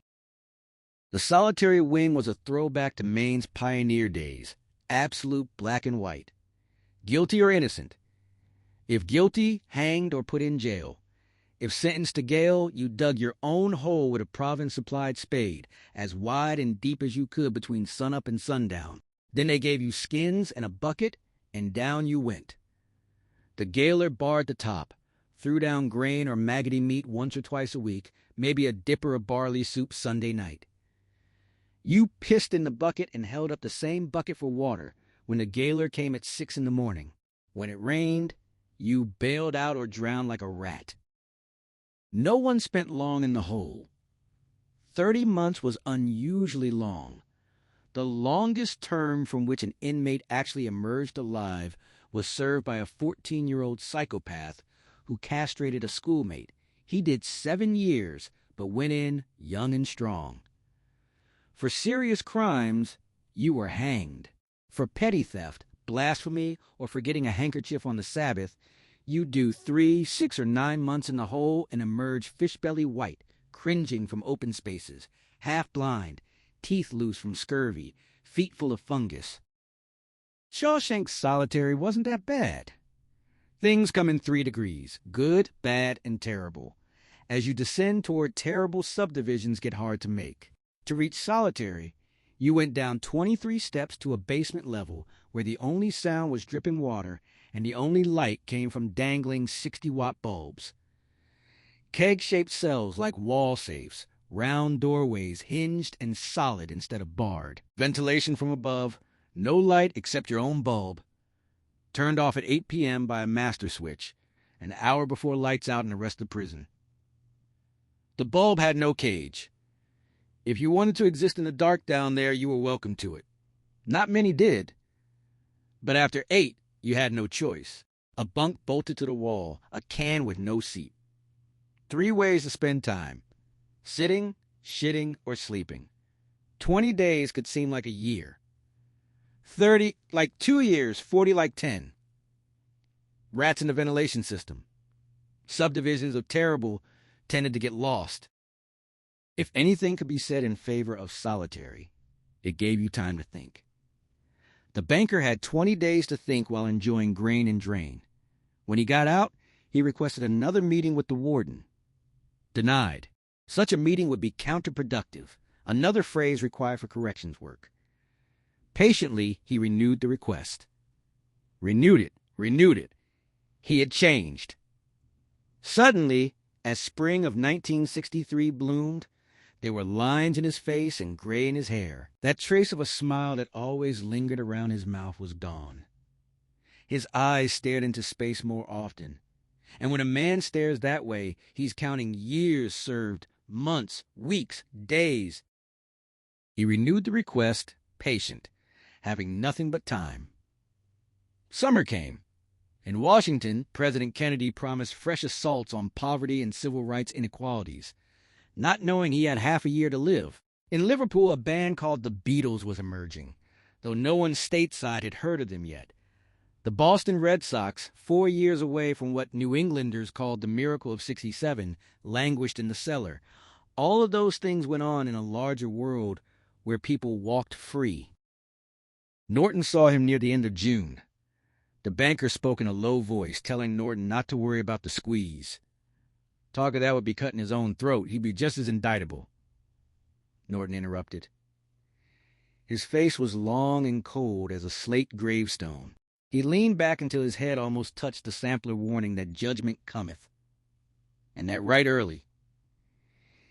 The solitary wing was a throwback to Maine's pioneer days, absolute black and white. Guilty or innocent. If guilty, hanged or put in jail. If sentenced to gaol, you dug your own hole with a province-supplied spade, as wide and deep as you could between sunup and sundown. Then they gave you skins and a bucket, and down you went. The gaoler barred the top, threw down grain or maggoty meat once or twice a week, maybe a dipper of barley soup Sunday night. You pissed in the bucket and held up the same bucket for water when the gaoler came at 6 a.m. When it rained, you bailed out or drowned like a rat. No one spent long in the hole. 30 months was unusually long. The longest term from which an inmate actually emerged alive was served by a 14-year-old psychopath who castrated a schoolmate. He did 7 years, but went in young and strong. For serious crimes, you were hanged. For petty theft, blasphemy, or forgetting a handkerchief on the Sabbath, you do 3, 6, or 9 months in the hole and emerge fish-belly white, cringing from open spaces, half-blind, teeth loose from scurvy, feet full of fungus. Shawshank's solitary wasn't that bad. Things come in 3 degrees, good, bad, and terrible. As you descend toward terrible, subdivisions get hard to make. To reach solitary, you went down 23 steps to a basement level where the only sound was dripping water and the only light came from dangling 60-watt bulbs. Keg-shaped cells like wall safes, round doorways hinged and solid instead of barred. Ventilation from above, no light except your own bulb. Turned off at 8 p.m. by a master switch, an hour before lights out in the rest of the prison. The bulb had no cage. If you wanted to exist in the dark down there, you were welcome to it. Not many did. But after 8, you had no choice. A bunk bolted to the wall, a can with no seat. 3 ways to spend time: sitting, shitting, or sleeping. 20 days could seem like a year. 30 like 2 years, 40 like 10. Rats in the ventilation system. Subdivisions of terrible tended to get lost. If anything could be said in favor of solitary, it gave you time to think. The banker had 20 days to think while enjoying grain and drain. When he got out, he requested another meeting with the warden. Denied. Such a meeting would be counterproductive, another phrase required for corrections work. Patiently, he renewed the request. Renewed it. He had changed. Suddenly, as spring of 1963 bloomed, there were lines in his face and gray in his hair. That trace of a smile that always lingered around his mouth was gone. His eyes stared into space more often. And when a man stares that way, he's counting years served, months, weeks, days. He renewed the request, patient, having nothing but time. Summer came. In Washington, President Kennedy promised fresh assaults on poverty and civil rights inequalities, not knowing he had half a year to live. In Liverpool, a band called the Beatles was emerging, though no one stateside had heard of them yet. The Boston Red Sox, 4 years away from what New Englanders called the miracle of '67, languished in the cellar. All of those things went on in a larger world where people walked free. Norton saw him near the end of June. The banker spoke in a low voice, telling Norton not to worry about the squeeze. Talk of that would be cutting his own throat. He'd be just as indictable. Norton interrupted. His face was long and cold as a slate gravestone. He leaned back until his head almost touched the sampler warning that judgment cometh. And that right early.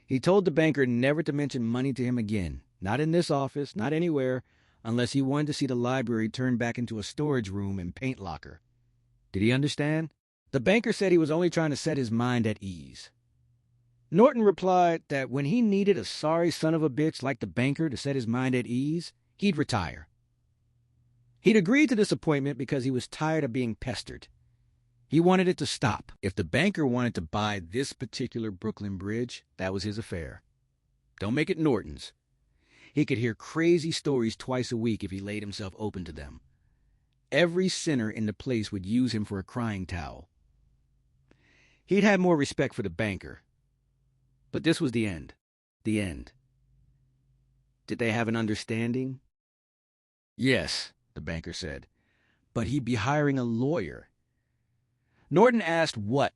He told the banker never to mention money to him again. Not in this office, not anywhere, unless he wanted to see the library turned back into a storage room and paint locker. Did he understand? The banker said he was only trying to set his mind at ease. Norton replied that when he needed a sorry son of a bitch like the banker to set his mind at ease, he'd retire. He'd agreed to this appointment because he was tired of being pestered. He wanted it to stop. If the banker wanted to buy this particular Brooklyn bridge, that was his affair. Don't make it Norton's. He could hear crazy stories twice a week if he laid himself open to them. Every sinner in the place would use him for a crying towel. He'd had more respect for the banker. But this was the end. The end. Did they have an understanding? Yes, the banker said. But he'd be hiring a lawyer. Norton asked what,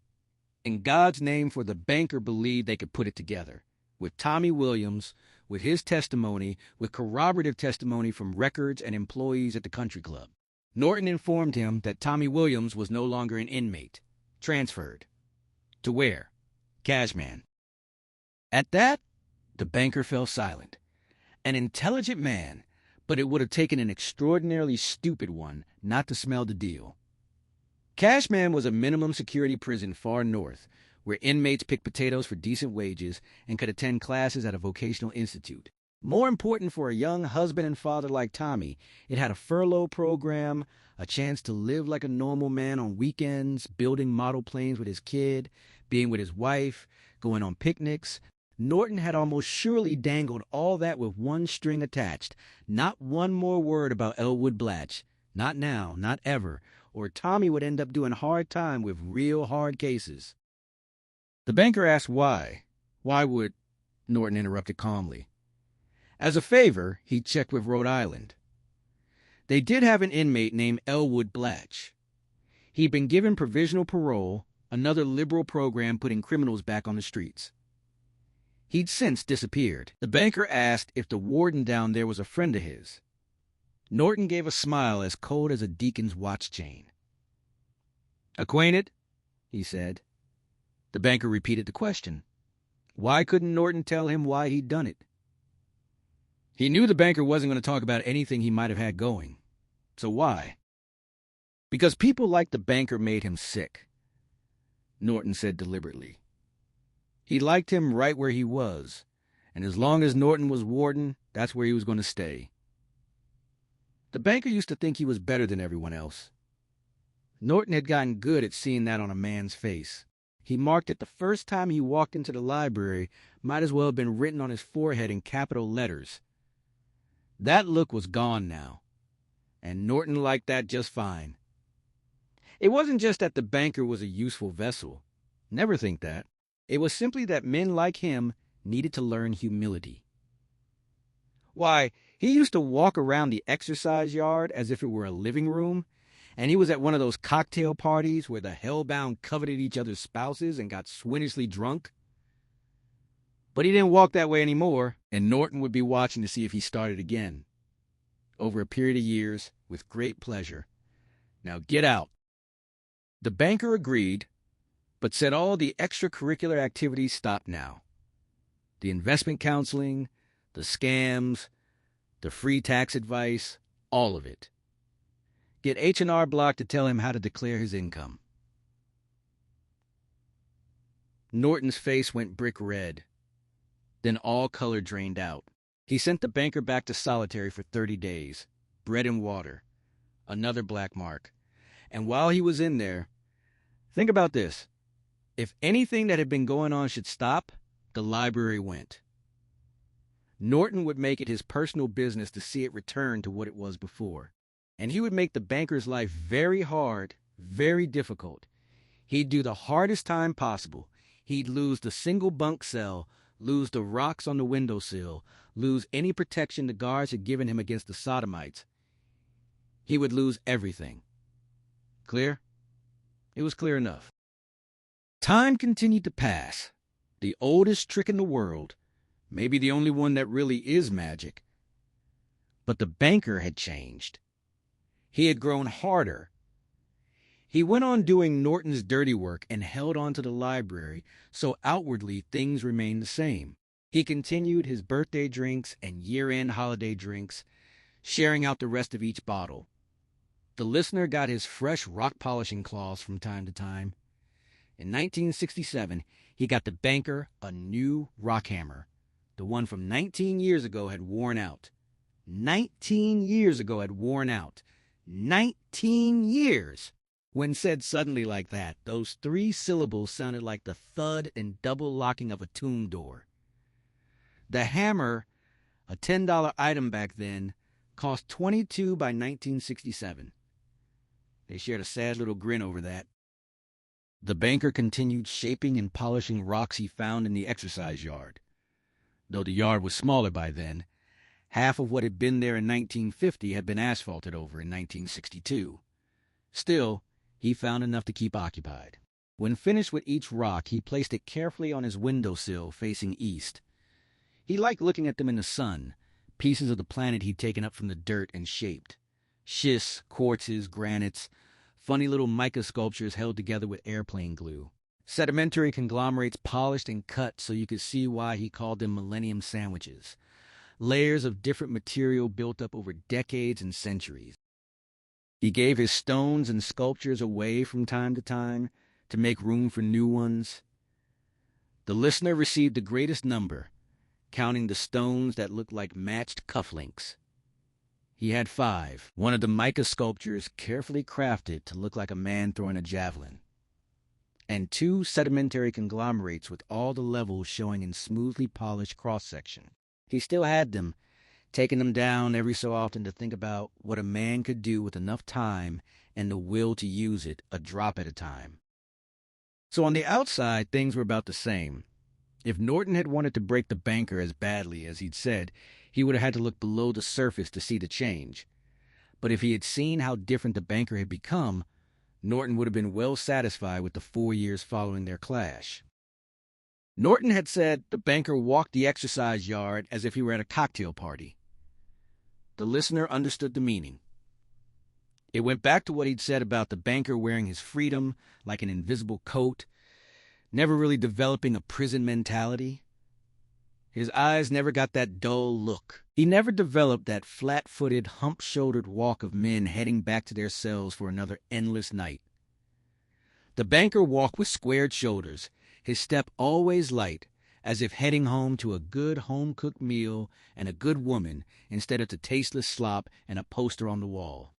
in God's name, for the banker believed they could put it together. With Tommy Williams, with his testimony, with corroborative testimony from records and employees at the country club. Norton informed him that Tommy Williams was no longer an inmate. Transferred. To where? Cashman. At that, the banker fell silent. An intelligent man, but it would have taken an extraordinarily stupid one not to smell the deal. Cashman was a minimum security prison far north, where inmates picked potatoes for decent wages and could attend classes at a vocational institute. More important for a young husband and father like Tommy, it had a furlough program, a chance to live like a normal man on weekends, building model planes with his kid, being with his wife, going on picnics. Norton had almost surely dangled all that with one string attached. Not one more word about Elwood Blatch. Not now, not ever, or Tommy would end up doing hard time with real hard cases. The banker asked why. Why would... Norton interrupted calmly. As a favor, he checked with Rhode Island. They did have an inmate named Elwood Blatch. He'd been given provisional parole, another liberal program putting criminals back on the streets. He'd since disappeared. The banker asked if the warden down there was a friend of his. Norton gave a smile as cold as a deacon's watch chain. Acquainted? He said. The banker repeated the question. Why couldn't Norton tell him why he'd done it? He knew the banker wasn't going to talk about anything he might have had going. So why? Because people like the banker made him sick, Norton said deliberately. He liked him right where he was, and as long as Norton was warden, that's where he was going to stay. The banker used to think he was better than everyone else. Norton had gotten good at seeing that on a man's face. He marked it the first time he walked into the library might as well have been written on his forehead in capital letters. That look was gone now, and Norton liked that just fine. It wasn't just that the banker was a useful vessel. Never think that. It was simply that men like him needed to learn humility. Why, he used to walk around the exercise yard as if it were a living room, and he was at one of those cocktail parties where the hellbound coveted each other's spouses and got swinishly drunk. But he didn't walk that way anymore, and Norton would be watching to see if he started again. Over a period of years, with great pleasure. Now get out. The banker agreed, but said all the extracurricular activities stopped now. The investment counseling, the scams, the free tax advice, all of it. Get H&R Block to tell him how to declare his income. Norton's face went brick red. Then all color drained out. He sent the banker back to solitary for 30 days. Bread and water. Another black mark. And while he was in there, think about this. If anything that had been going on should stop, the library went. Norton would make it his personal business to see it return to what it was before. And he would make the banker's life very hard, very difficult. He'd do the hardest time possible. He'd lose the single bunk cell, lose the rocks on the windowsill, lose any protection the guards had given him against the sodomites. He would lose everything. Clear? It was clear enough. Time continued to pass. The oldest trick in the world, maybe the only one that really is magic. But the banker had changed. He had grown harder. He went on doing Norton's dirty work and held on to the library, so outwardly things remained the same. He continued his birthday drinks and year-end holiday drinks, sharing out the rest of each bottle. The listener got his fresh rock polishing claws from time to time. In 1967, he got the banker a new rock hammer. The one from 19 years ago had worn out. 19 years ago had worn out. 19 years! When said suddenly like that, those 3 syllables sounded like the thud and double locking of a tomb door. The hammer, a $10 item back then, cost $22 by 1967. They shared a sad little grin over that. The banker continued shaping and polishing rocks he found in the exercise yard. Though the yard was smaller by then, half of what had been there in 1950 had been asphalted over in 1962. Still, he found enough to keep occupied. When finished with each rock, he placed it carefully on his windowsill facing east. He liked looking at them in the sun, pieces of the planet he'd taken up from the dirt and shaped. Schists, quartzes, granites, funny little mica sculptures held together with airplane glue. Sedimentary conglomerates polished and cut so you could see why he called them millennium sandwiches. Layers of different material built up over decades and centuries. He gave his stones and sculptures away from time to time to make room for new ones. The listener received the greatest number, counting the stones that looked like matched cufflinks. He had 5, one of the mica sculptures carefully crafted to look like a man throwing a javelin, and 2 sedimentary conglomerates with all the levels showing in smoothly polished cross-section. He still had them, taking them down every so often to think about what a man could do with enough time and the will to use it a drop at a time. So on the outside, things were about the same. If Norton had wanted to break the banker as badly as he'd said, he would have had to look below the surface to see the change. But if he had seen how different the banker had become, Norton would have been well satisfied with the 4 years following their clash. Norton had said the banker walked the exercise yard as if he were at a cocktail party. The listener understood the meaning. It went back to what he'd said about the banker wearing his freedom like an invisible coat, never really developing a prison mentality. His eyes never got that dull look. He never developed that flat-footed, hump-shouldered walk of men heading back to their cells for another endless night. The banker walked with squared shoulders, his step always light, as if heading home to a good home-cooked meal and a good woman instead of to tasteless slop and a poster on the wall.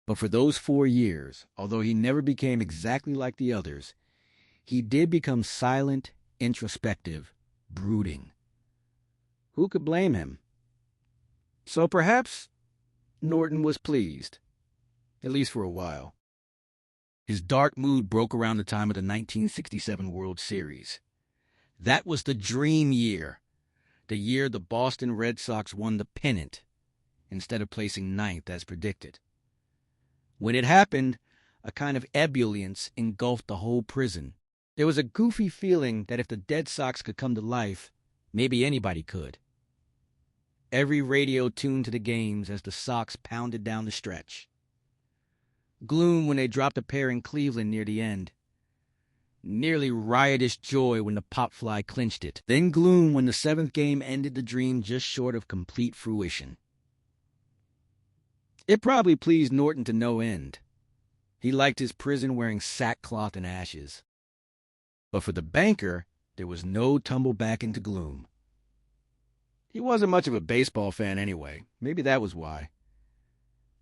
But for those 4 years, although he never became exactly like the others, he did become silent, introspective, brooding. Who could blame him? So perhaps Norton was pleased, at least for a while. His dark mood broke around the time of the 1967 World Series. That was the dream year, the year the Boston Red Sox won the pennant instead of placing 9th as predicted. When it happened, a kind of ebullience engulfed the whole prison. There was a goofy feeling that if the Dead Sox could come to life, maybe anybody could. Every radio tuned to the games as the Sox pounded down the stretch. Gloom when they dropped a pair in Cleveland near the end. Nearly riotous joy when the pop fly clinched it. Then gloom when the 7th game ended the dream just short of complete fruition. It probably pleased Norton to no end. He liked his prison wearing sackcloth and ashes. But for the banker, there was no tumble back into gloom. He wasn't much of a baseball fan anyway. Maybe that was why.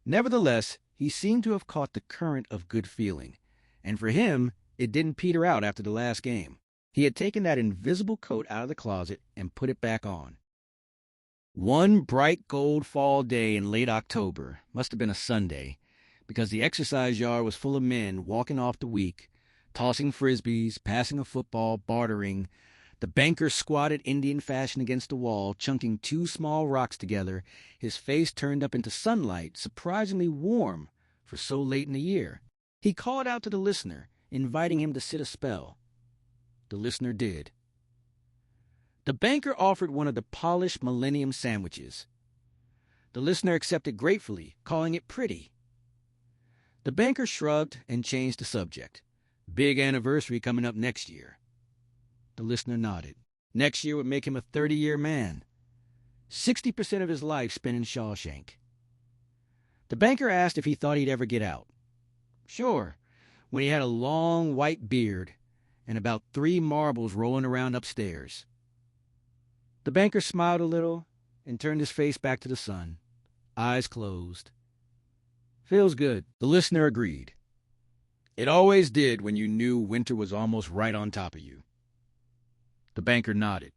Nevertheless, he seemed to have caught the current of good feeling, and for him, it didn't peter out after the last game. He had taken that invisible coat out of the closet and put it back on. One bright gold fall day in late October, must have been a Sunday, because the exercise yard was full of men walking off the week, tossing frisbees, passing a football, bartering. The banker squatted Indian fashion against the wall, chunking two small rocks together, his face turned up into sunlight, surprisingly warm for so late in the year. He called out to the listener, inviting him to sit a spell. The listener did. The banker offered one of the polished Millennium sandwiches. The listener accepted gratefully, calling it pretty. The banker shrugged and changed the subject. Big anniversary coming up next year. The listener nodded. Next year would make him a 30-year man. 60% of his life spent in Shawshank. The banker asked if he thought he'd ever get out. Sure, when he had a long white beard and about 3 marbles rolling around upstairs. The banker smiled a little and turned his face back to the sun, eyes closed. Feels good, the listener agreed. It always did when you knew winter was almost right on top of you. The banker nodded.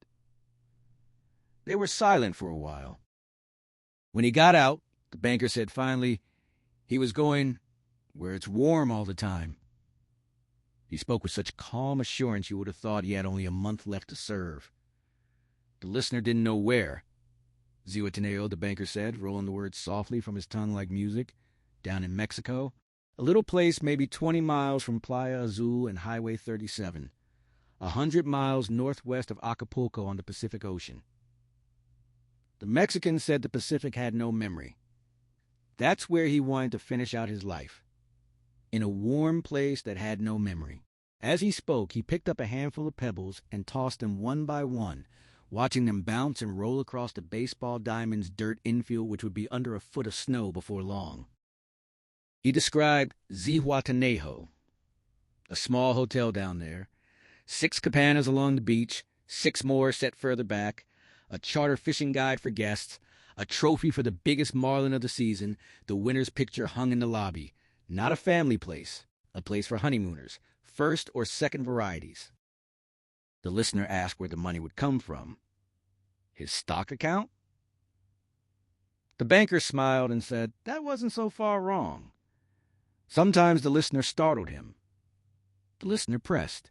They were silent for a while. When he got out, the banker said finally, he was going where it's warm all the time. He spoke with such calm assurance you would have thought he had only a month left to serve. The listener didn't know where. Zihuatanejo, the banker said, rolling the words softly from his tongue like music. Down in Mexico, a little place maybe 20 miles from Playa Azul and Highway 37, 100 miles northwest of Acapulco on the Pacific Ocean. The Mexican said the Pacific had no memory. That's where he wanted to finish out his life, in a warm place that had no memory. As he spoke, he picked up a handful of pebbles and tossed them one by one, watching them bounce and roll across the baseball diamond's dirt infield, which would be under a foot of snow before long. He described Zihuatanejo, a small hotel down there, 6 cabanas along the beach, 6 more set further back, a charter fishing guide for guests, a trophy for the biggest marlin of the season, the winner's picture hung in the lobby. Not a family place, a place for honeymooners, first or second varieties. The listener asked where the money would come from. His stock account? The banker smiled and said that wasn't so far wrong. Sometimes the listener startled him. The listener pressed.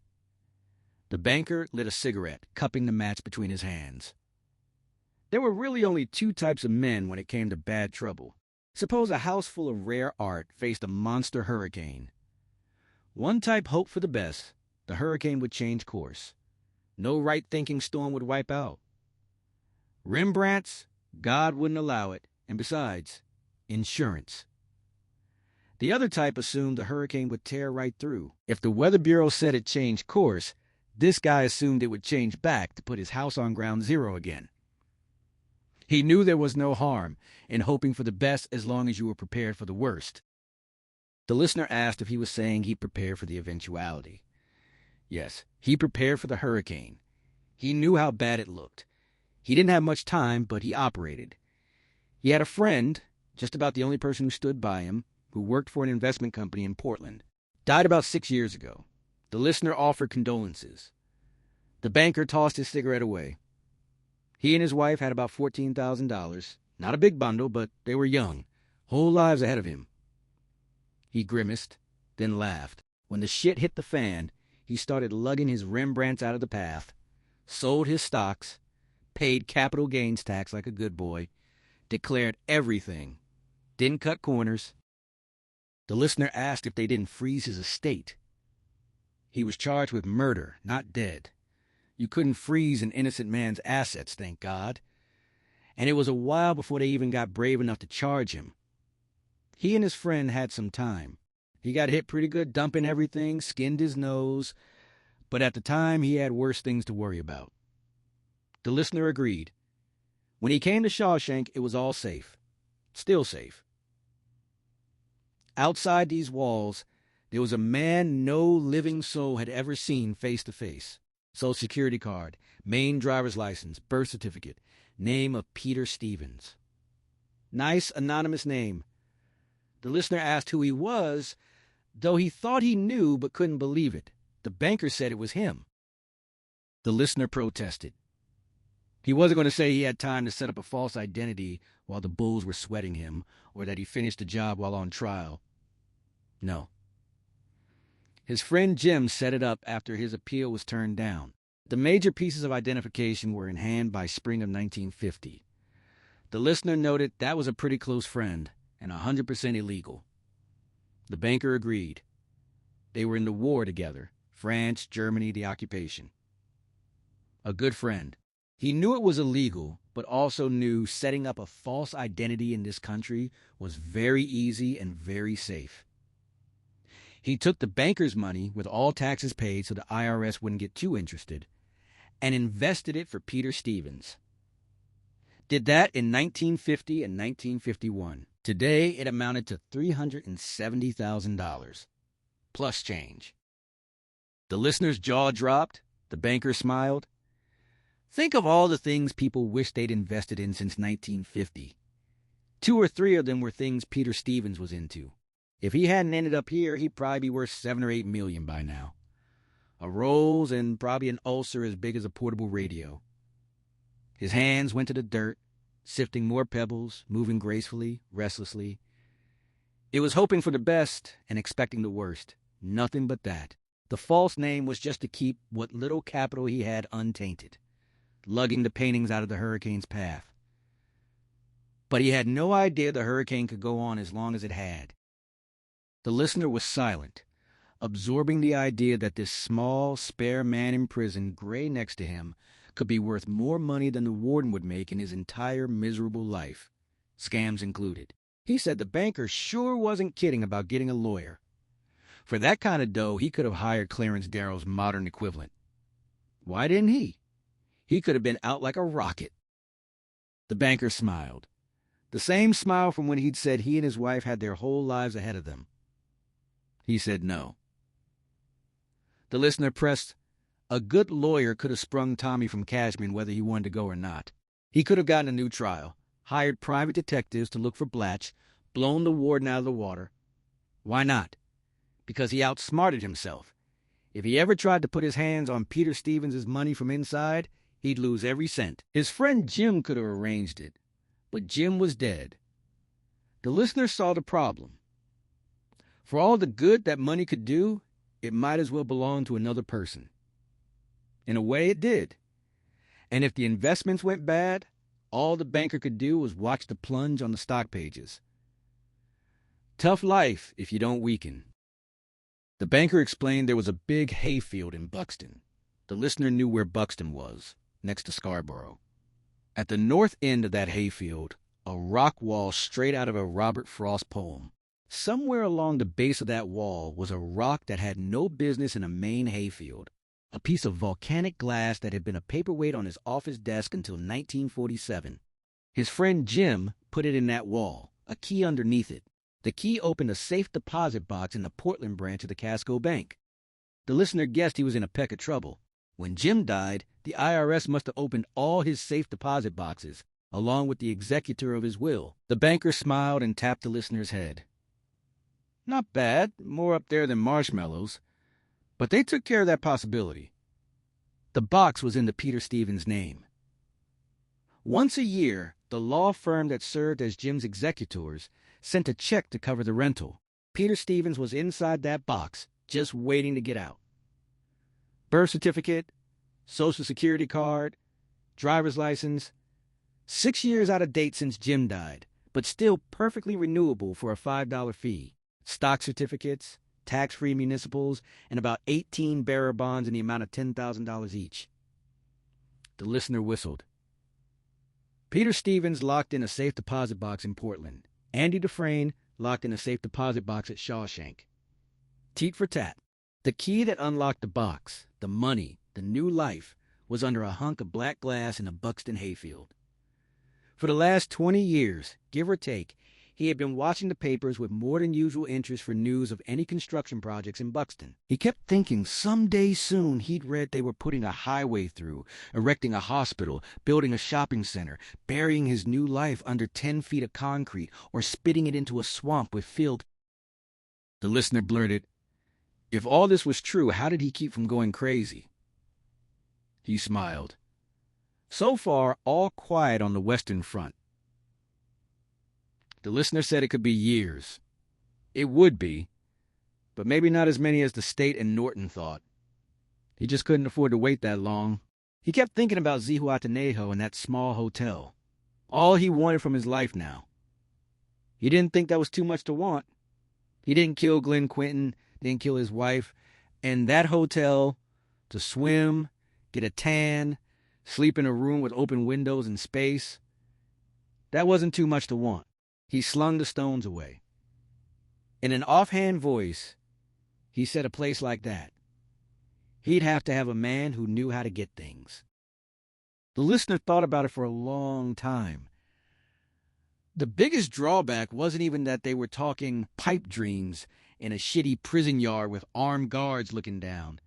The banker lit a cigarette, cupping the match between his hands. There were really only 2 types of men when it came to bad trouble. Suppose a house full of rare art faced a monster hurricane. One type hoped for the best. The hurricane would change course. No right-thinking storm would wipe out. Rembrandt's, God wouldn't allow it, and besides, insurance. The other type assumed the hurricane would tear right through. If the Weather Bureau said it changed course, this guy assumed it would change back to put his house on ground zero again. He knew there was no harm in hoping for the best as long as you were prepared for the worst. The listener asked if he was saying he prepared for the eventuality. Yes, he prepared for the hurricane. He knew how bad it looked. He didn't have much time, but he operated. He had a friend, just about the only person who stood by him, who worked for an investment company in Portland. Died about 6 years ago. The listener offered condolences. The banker tossed his cigarette away. He and his wife had about $14,000. Not a big bundle, but they were young. Whole lives ahead of him. He grimaced, then laughed. When the shit hit the fan, he started lugging his Rembrandts out of the path, sold his stocks, paid capital gains tax like a good boy, declared everything, didn't cut corners. The listener asked if they didn't freeze his estate. He was charged with murder, not dead. You couldn't freeze an innocent man's assets, thank God. And it was a while before they even got brave enough to charge him. He and his friend had some time. He got hit pretty good dumping everything, skinned his nose, but at the time he had worse things to worry about. The listener agreed. When he came to Shawshank, it was all safe. Still safe. Outside these walls, there was a man no living soul had ever seen face to face. Social Security card, main driver's license, birth certificate, name of Peter Stevens. Nice, anonymous name. The listener asked who he was, though he thought he knew but couldn't believe it. The banker said it was him. The listener protested. He wasn't going to say he had time to set up a false identity while the bulls were sweating him, or that he finished the job while on trial. No. His friend Jim set it up after his appeal was turned down. The major pieces of identification were in hand by spring of 1950. The listener noted that was a pretty close friend and 100% illegal. The banker agreed. They were in the war together. France, Germany, the occupation. A good friend. He knew it was illegal, but also knew setting up a false identity in this country was very easy and very safe. He took the banker's money with all taxes paid so the IRS wouldn't get too interested and invested it for Peter Stevens. Did that in 1950 and 1951. Today, it amounted to $370,000, plus change. The listener's jaw dropped. The banker smiled. Think of all the things people wish they'd invested in since 1950. 2 or 3 of them were things Peter Stevens was into. If he hadn't ended up here, he'd probably be worth $7 or $8 million by now. A Rolls and probably an ulcer as big as a portable radio. His hands went to the dirt, sifting more pebbles, moving gracefully, restlessly. It was hoping for the best and expecting the worst. Nothing but that. The false name was just to keep what little capital he had untainted, lugging the paintings out of the hurricane's path. But he had no idea the hurricane could go on as long as it had. The listener was silent, absorbing the idea that this small, spare man in prison, gray next to him, could be worth more money than the warden would make in his entire miserable life, scams included. He said the banker sure wasn't kidding about getting a lawyer. For that kind of dough, he could have hired Clarence Darrow's modern equivalent. Why didn't he? He could have been out like a rocket. The banker smiled. The same smile from when he'd said he and his wife had their whole lives ahead of them. He said no. The listener pressed. A good lawyer could have sprung Tommy from Cashman whether he wanted to go or not. He could have gotten a new trial, hired private detectives to look for Blatch, blown the warden out of the water. Why not? Because he outsmarted himself. If he ever tried to put his hands on Peter Stevens' money from inside, he'd lose every cent. His friend Jim could have arranged it, but Jim was dead. The listener saw the problem. For all the good that money could do, it might as well belong to another person. In a way, it did. And if the investments went bad, all the banker could do was watch the plunge on the stock pages. Tough life if you don't weaken. The banker explained there was a big hayfield in Buxton. The listener knew where Buxton was, next to Scarborough. At the north end of that hayfield, a rock wall straight out of a Robert Frost poem. Somewhere along the base of that wall was a rock that had no business in a main hayfield, a piece of volcanic glass that had been a paperweight on his office desk until 1947. His friend Jim put it in that wall, a key underneath it. The key opened a safe deposit box in the Portland branch of the Casco Bank. The listener guessed he was in a peck of trouble. When Jim died, the IRS must have opened all his safe deposit boxes, along with the executor of his will. The banker smiled and tapped the listener's head. Not bad, more up there than marshmallows. But they took care of that possibility. The box was in the Peter Stevens name. Once a year, the law firm that served as Jim's executors sent a check to cover the rental. Peter Stevens was inside that box, just waiting to get out. Birth certificate, Social Security card, driver's license. 6 years out of date since Jim died, but still perfectly renewable for a $5 fee. Stock certificates, tax-free municipals, and about 18 bearer bonds in the amount of $10,000 each. The listener whistled. Peter Stevens locked in a safe deposit box in Portland. Andy Dufresne locked in a safe deposit box at Shawshank. Teat for tat. The key that unlocked the box, the money, the new life, was under a hunk of black glass in a Buxton hayfield. For the last 20 years, give or take, he had been watching the papers with more than usual interest for news of any construction projects in Buxton. He kept thinking someday soon he'd read they were putting a highway through, erecting a hospital, building a shopping center, burying his new life under 10 feet of concrete, or spitting it into a swamp with field. The listener blurted, if all this was true, how did he keep from going crazy? He smiled. So far, all quiet on the Western Front. The listener said it could be years. It would be, but maybe not as many as the state and Norton thought. He just couldn't afford to wait that long. He kept thinking about Zihuatanejo and that small hotel. All he wanted from his life now. He didn't think that was too much to want. He didn't kill Glenn Quinton, didn't kill his wife, and that hotel, to swim, get a tan, sleep in a room with open windows and space, that wasn't too much to want. He slung the stones away. In an offhand voice, he said a place like that, he'd have to have a man who knew how to get things. The listener thought about it for a long time. The biggest drawback wasn't even that they were talking pipe dreams in a shitty prison yard with armed guards looking down.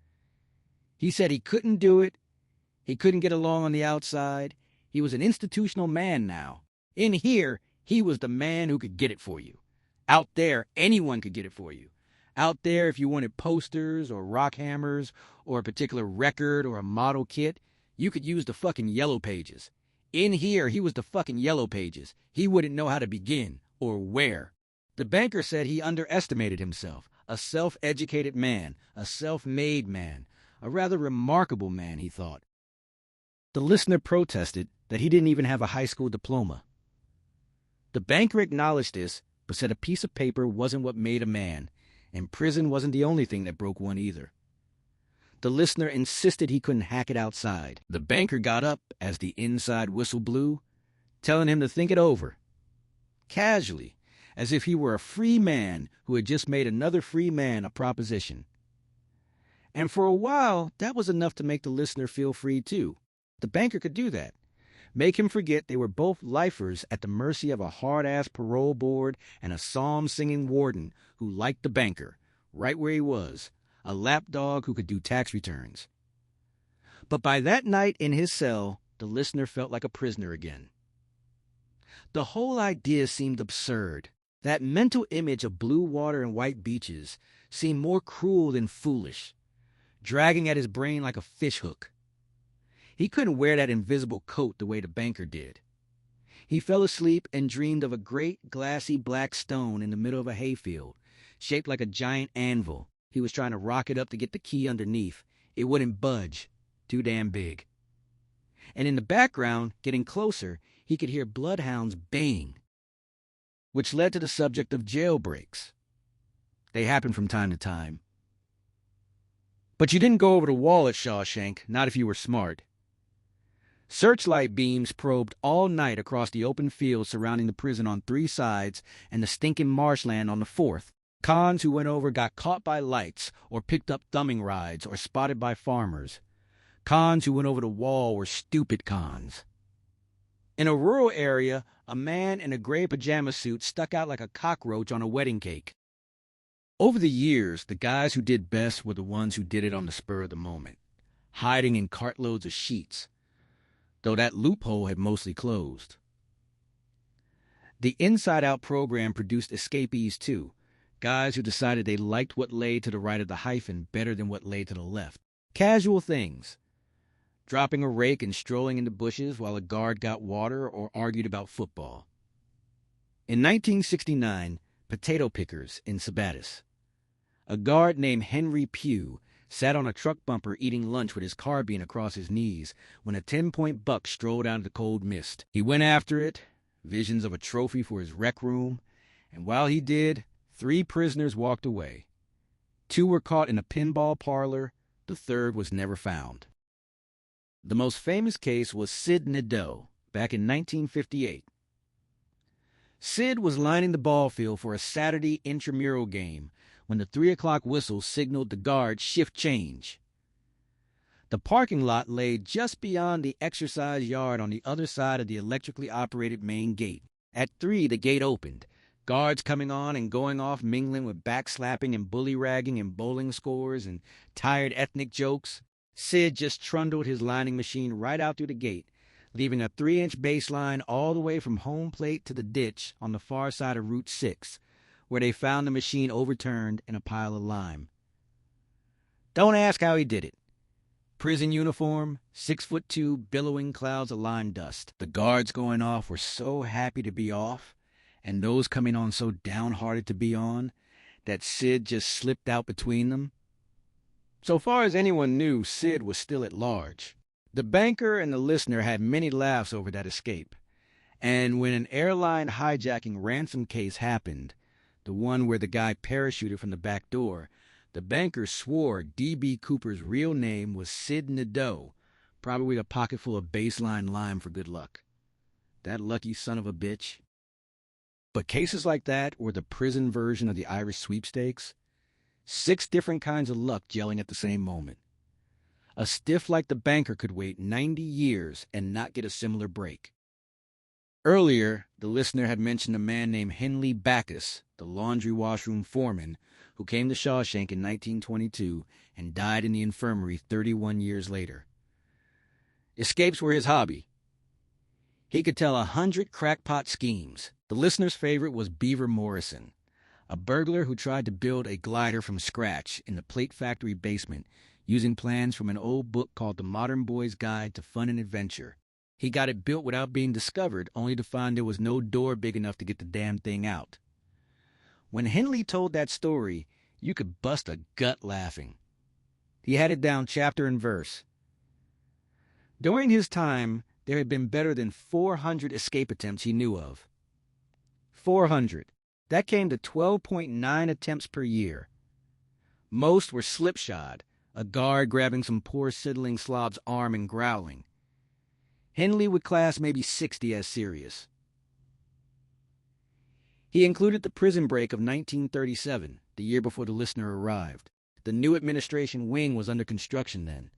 He said he couldn't do it. He couldn't get along on the outside. He was an institutional man now. In here, he was the man who could get it for you. Out there, anyone could get it for you. Out there, if you wanted posters or rock hammers or a particular record or a model kit, you could use the fucking Yellow Pages. In here, he was the fucking Yellow Pages. He wouldn't know how to begin or where. The banker said he underestimated himself. A self-educated man, a self-made man, a rather remarkable man, he thought. The listener protested that he didn't even have a high school diploma. The banker acknowledged this, but said a piece of paper wasn't what made a man, and prison wasn't the only thing that broke one either. The listener insisted he couldn't hack it outside. The banker got up as the inside whistle blew, telling him to think it over, casually, as if he were a free man who had just made another free man a proposition. And for a while, that was enough to make the listener feel free too. The banker could do that. Make him forget they were both lifers at the mercy of a hard-ass parole board and a psalm-singing warden who liked the banker, right where he was, a lapdog who could do tax returns. But by that night in his cell, the listener felt like a prisoner again. The whole idea seemed absurd. That mental image of blue water and white beaches seemed more cruel than foolish, dragging at his brain like a fishhook. He couldn't wear that invisible coat the way the banker did. He fell asleep and dreamed of a great glassy black stone in the middle of a hayfield, shaped like a giant anvil. He was trying to rock it up to get the key underneath. It wouldn't budge. Too damn big. And in the background, getting closer, he could hear bloodhounds baying, which led to the subject of jailbreaks. They happen from time to time. But you didn't go over the wall at Shawshank, not if you were smart. Searchlight beams probed all night across the open fields surrounding the prison on 3 sides and the stinking marshland on the 4th. Cons who went over got caught by lights or picked up thumbing rides or spotted by farmers. Cons who went over the wall were stupid cons. In a rural area, a man in a gray pajama suit stuck out like a cockroach on a wedding cake. Over the years, the guys who did best were the ones who did it on the spur of the moment, hiding in cartloads of sheets, though that loophole had mostly closed. The Inside Out program produced escapees too, guys who decided they liked what lay to the right of the hyphen better than what lay to the left. Casual things. Dropping a rake and strolling in the bushes while a guard got water or argued about football. In 1969, potato pickers in Sabattis. A guard named Henry Pugh sat on a truck bumper eating lunch with his carbine across his knees when a 10-point buck strolled out of the cold mist. He went after it, visions of a trophy for his rec room, and while he did, 3 prisoners walked away. 2 were caught in a pinball parlor. The 3rd was never found. The most famous case was Sid Nadeau, back in 1958. Sid was lining the ball field for a Saturday intramural game when the 3 o'clock whistle signaled the guard shift change. The parking lot lay just beyond the exercise yard on the other side of the electrically operated main gate. At 3, the gate opened. Guards coming on and going off, mingling with backslapping and bully-ragging and bowling scores and tired ethnic jokes. Sid just trundled his lining machine right out through the gate, leaving a 3-inch baseline all the way from home plate to the ditch on the far side of Route 6, where they found the machine overturned in a pile of lime. Don't ask how he did it. prison uniform, 6'2", billowing clouds of lime dust. The guards going off were so happy to be off, and those coming on so downhearted to be on, that Sid just slipped out between them. So far as anyone knew, Sid was still at large. The banker and the listener had many laughs over that escape, and when an airline hijacking ransom case happened, the one where the guy parachuted from the back door, the banker swore D.B. Cooper's real name was Sid Nadeau, probably with a pocket full of baseline lime for good luck. That lucky son of a bitch. But cases like that were the prison version of the Irish sweepstakes. 6 different kinds of luck gelling at the same moment. A stiff like the banker could wait 90 years and not get a similar break. Earlier, the listener had mentioned a man named Henley Backus, the laundry washroom foreman, who came to Shawshank in 1922 and died in the infirmary 31 years later. Escapes were his hobby. He could tell 100 crackpot schemes. The listener's favorite was Beaver Morrison, a burglar who tried to build a glider from scratch in the plate factory basement using plans from an old book called The Modern Boy's Guide to Fun and Adventure. He got it built without being discovered, only to find there was no door big enough to get the damn thing out. When Henley told that story, you could bust a gut laughing. He had it down chapter and verse. During his time, there had been better than 400 escape attempts he knew of. 400. That came to 12.9 attempts per year. Most were slipshod, a guard grabbing some poor sidling slob's arm and growling. Henley would class maybe 60 as serious. He included the prison break of 1937, the year before the listener arrived. The new administration wing was under construction then.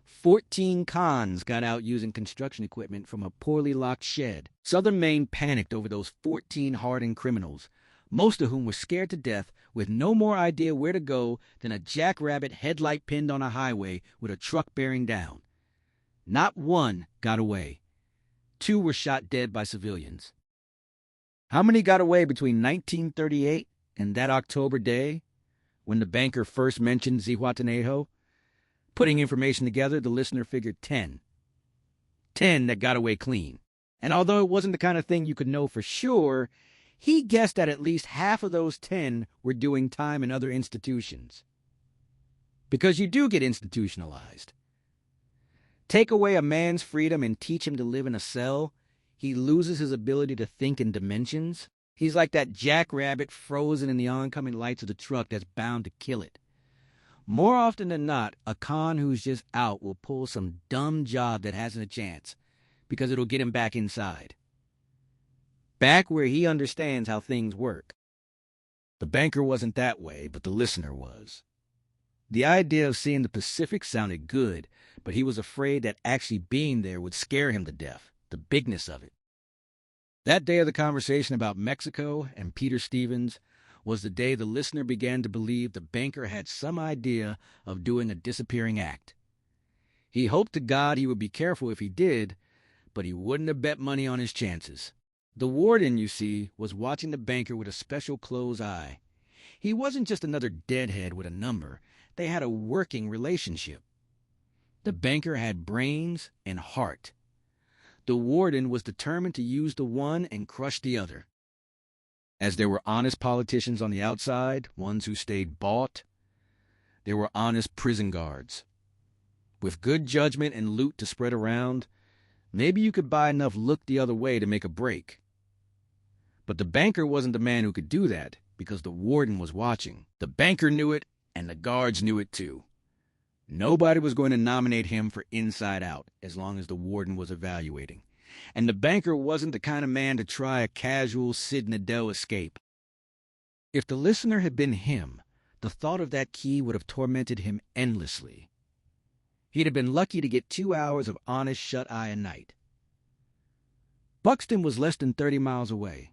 14 cons got out using construction equipment from a poorly locked shed. Southern Maine panicked over those 14 hardened criminals, most of whom were scared to death with no more idea where to go than a jackrabbit headlight pinned on a highway with a truck bearing down. Not one got away. 2 were shot dead by civilians. How many got away between 1938 and that October day when the banker first mentioned Zihuatanejo? Putting information together, the listener figured 10. 10 that got away clean. And although it wasn't the kind of thing you could know for sure, he guessed that at least half of those 10 were doing time in other institutions. Because you do get institutionalized. Take away a man's freedom and teach him to live in a cell, he loses his ability to think in dimensions. He's like that jackrabbit frozen in the oncoming lights of the truck that's bound to kill it. More often than not, a con who's just out will pull some dumb job that hasn't a chance, because it'll get him back inside. Back where he understands how things work. The banker wasn't that way, but the listener was. The idea of seeing the Pacific sounded good, but he was afraid that actually being there would scare him to death, the bigness of it. That day of the conversation about Mexico and Peter Stevens was the day the listener began to believe the banker had some idea of doing a disappearing act. He hoped to God he would be careful if he did, but he wouldn't have bet money on his chances. The warden, you see, was watching the banker with a special close eye. He wasn't just another deadhead with a number. They had a working relationship. The banker had brains and heart. The warden was determined to use the one and crush the other. As there were honest politicians on the outside, ones who stayed bought, there were honest prison guards. With good judgment and loot to spread around, maybe you could buy enough look the other way to make a break. But the banker wasn't the man who could do that, because the warden was watching. The banker knew it, and the guards knew it too. Nobody was going to nominate him for Inside Out as long as the warden was evaluating. And the banker wasn't the kind of man to try a casual Sid Nadeau escape. If the listener had been him, the thought of that key would have tormented him endlessly. He'd have been lucky to get 2 hours of honest shut-eye a night. Buxton was less than 30 miles away.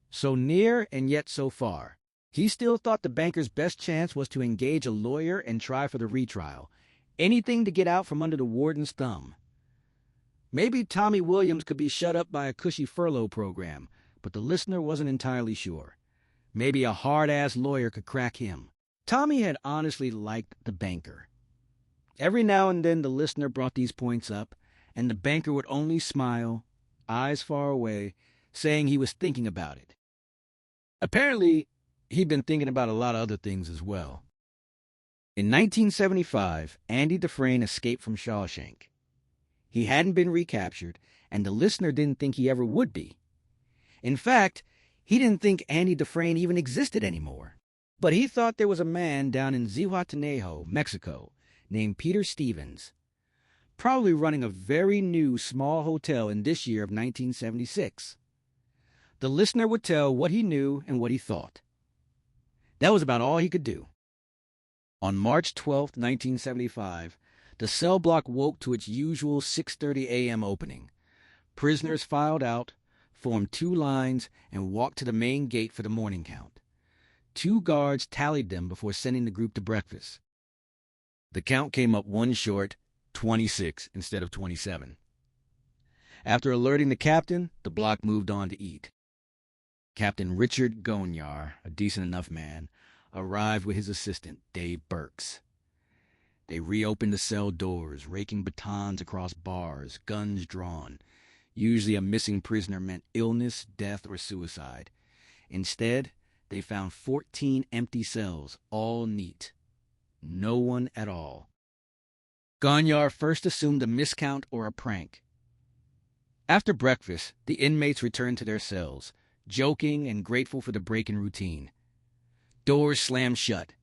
So near and yet so far. He still thought the banker's best chance was to engage a lawyer and try for the retrial. Anything to get out from under the warden's thumb. Maybe Tommy Williams could be shut up by a cushy furlough program, but the listener wasn't entirely sure. Maybe a hard-ass lawyer could crack him. Tommy had honestly liked the banker. Every now and then the listener brought these points up, and the banker would only smile, eyes far away, saying he was thinking about it. Apparently, he'd been thinking about a lot of other things as well. In 1975, Andy Dufresne escaped from Shawshank. He hadn't been recaptured, and the listener didn't think he ever would be. In fact, he didn't think Andy Dufresne even existed anymore. But he thought there was a man down in Zihuatanejo, Mexico, named Peter Stevens, probably running a very new small hotel in this year of 1976. The listener would tell what he knew and what he thought. That was about all he could do. On March 12, 1975, the cell block woke to its usual 6:30 a.m. opening. Prisoners filed out, formed two lines, and walked to the main gate for the morning count. 2 guards tallied them before sending the group to breakfast. The count came up one short, 26 instead of 27. After alerting the captain, the block moved on to eat. Captain Richard Gonyar, a decent enough man, arrived with his assistant, Dave Burks. They reopened the cell doors, raking batons across bars, guns drawn. Usually a missing prisoner meant illness, death, or suicide. Instead, they found 14 empty cells, all neat. No one at all. Gonyar first assumed a miscount or a prank. After breakfast, the inmates returned to their cells, joking and grateful for the break in routine. Doors slammed shut.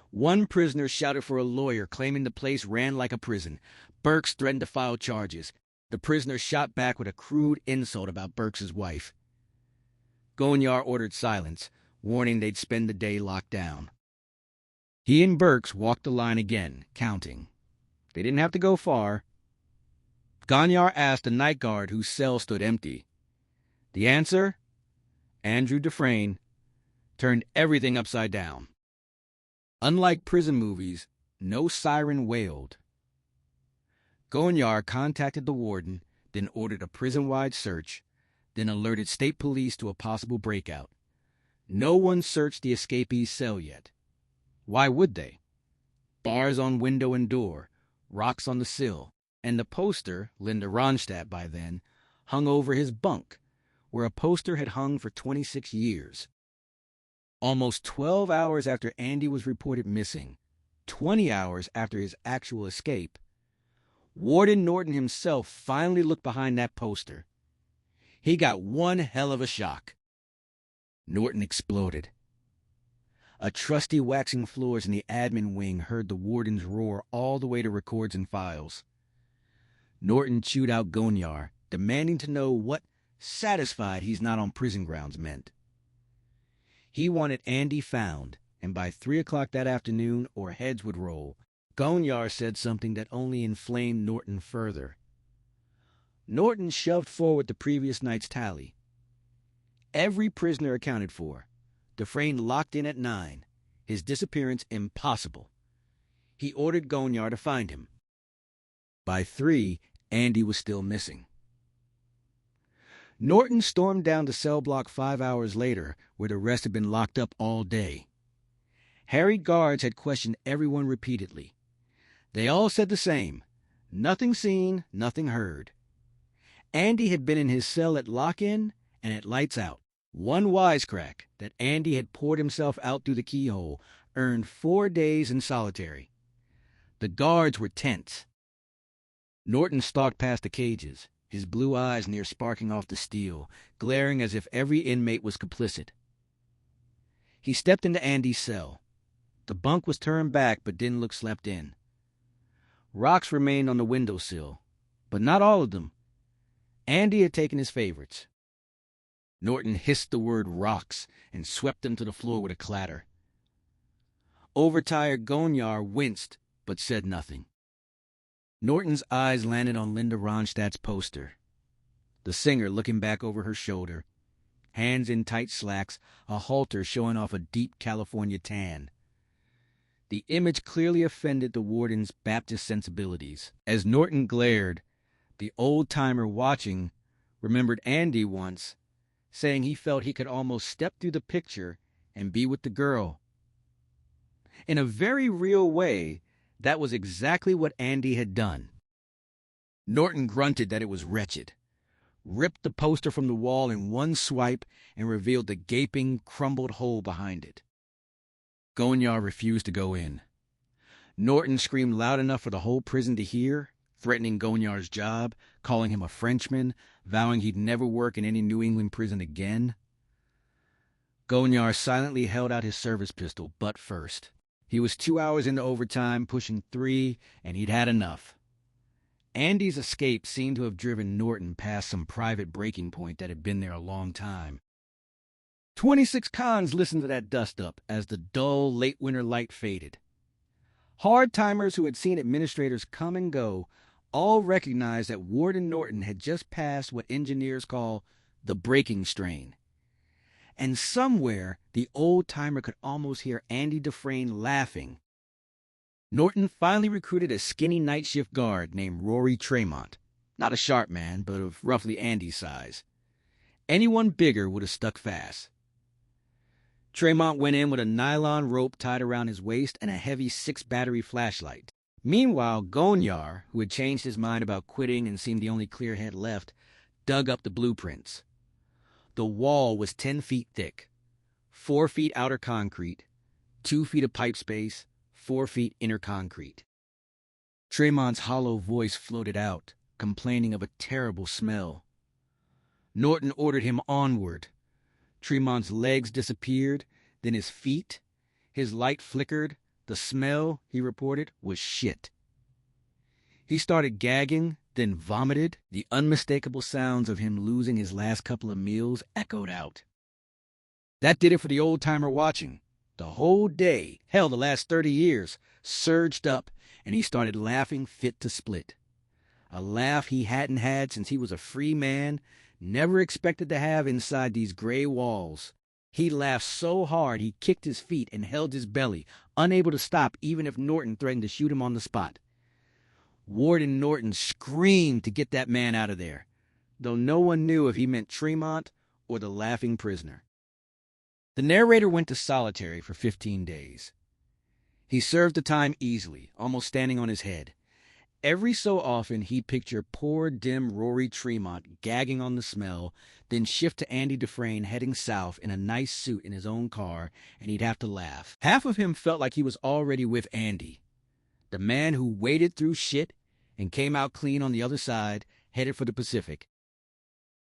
One prisoner shouted for a lawyer, claiming the place ran like a prison. Burks threatened to file charges. The prisoner shot back with a crude insult about Burks' wife. Gonyar ordered silence, warning they'd spend the day locked down. He and Burks walked the line again, counting. They didn't have to go far. Gonyar asked the night guard whose cell stood empty. The answer? Andrew Dufresne turned everything upside down. Unlike prison movies, no siren wailed. Gonyar contacted the warden, then ordered a prison-wide search, then alerted state police to a possible breakout. No one searched the escapee's cell yet. Why would they? Bars on window and door, rocks on the sill, and the poster, Linda Ronstadt by then, hung over his bunk, where a poster had hung for 26 years. Almost 12 hours after Andy was reported missing, 20 hours after his actual escape, Warden Norton himself finally looked behind that poster. He got one hell of a shock. Norton exploded. A trusty waxing floors in the admin wing heard the warden's roar all the way to records and files. Norton chewed out Gonyar, demanding to know what satisfied he's not on prison grounds meant. He wanted Andy found, and by 3 o'clock that afternoon, or heads would roll. Gonyar said something that only inflamed Norton further. Norton shoved forward the previous night's tally. Every prisoner accounted for. Dufresne locked in at 9. His disappearance impossible. He ordered Gonyar to find him. By 3, Andy was still missing. Norton stormed down to cell block 5 hours later, where the rest had been locked up all day. Harried guards had questioned everyone repeatedly. They all said the same. Nothing seen, nothing heard. Andy had been in his cell at lock-in and at lights out. One wisecrack, that Andy had poured himself out through the keyhole, earned 4 days in solitary. The guards were tense. Norton stalked past the cages, his blue eyes near sparking off the steel, glaring as if every inmate was complicit. He stepped into Andy's cell. The bunk was turned back but didn't look slept in. Rocks remained on the windowsill, but not all of them. Andy had taken his favorites. Norton hissed the word rocks and swept them to the floor with a clatter. Overtired Gonyar winced but said nothing. Norton's eyes landed on Linda Ronstadt's poster. The singer looking back over her shoulder, hands in tight slacks, a halter showing off a deep California tan. The image clearly offended the warden's Baptist sensibilities. As Norton glared, the old-timer watching remembered Andy once saying he felt he could almost step through the picture and be with the girl. In a very real way, That was exactly what Andy had done. Norton grunted that it was wretched, ripped the poster from the wall in one swipe, and revealed the gaping, crumbled hole behind it. Gonyar refused to go in. Norton screamed loud enough for the whole prison to hear, threatening Gonyar's job, calling him a Frenchman, vowing he'd never work in any New England prison again. Gonyar silently held out his service pistol, butt first. He was 2 hours into overtime, pushing 3, and he'd had enough. Andy's escape seemed to have driven Norton past some private breaking point that had been there a long time. 26 cons listened to that dust-up as the dull, late-winter light faded. Hard-timers who had seen administrators come and go all recognized that Warden Norton had just passed what engineers call the breaking strain. And somewhere, the old-timer could almost hear Andy Dufresne laughing. Norton finally recruited a skinny night shift guard named Rory Tremont. Not a sharp man, but of roughly Andy's size. Anyone bigger would have stuck fast. Tremont went in with a nylon rope tied around his waist and a heavy 6-battery flashlight. Meanwhile, Gonyar, who had changed his mind about quitting and seemed the only clear head left, dug up the blueprints. The wall was 10 feet thick, 4 feet outer concrete, 2 feet of pipe space, 4 feet inner concrete. Tremont's hollow voice floated out, complaining of a terrible smell. Norton ordered him onward. Tremont's legs disappeared, then his feet. His light flickered. The smell, he reported, was shit. He started gagging, then vomited. The unmistakable sounds of him losing his last couple of meals echoed out. That did it for the old-timer watching. The whole day, hell, the last 30 years, surged up, and he started laughing fit to split. A laugh he hadn't had since he was a free man, never expected to have inside these gray walls. He laughed so hard he kicked his feet and held his belly, unable to stop even if Norton threatened to shoot him on the spot. Warden Norton screamed to get that man out of there, though no one knew if he meant Tremont or the laughing prisoner. The narrator went to solitary for 15 days. He served the time easily, almost standing on his head. Every so often, he'd picture poor, dim Rory Tremont gagging on the smell, then shift to Andy Dufresne heading south in a nice suit in his own car, and he'd have to laugh. Half of him felt like he was already with Andy, the man who waded through shit and came out clean on the other side, headed for the Pacific.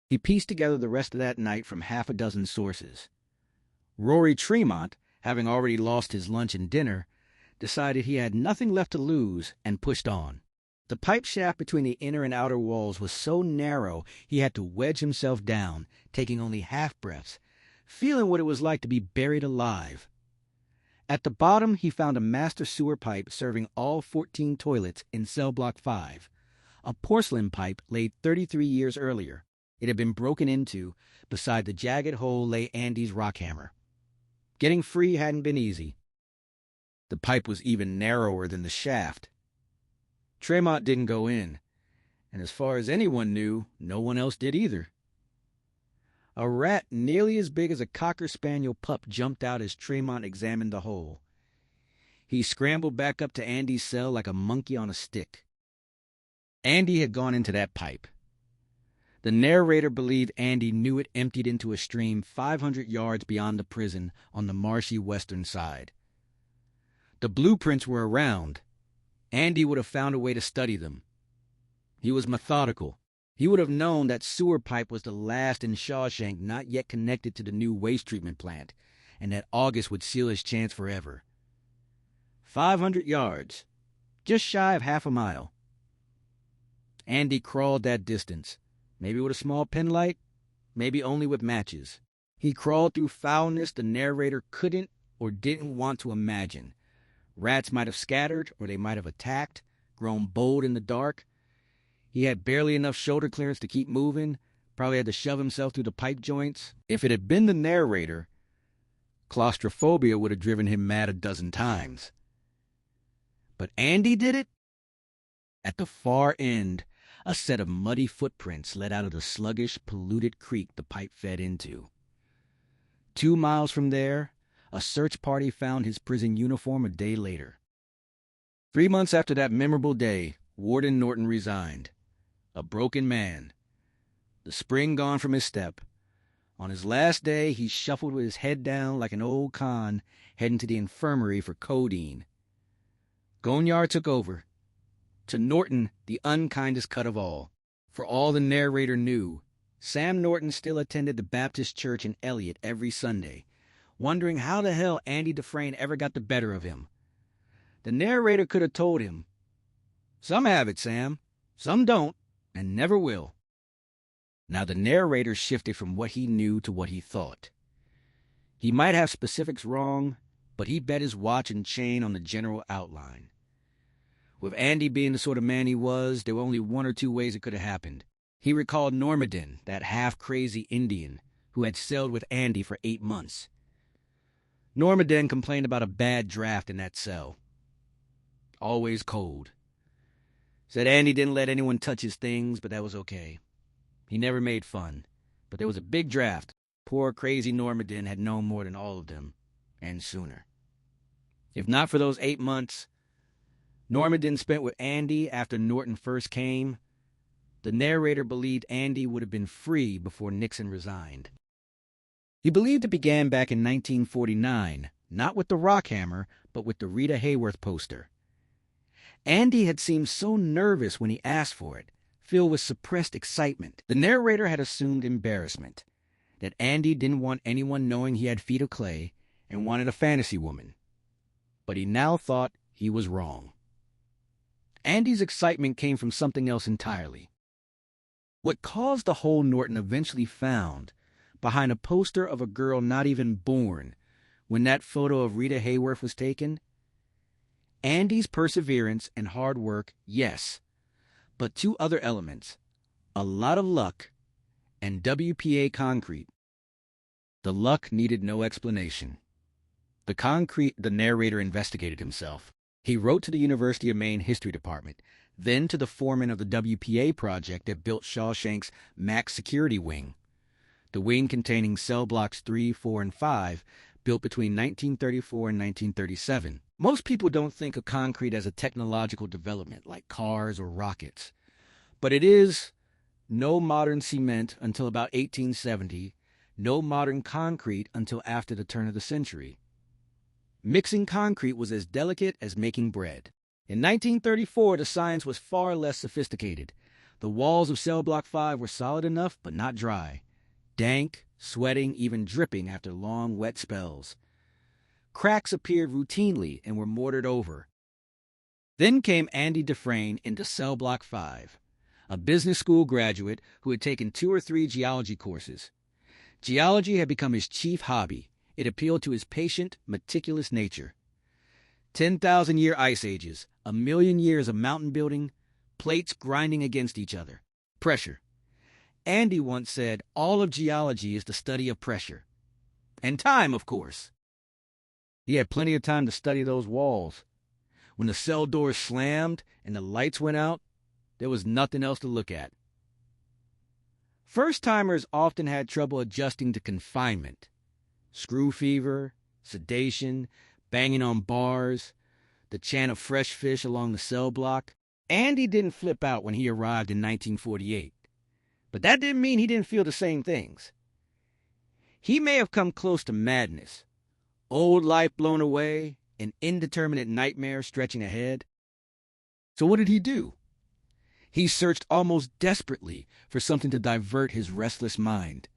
He pieced together the rest of that night from half a dozen sources. Rory Tremont, having already lost his lunch and dinner, decided he had nothing left to lose and pushed on. The pipe shaft between the inner and outer walls was so narrow he had to wedge himself down, taking only half-breaths, feeling what it was like to be buried alive. At the bottom, he found a master sewer pipe serving all 14 toilets in cell block 5, a porcelain pipe laid 33 years earlier. It had been broken into. Beside the jagged hole lay Andy's rock hammer. Getting free hadn't been easy. The pipe was even narrower than the shaft. Tremont didn't go in, and as far as anyone knew, no one else did either. A rat nearly as big as a Cocker Spaniel pup jumped out as Tremont examined the hole. He scrambled back up to Andy's cell like a monkey on a stick. Andy had gone into that pipe. The narrator believed Andy knew it emptied into a stream 500 yards beyond the prison on the marshy western side. The blueprints were around. Andy would have found a way to study them. He was methodical. He would have known that sewer pipe was the last in Shawshank not yet connected to the new waste treatment plant, and that August would seal his chance forever. 500 yards, just shy of half a mile. Andy crawled that distance, maybe with a small penlight, maybe only with matches. He crawled through foulness the narrator couldn't or didn't want to imagine. Rats might have scattered, or they might have attacked, grown bold in the dark. He had barely enough shoulder clearance to keep moving, probably had to shove himself through the pipe joints. If it had been the narrator, claustrophobia would have driven him mad a dozen times. But Andy did it? At the far end, a set of muddy footprints led out of the sluggish, polluted creek the pipe fed into. 2 miles from there, a search party found his prison uniform a day later. 3 months after that memorable day, Warden Norton resigned. A broken man, the spring gone from his step. On his last day, he shuffled with his head down like an old con heading to the infirmary for codeine. Gonyard took over. To Norton, the unkindest cut of all. For all the narrator knew, Sam Norton still attended the Baptist church in Elliott every Sunday, wondering how the hell Andy Dufresne ever got the better of him. The narrator could have told him, "Some have it, Sam. Some don't, and never will." Now the narrator shifted from what he knew to what he thought. He might have specifics wrong, but he bet his watch and chain on the general outline. With Andy being the sort of man he was, there were only one or two ways it could have happened. He recalled Normandy, that half-crazy Indian who had sailed with Andy for 8 months. Normandy complained about a bad draft in that cell. Always cold. Said Andy didn't let anyone touch his things, but that was okay. He never made fun. But there was a big draft. Poor crazy Normandy had known more than all of them, and sooner. If not for those 8 months Normandy spent with Andy after Norton first came, the narrator believed Andy would have been free before Nixon resigned. He believed it began back in 1949, not with the rock hammer, but with the Rita Hayworth poster. Andy had seemed so nervous when he asked for it, filled with suppressed excitement. The narrator had assumed embarrassment, that Andy didn't want anyone knowing he had feet of clay and wanted a fantasy woman. But he now thought he was wrong. Andy's excitement came from something else entirely. What caused the hole Norton eventually found behind a poster of a girl not even born when that photo of Rita Hayworth was taken? Andy's perseverance and hard work, yes, but 2 other elements, a lot of luck and WPA concrete. The luck needed no explanation. The concrete, the narrator investigated himself. He wrote to the University of Maine History Department, then to the foreman of the WPA project that built Shawshank's max security wing, the wing containing cell blocks 3, 4, and 5, built between 1934 and 1937. Most people don't think of concrete as a technological development like cars or rockets, but it is no modern cement until about 1870, no modern concrete until after the turn of the century. Mixing concrete was as delicate as making bread. In 1934, the science was far less sophisticated. The walls of cell block 5 were solid enough, but not dry. Dank, sweating, even dripping after long, wet spells. Cracks appeared routinely and were mortared over. Then came Andy Dufresne into cell block 5, a business school graduate who had taken 2 or 3 geology courses. Geology had become his chief hobby. It appealed to his patient, meticulous nature. 10,000-year ice ages, 1,000,000 years of mountain building, plates grinding against each other. Pressure. Andy once said, all of geology is the study of pressure. And time, of course. He had plenty of time to study those walls. When the cell doors slammed and the lights went out, there was nothing else to look at. First-timers often had trouble adjusting to confinement. Screw fever, sedation, banging on bars, the chant of fresh fish along the cell block. Andy didn't flip out when he arrived in 1948, but that didn't mean he didn't feel the same things. He may have come close to madness, old life blown away, an indeterminate nightmare stretching ahead. So what did he do? He searched almost desperately for something to divert his restless mind.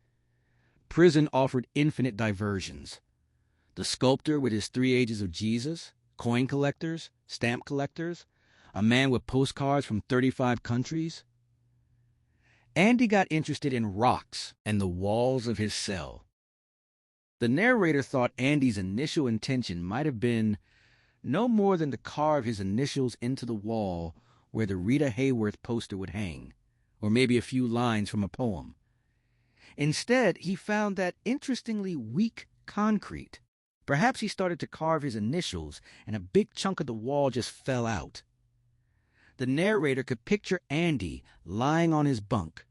Prison offered infinite diversions. The sculptor with his 3 ages of Jesus, coin collectors, stamp collectors, a man with postcards from 35 countries. Andy got interested in rocks and the walls of his cell. The narrator thought Andy's initial intention might have been no more than to carve his initials into the wall where the Rita Hayworth poster would hang, or maybe a few lines from a poem. Instead, he found that interestingly weak concrete. Perhaps he started to carve his initials, and a big chunk of the wall just fell out. The narrator could picture Andy lying on his bunk,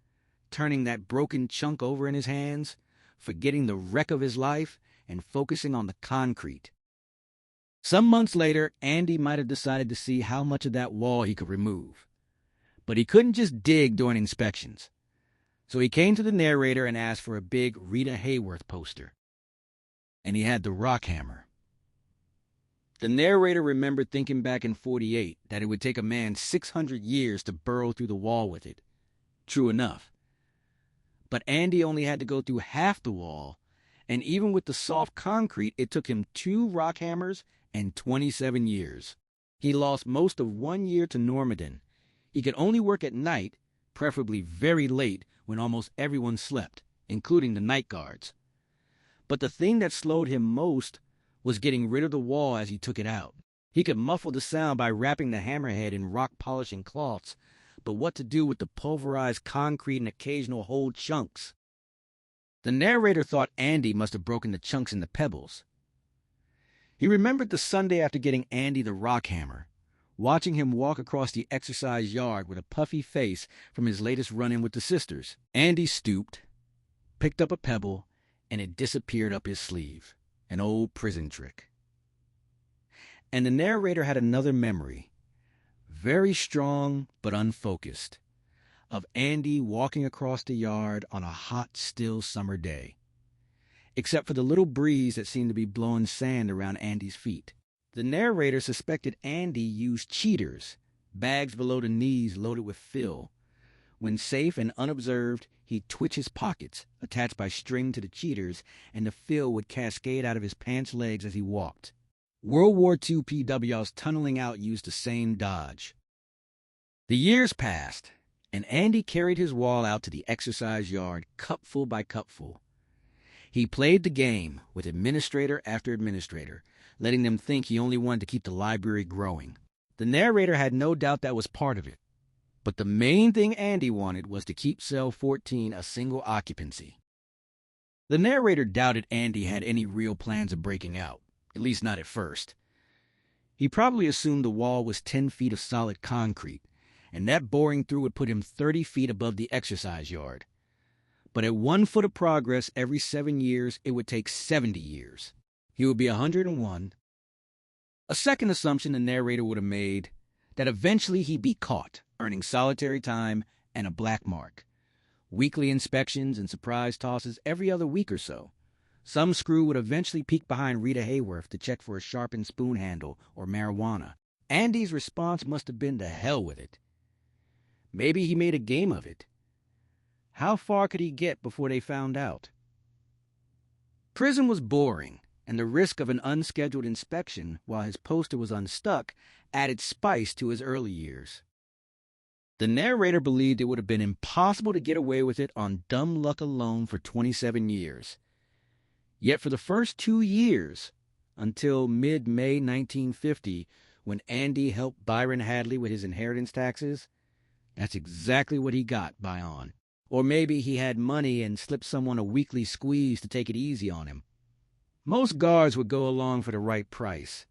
turning that broken chunk over in his hands, forgetting the wreck of his life, and focusing on the concrete. Some months later, Andy might have decided to see how much of that wall he could remove. But he couldn't just dig during inspections. So he came to the narrator and asked for a big Rita Hayworth poster. And he had the rock hammer. The narrator remembered thinking back in '48 that it would take a man 600 years to burrow through the wall with it. True enough. But Andy only had to go through half the wall, and even with the soft concrete, it took him 2 rock hammers and 27 years. He lost most of 1 year to Normandy. He could only work at night, preferably very late when almost everyone slept, including the night guards. But the thing that slowed him most was getting rid of the wall as he took it out. He could muffle the sound by wrapping the hammerhead in rock polishing cloths, but what to do with the pulverized concrete and occasional whole chunks? The narrator thought Andy must have broken the chunks in the pebbles. He remembered the Sunday after getting Andy the rock hammer, watching him walk across the exercise yard with a puffy face from his latest run-in with the sisters. Andy stooped, picked up a pebble, and it disappeared up his sleeve. An old prison trick. And the narrator had another memory, very strong but unfocused, of Andy walking across the yard on a hot, still summer day, except for the little breeze that seemed to be blowing sand around Andy's feet. The narrator suspected Andy used cheaters, bags below the knees loaded with fill. When safe and unobserved, he'd twitch his pockets, attached by string to the cheaters, and the fill would cascade out of his pants legs as he walked. World War II PWIs tunneling out used the same dodge. The years passed, and Andy carried his wall out to the exercise yard, cupful by cupful. He played the game with administrator after administrator, letting them think he only wanted to keep the library growing. The narrator had no doubt that was part of it. But the main thing Andy wanted was to keep cell 14 a single occupancy. The narrator doubted Andy had any real plans of breaking out, at least not at first. He probably assumed the wall was 10 feet of solid concrete, and that boring through would put him 30 feet above the exercise yard. But at 1 foot of progress every 7 years, it would take 70 years. He would be 101. A second assumption the narrator would have made, that eventually he'd be caught, earning solitary time and a black mark. Weekly inspections and surprise tosses every other week or so. Some screw would eventually peek behind Rita Hayworth to check for a sharpened spoon handle or marijuana. Andy's response must have been to hell with it. Maybe he made a game of it. How far could he get before they found out? Prison was boring, and the risk of an unscheduled inspection while his poster was unstuck added spice to his early years. The narrator believed it would have been impossible to get away with it on dumb luck alone for 27 years. Yet for the first 2 years, until mid-May 1950, when Andy helped Byron Hadley with his inheritance taxes, that's exactly what he got by on. Or maybe he had money and slipped someone a weekly squeeze to take it easy on him. Most guards would go along for the right price.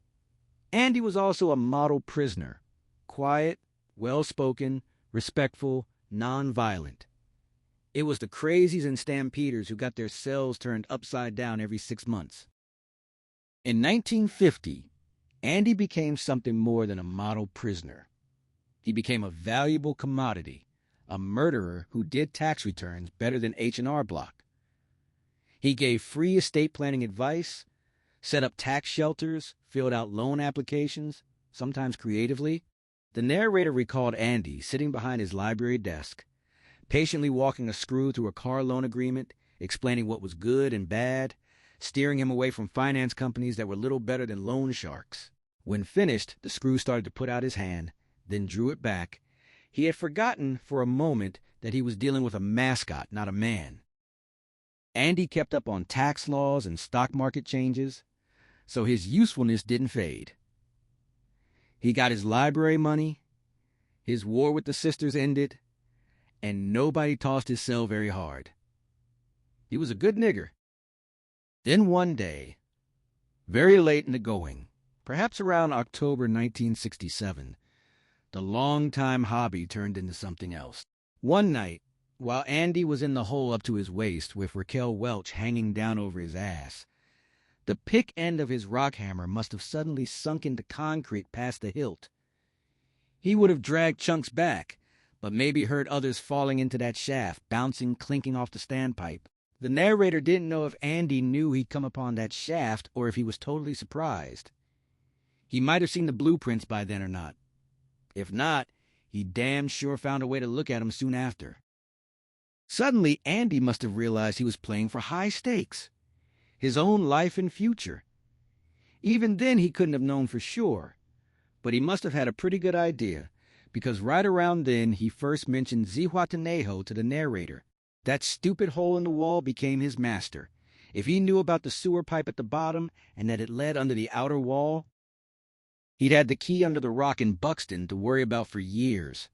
Andy was also a model prisoner, quiet, well-spoken, respectful, non-violent. It was the crazies and stampeders who got their cells turned upside down every 6 months. In 1950, Andy became something more than a model prisoner. He became a valuable commodity, a murderer who did tax returns better than H&R Block. He gave free estate planning advice, set up tax shelters, filled out loan applications, sometimes creatively. The narrator recalled Andy sitting behind his library desk, patiently walking a screw through a car loan agreement, explaining what was good and bad, steering him away from finance companies that were little better than loan sharks. When finished, the screw started to put out his hand, then drew it back. He had forgotten for a moment that he was dealing with a mascot, not a man. Andy kept up on tax laws and stock market changes, so his usefulness didn't fade. He got his library money, his war with the sisters ended, and nobody tossed his cell very hard. He was a good nigger. Then one day, very late in the going, perhaps around October 1967, the long-time hobby turned into something else. One night, while Andy was in the hole up to his waist with Raquel Welch hanging down over his ass, The pick end of his rock hammer must have suddenly sunk into concrete past the hilt. He would have dragged chunks back, but maybe heard others falling into that shaft, bouncing, clinking off the standpipe. The narrator didn't know if Andy knew he'd come upon that shaft or if he was totally surprised. He might have seen the blueprints by then or not. If not, he damn sure found a way to look at them soon after. Suddenly, Andy must have realized he was playing for high stakes. His own life and future. Even then, he couldn't have known for sure. But he must have had a pretty good idea, because right around then, he first mentioned Zihuatanejo to the narrator. That stupid hole in the wall became his master. If he knew about the sewer pipe at the bottom and that it led under the outer wall, he'd had the key under the rock in Buxton to worry about for years.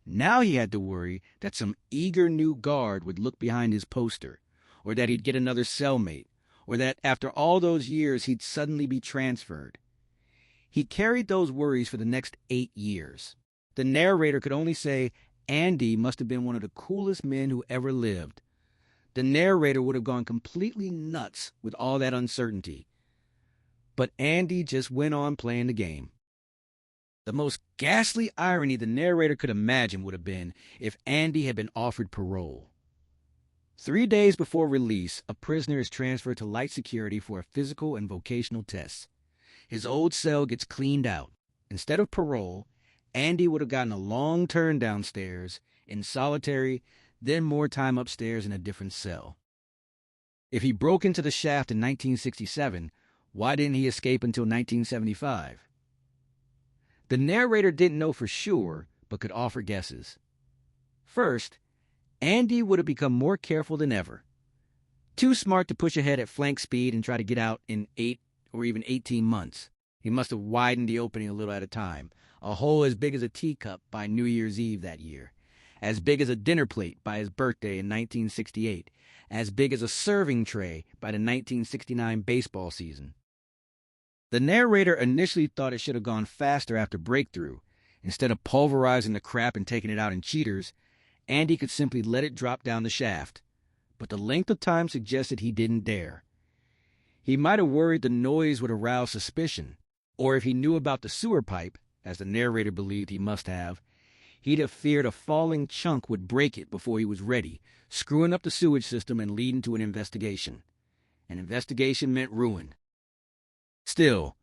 Now he had to worry that some eager new guard would look behind his poster, or that he'd get another cellmate, or that after all those years he'd suddenly be transferred. He carried those worries for the next 8 years. The narrator could only say Andy must have been one of the coolest men who ever lived. The narrator would have gone completely nuts with all that uncertainty. But Andy just went on playing the game. The most ghastly irony the narrator could imagine would have been if Andy had been offered parole. 3 days before release, a prisoner is transferred to light security for a physical and vocational test. His old cell gets cleaned out. Instead of parole, Andy would have gotten a long turn downstairs, in solitary, then more time upstairs in a different cell. If he broke into the shaft in 1967, why didn't he escape until 1975? The narrator didn't know for sure, but could offer guesses. First, Andy would have become more careful than ever. Too smart to push ahead at flank speed and try to get out in 8 or even 18 months. He must have widened the opening a little at a time. A hole as big as a teacup by New Year's Eve that year. As big as a dinner plate by his birthday in 1968. As big as a serving tray by the 1969 baseball season. The narrator initially thought it should have gone faster after breakthrough. Instead of pulverizing the crap and taking it out in cheaters, Andy could simply let it drop down the shaft. But the length of time suggested he didn't dare. He might have worried the noise would arouse suspicion, or if he knew about the sewer pipe, as the narrator believed he must have, he'd have feared a falling chunk would break it before he was ready, screwing up the sewage system and leading to an investigation. An investigation meant ruin. Still,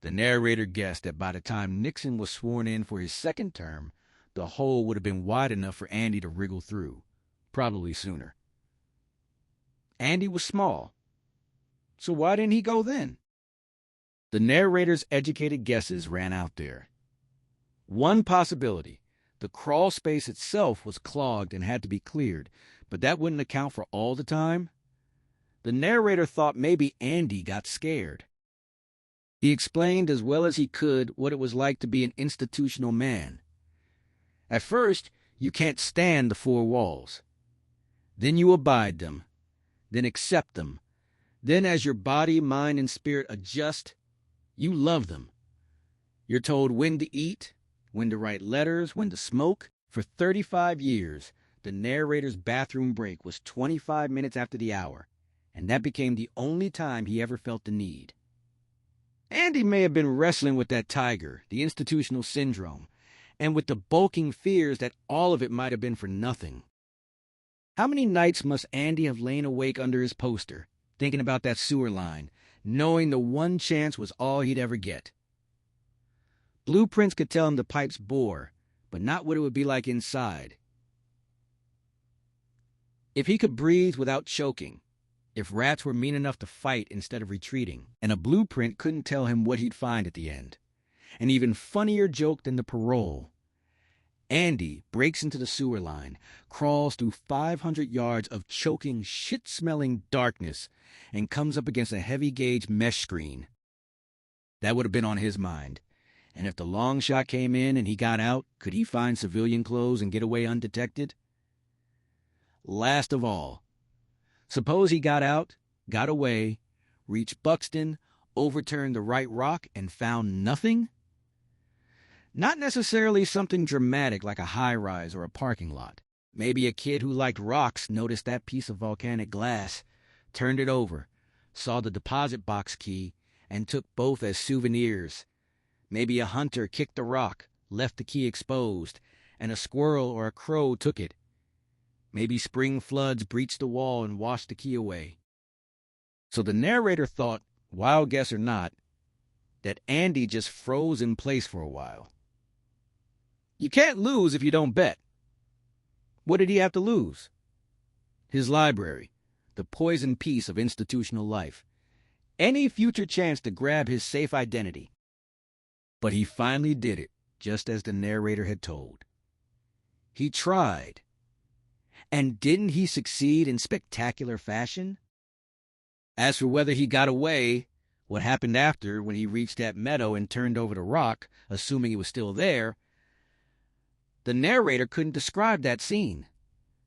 the narrator guessed that by the time Nixon was sworn in for his second term, the hole would have been wide enough for Andy to wriggle through, probably sooner. Andy was small, so why didn't he go then? The narrator's educated guesses ran out there. One possibility, the crawl space itself was clogged and had to be cleared, but that wouldn't account for all the time. The narrator thought maybe Andy got scared. He explained as well as he could what it was like to be an institutional man. At first, you can't stand the 4 walls. Then you abide them, then accept them. Then as your body, mind, and spirit adjust, you love them. You're told when to eat, when to write letters, when to smoke. For 35 years, the narrator's bathroom break was 25 minutes after the hour, and that became the only time he ever felt the need. Andy may have been wrestling with that tiger, the institutional syndrome, and with the bulking fears that all of it might have been for nothing. How many nights must Andy have lain awake under his poster, thinking about that sewer line, knowing the one chance was all he'd ever get? Blueprints could tell him the pipes bore, but not what it would be like inside. If he could breathe without choking, if rats were mean enough to fight instead of retreating, and a blueprint couldn't tell him what he'd find at the end. An even funnier joke than the parole. Andy breaks into the sewer line, crawls through 500 yards of choking, shit-smelling darkness, and comes up against a heavy-gauge mesh screen. That would have been on his mind. And if the long shot came in and he got out, could he find civilian clothes and get away undetected? Last of all, suppose he got out, got away, reached Buxton, overturned the right rock, and found nothing? Not necessarily something dramatic like a high-rise or a parking lot. Maybe a kid who liked rocks noticed that piece of volcanic glass, turned it over, saw the deposit box key and took both as souvenirs. Maybe a hunter kicked a rock, left the key exposed, and a squirrel or a crow took it. Maybe spring floods breached the wall and washed the key away. So the narrator thought, wild guess or not, that Andy just froze in place for a while. You can't lose if you don't bet. What did he have to lose? His library, the poison piece of institutional life, any future chance to grab his safe identity. But he finally did it, just as the narrator had told. He tried. And didn't he succeed in spectacular fashion? As for whether he got away, what happened after when he reached that meadow and turned over the rock, assuming he was still there, the narrator couldn't describe that scene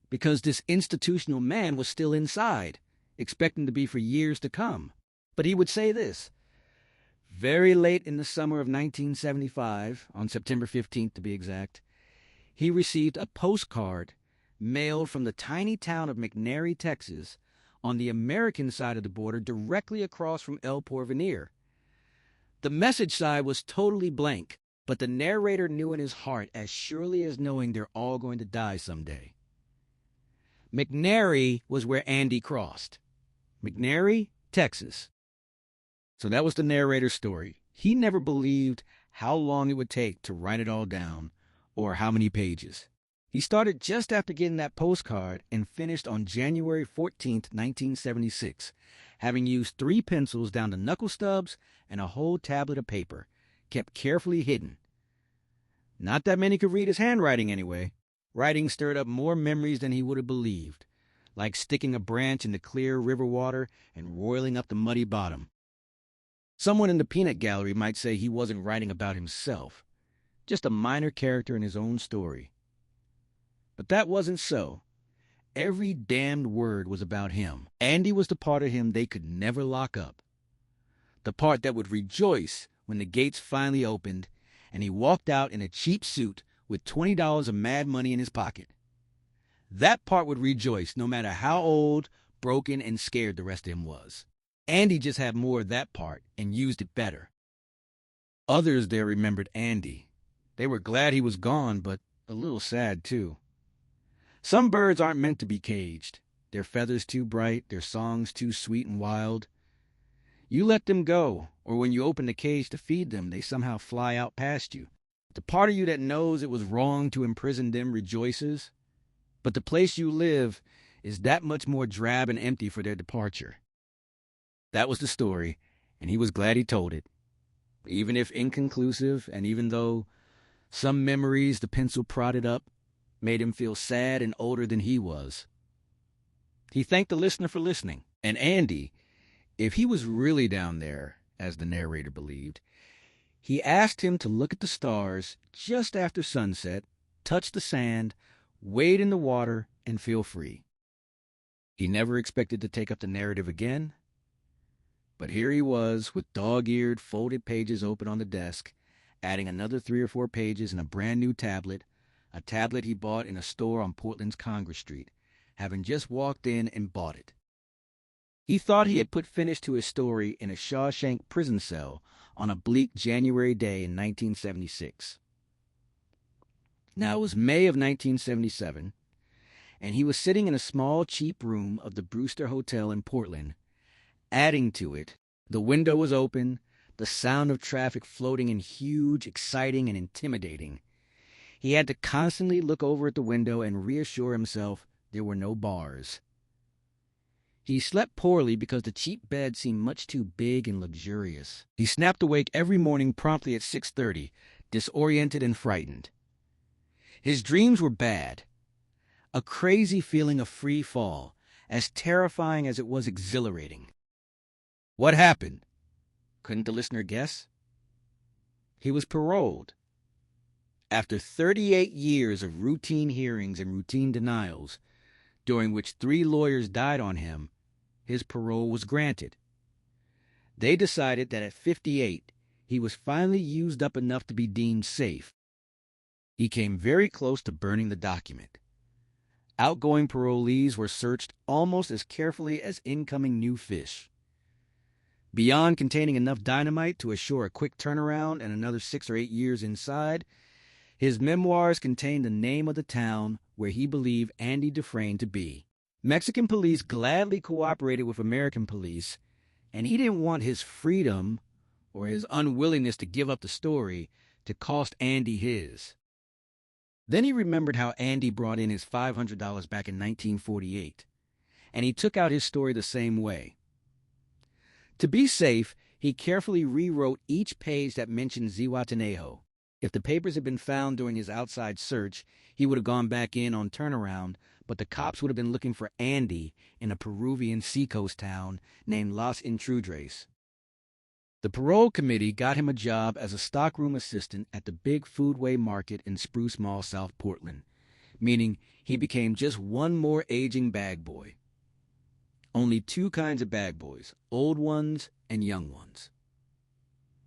because this institutional man was still inside, expecting to be for years to come. But he would say this: very late in the summer of 1975, on September 15th to be exact, he received a postcard mailed from the tiny town of McNairy, Texas, on the American side of the border directly across from El Porvenir. The message side was totally blank, but the narrator knew in his heart as surely as knowing they're all going to die someday. McNairy was where Andy crossed. McNairy, Texas. So that was the narrator's story. He never believed how long it would take to write it all down or how many pages. He started just after getting that postcard and finished on January 14th, 1976, having used 3 pencils down to knuckle stubs and a whole tablet of paper, kept carefully hidden. Not that many could read his handwriting anyway. Writing stirred up more memories than he would have believed, like sticking a branch in the clear river water and roiling up the muddy bottom. Someone in the peanut gallery might say he wasn't writing about himself, just a minor character in his own story. But that wasn't so. Every damned word was about him. Andy was the part of him they could never lock up. The part that would rejoice when the gates finally opened and he walked out in a cheap suit with $20 of mad money in his pocket. That part would rejoice no matter how old, broken, and scared the rest of him was. Andy just had more of that part and used it better. Others there remembered Andy. They were glad he was gone, but a little sad too. Some birds aren't meant to be caged. Their feathers too bright, their songs too sweet and wild. You let them go, or when you open the cage to feed them, they somehow fly out past you. The part of you that knows it was wrong to imprison them rejoices, but the place you live is that much more drab and empty for their departure. That was the story, and he was glad he told it. Even if inconclusive, and even though some memories the pencil prodded up made him feel sad and older than he was. He thanked the listener for listening, and Andy, if he was really down there, as the narrator believed, he asked him to look at the stars just after sunset, touch the sand, wade in the water, and feel free. He never expected to take up the narrative again, but here he was with dog-eared, folded pages open on the desk, adding another 3 or 4 pages in a brand new tablet, a tablet he bought in a store on Portland's Congress Street, having just walked in and bought it. He thought he had put finish to his story in a Shawshank Prison cell on a bleak January day in 1976. Now it was May of 1977, and he was sitting in a small, cheap room of the Brewster Hotel in Portland. Adding to it, the window was open, the sound of traffic floating in huge, exciting, and intimidating. He had to constantly look over at the window and reassure himself there were no bars. He slept poorly because the cheap bed seemed much too big and luxurious. He snapped awake every morning promptly at 6:30, disoriented and frightened. His dreams were bad. A crazy feeling of free fall, as terrifying as it was exhilarating. What happened? Couldn't the listener guess? He was paroled. After 38 years of routine hearings and routine denials, during which 3 lawyers died on him, his parole was granted. They decided that at 58, he was finally used up enough to be deemed safe. He came very close to burning the document. Outgoing parolees were searched almost as carefully as incoming new fish. Beyond containing enough dynamite to assure a quick turnaround and another 6 or 8 years inside, his memoirs contain the name of the town where he believed Andy Dufresne to be. Mexican police gladly cooperated with American police, and he didn't want his freedom or his unwillingness to give up the story to cost Andy his. Then he remembered how Andy brought in his $500 back in 1948, and he took out his story the same way. To be safe, he carefully rewrote each page that mentioned Zihuatanejo. If the papers had been found during his outside search, he would have gone back in on turnaround, but the cops would have been looking for Andy in a Peruvian seacoast town named Los Intrudres. The parole committee got him a job as a stockroom assistant at the big Foodway Market in Spruce Mall, South Portland, meaning he became just one more aging bag boy. Only 2 kinds of bag boys, old ones and young ones.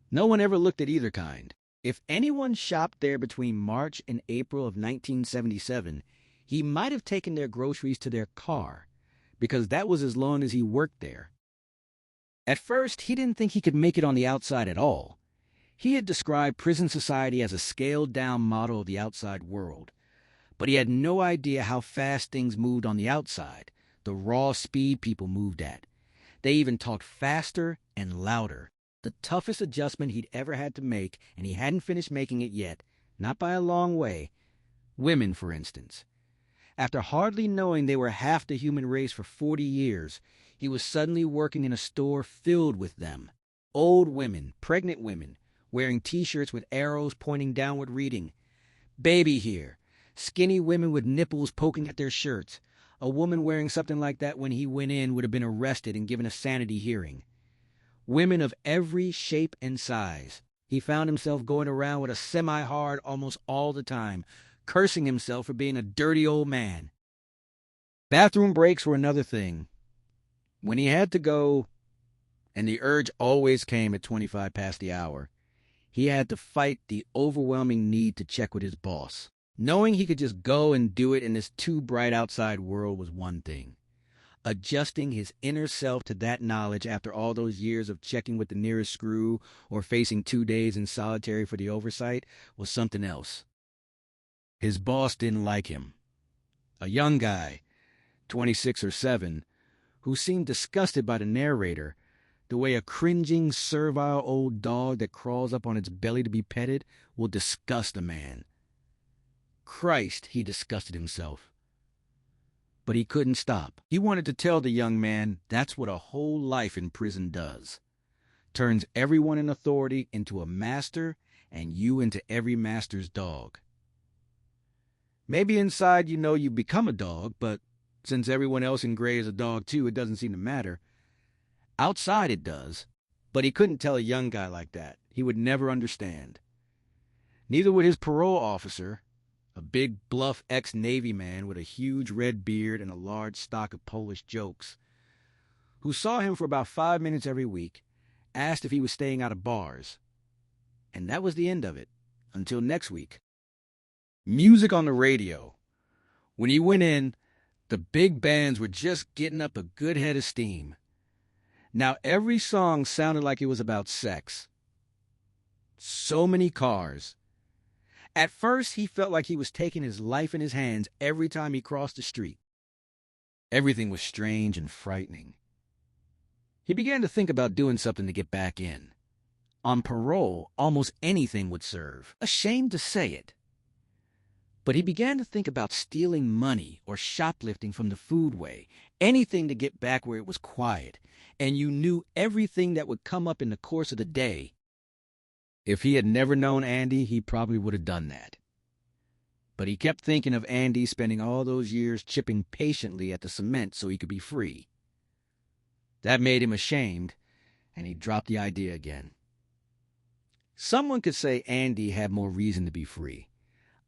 No one ever looked at either kind. If anyone shopped there between March and April of 1977, he might have taken their groceries to their car, because that was as long as he worked there. At first, he didn't think he could make it on the outside at all. He had described prison society as a scaled-down model of the outside world, but he had no idea how fast things moved on the outside, the raw speed people moved at. They even talked faster and louder. The toughest adjustment he'd ever had to make, and he hadn't finished making it yet, not by a long way. Women, for instance. After hardly knowing they were half the human race for 40 years, he was suddenly working in a store filled with them. Old women, pregnant women, wearing T-shirts with arrows pointing downward reading, "Baby here." Skinny women with nipples poking at their shirts. A woman wearing something like that when he went in would have been arrested and given a sanity hearing. Women of every shape and size. He found himself going around with a semi-hard almost all the time, cursing himself for being a dirty old man. Bathroom breaks were another thing. When he had to go, and the urge always came at 25 past the hour, he had to fight the overwhelming need to check with his boss. Knowing he could just go and do it in this too bright outside world was one thing. Adjusting his inner self to that knowledge after all those years of checking with the nearest screw or facing 2 days in solitary for the oversight was something else. His boss didn't like him. A young guy, 26 or 7, who seemed disgusted by the narrator, the way a cringing, servile old dog that crawls up on its belly to be petted will disgust a man. Christ, he disgusted himself. But he couldn't stop. He wanted to tell the young man that's what a whole life in prison does. Turns everyone in authority into a master and you into every master's dog. Maybe inside you know you become a dog, but since everyone else in gray is a dog too, it doesn't seem to matter. Outside it does, but he couldn't tell a young guy like that. He would never understand. Neither would his parole officer, a big, bluff ex-Navy man with a huge red beard and a large stock of Polish jokes, who saw him for about 5 minutes every week, asked if he was staying out of bars. And that was the end of it, until next week. Music on the radio. When he went in, the big bands were just getting up a good head of steam. Now every song sounded like it was about sex. So many cars. At first, he felt like he was taking his life in his hands every time he crossed the street. Everything was strange and frightening. He began to think about doing something to get back in. On parole, almost anything would serve. Ashamed to say it. But he began to think about stealing money or shoplifting from the foodway, anything to get back where it was quiet, and you knew everything that would come up in the course of the day. If he had never known Andy, he probably would have done that. But he kept thinking of Andy spending all those years chipping patiently at the cement so he could be free. That made him ashamed, and he dropped the idea again. Someone could say Andy had more reason to be free.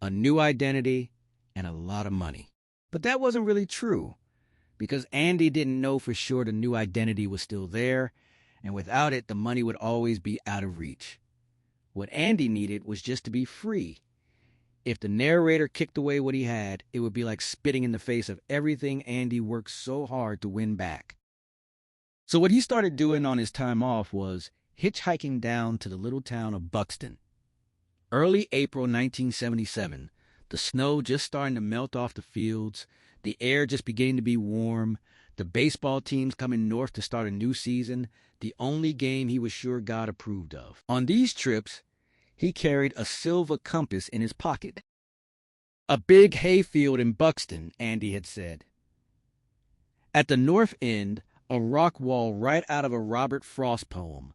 A new identity and a lot of money. But that wasn't really true, because Andy didn't know for sure the new identity was still there, and without it, the money would always be out of reach. What Andy needed was just to be free. If the narrator kicked away what he had, it would be like spitting in the face of everything Andy worked so hard to win back. So what he started doing on his time off was hitchhiking down to the little town of Buxton. Early April 1977, the snow just starting to melt off the fields, the air just beginning to be warm, the baseball teams coming north to start a new season, the only game he was sure God approved of. On these trips, he carried a silver compass in his pocket. A big hayfield in Buxton, Andy had said. At the north end, a rock wall right out of a Robert Frost poem.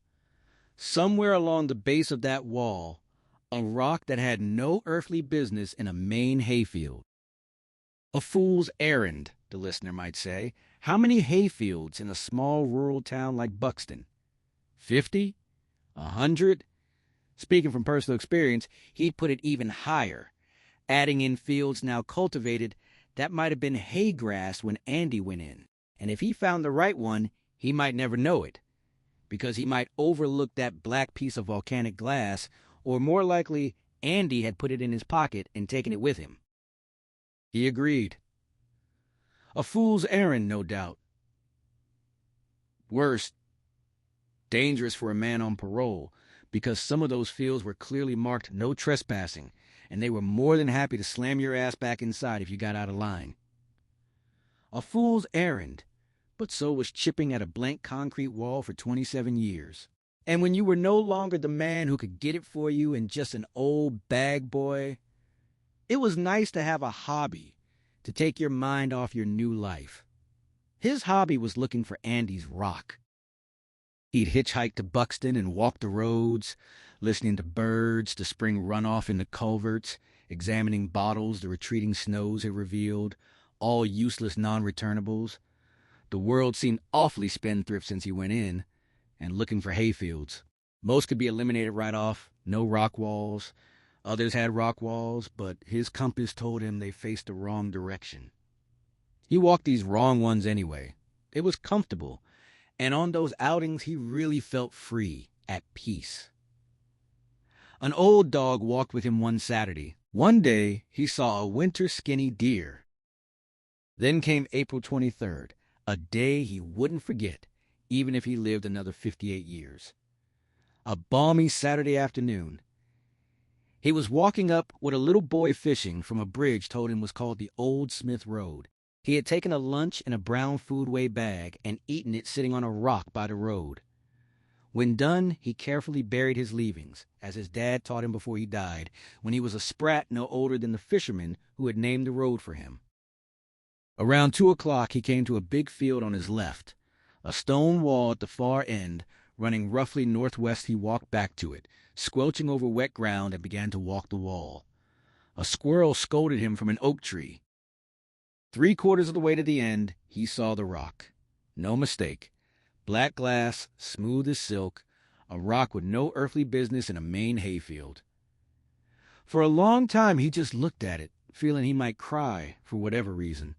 Somewhere along the base of that wall, a rock that had no earthly business in a Maine hayfield. A fool's errand, the listener might say. How many hayfields in a small rural town like Buxton? 50? 100? Speaking from personal experience, he'd put it even higher, adding in fields now cultivated that might have been hay grass when Andy went in. And if he found the right one, he might never know it, because he might overlook that black piece of volcanic glass, or more likely, Andy had put it in his pocket and taken it with him. He agreed. A fool's errand, no doubt. Worse, dangerous for a man on parole, because some of those fields were clearly marked no trespassing, and they were more than happy to slam your ass back inside if you got out of line. A fool's errand, but so was chipping at a blank concrete wall for 27 years. And when you were no longer the man who could get it for you and just an old bag boy, it was nice to have a hobby to take your mind off your new life. His hobby was looking for Andy's rock. He'd hitchhike to Buxton and walk the roads, listening to birds, the spring runoff in the culverts, examining bottles the retreating snows had revealed, all useless non-returnables. The world seemed awfully spendthrift since he went in, and looking for hayfields. Most could be eliminated right off, no rock walls. Others had rock walls, but his compass told him they faced the wrong direction. He walked these wrong ones anyway. It was comfortable, and on those outings he really felt free, at peace. An old dog walked with him one Saturday. One day he saw a winter skinny deer. Then came April 23rd, a day he wouldn't forget, even if he lived another 58 years. A balmy Saturday afternoon. He was walking up what a little boy fishing from a bridge told him was called the Old Smith Road. He had taken a lunch in a brown foodway bag and eaten it sitting on a rock by the road. When done, he carefully buried his leavings, as his dad taught him before he died, when he was a sprat no older than the fisherman who had named the road for him. Around 2 o'clock, he came to a big field on his left. A stone wall at the far end, running roughly northwest, he walked back to it, squelching over wet ground, and began to walk the wall. A squirrel scolded him from an oak tree. 3/4 of the way to the end, he saw the rock. No mistake. Black glass, smooth as silk, a rock with no earthly business in a Maine hayfield. For a long time, he just looked at it, feeling he might cry for whatever reason.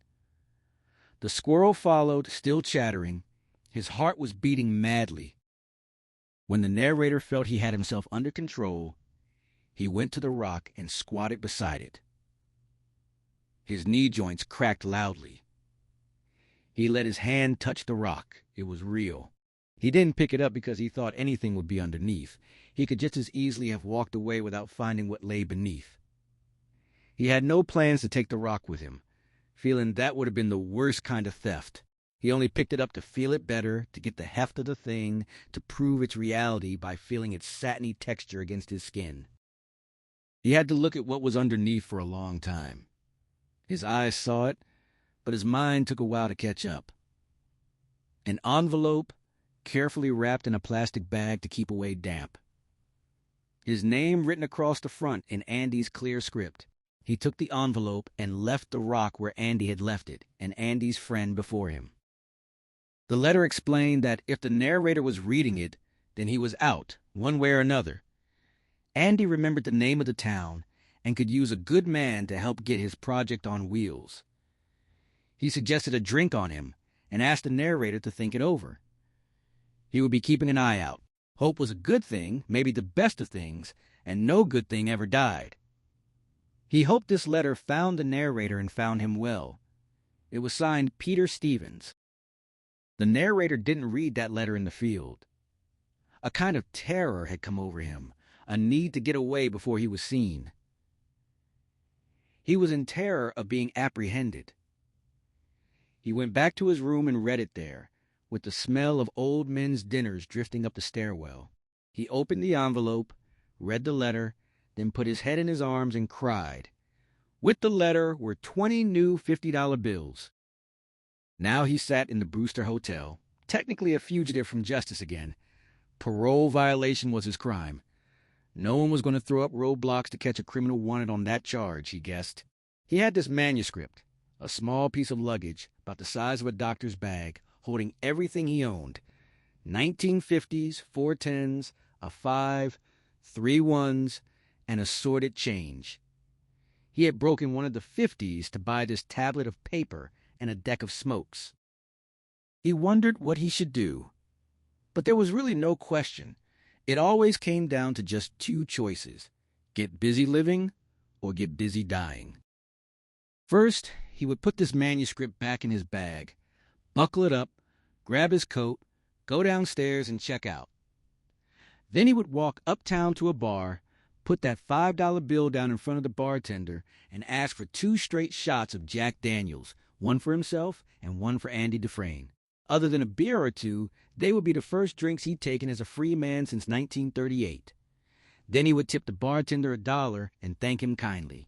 The squirrel followed, still chattering. His heart was beating madly. When the narrator felt he had himself under control, he went to the rock and squatted beside it. His knee joints cracked loudly. He let his hand touch the rock. It was real. He didn't pick it up because he thought anything would be underneath. He could just as easily have walked away without finding what lay beneath. He had no plans to take the rock with him, feeling that would have been the worst kind of theft. He only picked it up to feel it better, to get the heft of the thing, to prove its reality by feeling its satiny texture against his skin. He had to look at what was underneath for a long time. His eyes saw it, but his mind took a while to catch up. An envelope, carefully wrapped in a plastic bag to keep away damp. His name written across the front in Andy's clear script. He took the envelope and left the rock where Andy had left it, and Andy's friend before him. The letter explained that if the narrator was reading it, then he was out, one way or another. Andy remembered the name of the town and could use a good man to help get his project on wheels. He suggested a drink on him and asked the narrator to think it over. He would be keeping an eye out. Hope was a good thing, maybe the best of things, and no good thing ever died. He hoped this letter found the narrator and found him well. It was signed Peter Stevens. The narrator didn't read that letter in the field. A kind of terror had come over him, a need to get away before he was seen. He was in terror of being apprehended. He went back to his room and read it there, with the smell of old men's dinners drifting up the stairwell. He opened the envelope, read the letter, then put his head in his arms and cried. With the letter were 20 new $50 bills. Now he sat in the Brewster Hotel, technically a fugitive from justice again. Parole violation was his crime. No one was going to throw up roadblocks to catch a criminal wanted on that charge, he guessed. He had this manuscript, a small piece of luggage about the size of a doctor's bag, holding everything he owned. 1950s, 410s, a 5, 3 1s, and assorted change. He had broken one of the 50s to buy this tablet of paper and a deck of smokes. He wondered what he should do. But there was really no question. It always came down to just 2 choices: get busy living or get busy dying. First, he would put this manuscript back in his bag, buckle it up, grab his coat, go downstairs and check out. Then he would walk uptown to a bar, put that $5 bill down in front of the bartender, and ask for 2 straight shots of Jack Daniels, one for himself and one for Andy Dufresne. Other than a beer or 2, they would be the first drinks he'd taken as a free man since 1938. Then he would tip the bartender $1 and thank him kindly.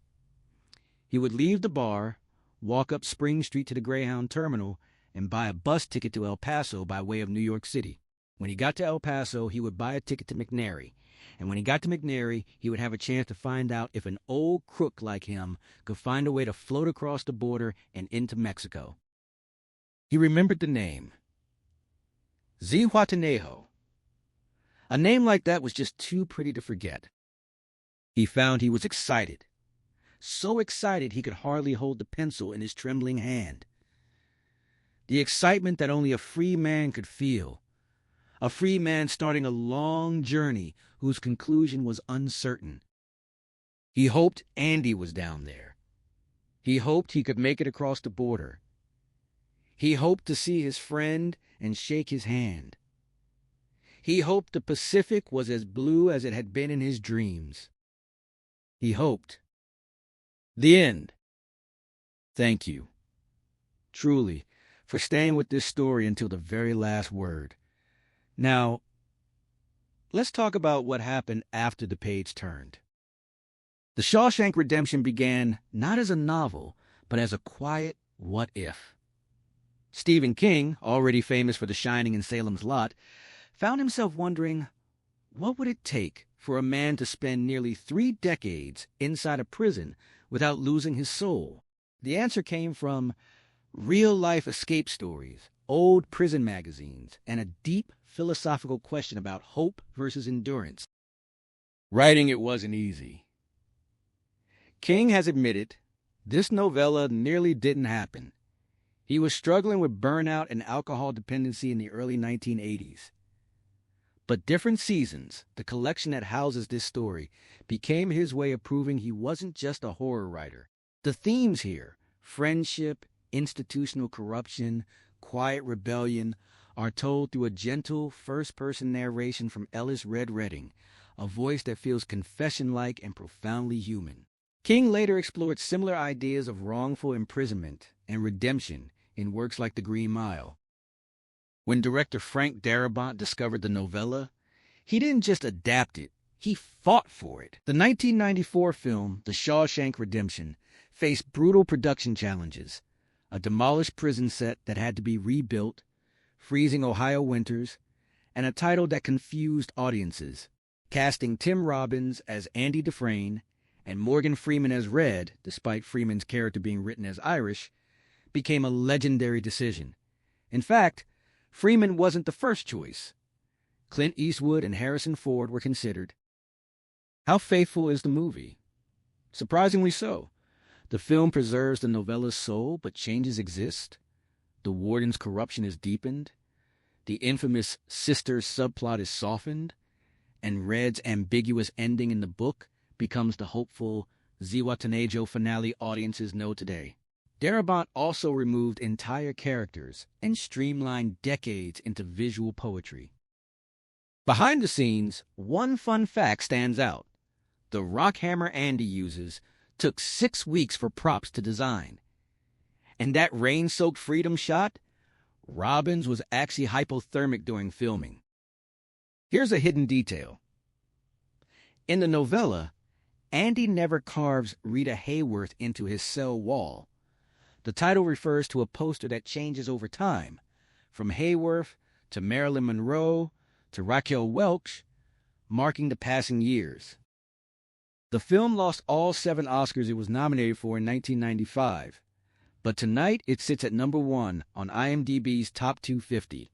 He would leave the bar, walk up Spring Street to the Greyhound Terminal, and buy a bus ticket to El Paso by way of New York City. When he got to El Paso, he would buy a ticket to McNary. And when he got to McNary, he would have a chance to find out if an old crook like him could find a way to float across the border and into Mexico. He remembered the name. Zihuatanejo. A name like that was just too pretty to forget. He found he was excited. So excited he could hardly hold the pencil in his trembling hand. The excitement that only a free man could feel. A free man starting a long journey whose conclusion was uncertain. He hoped Andy was down there. He hoped he could make it across the border. He hoped to see his friend and shake his hand. He hoped the Pacific was as blue as it had been in his dreams. He hoped. The end. Thank you, truly, for staying with this story until the very last word. Now, let's talk about what happened after the page turned. The Shawshank Redemption began not as a novel, but as a quiet what if. Stephen King, already famous for The Shining and Salem's Lot, found himself wondering, what would it take for a man to spend nearly 3 decades inside a prison without losing his soul? The answer came from real-life escape stories, old prison magazines, and a deep philosophical question about hope versus endurance. Writing it wasn't easy. King has admitted this novella nearly didn't happen. He was struggling with burnout and alcohol dependency in the early 1980s. But Different Seasons, the collection that houses this story, became his way of proving he wasn't just a horror writer. The themes here, friendship, institutional corruption, quiet rebellion, are told through a gentle first-person narration from Ellis Red Redding, a voice that feels confession-like and profoundly human. King later explored similar ideas of wrongful imprisonment and redemption in works like The Green Mile. When director Frank Darabont discovered the novella, he didn't just adapt it, he fought for it. The 1994 film, The Shawshank Redemption, faced brutal production challenges, a demolished prison set that had to be rebuilt, freezing Ohio winters, and a title that confused audiences. Casting Tim Robbins as Andy Dufresne and Morgan Freeman as Red, despite Freeman's character being written as Irish, became a legendary decision. In fact, Freeman wasn't the first choice. Clint Eastwood and Harrison Ford were considered. How faithful is the movie? Surprisingly so. The film preserves the novella's soul, but changes exist. The warden's corruption is deepened. The infamous sisters subplot is softened. And Red's ambiguous ending in the book becomes the hopeful Zihuatanejo finale audiences know today. Darabont also removed entire characters and streamlined decades into visual poetry. Behind the scenes, one fun fact stands out. The rock hammer Andy uses took 6 weeks for props to design. And that rain-soaked freedom shot? Robbins was actually hypothermic during filming. Here's a hidden detail. In the novella, Andy never carves Rita Hayworth into his cell wall. The title refers to a poster that changes over time, from Hayworth to Marilyn Monroe to Raquel Welch, marking the passing years. The film lost all 7 Oscars it was nominated for in 1995, but tonight it sits at number 1 on IMDb's Top 250.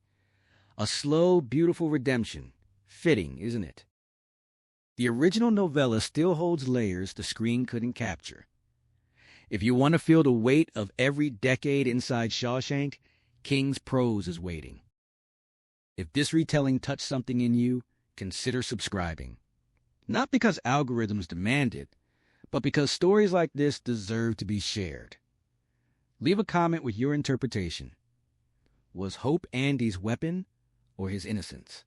A slow, beautiful redemption. Fitting, isn't it? The original novella still holds layers the screen couldn't capture. If you want to feel the weight of every decade inside Shawshank, King's prose is waiting. If this retelling touched something in you, consider subscribing. Not because algorithms demand it, but because stories like this deserve to be shared. Leave a comment with your interpretation. Was hope Andy's weapon or his innocence?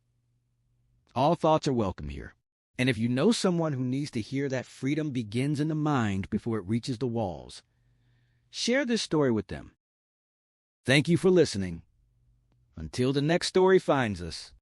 All thoughts are welcome here. And if you know someone who needs to hear that freedom begins in the mind before it reaches the walls, share this story with them. Thank you for listening. Until the next story finds us.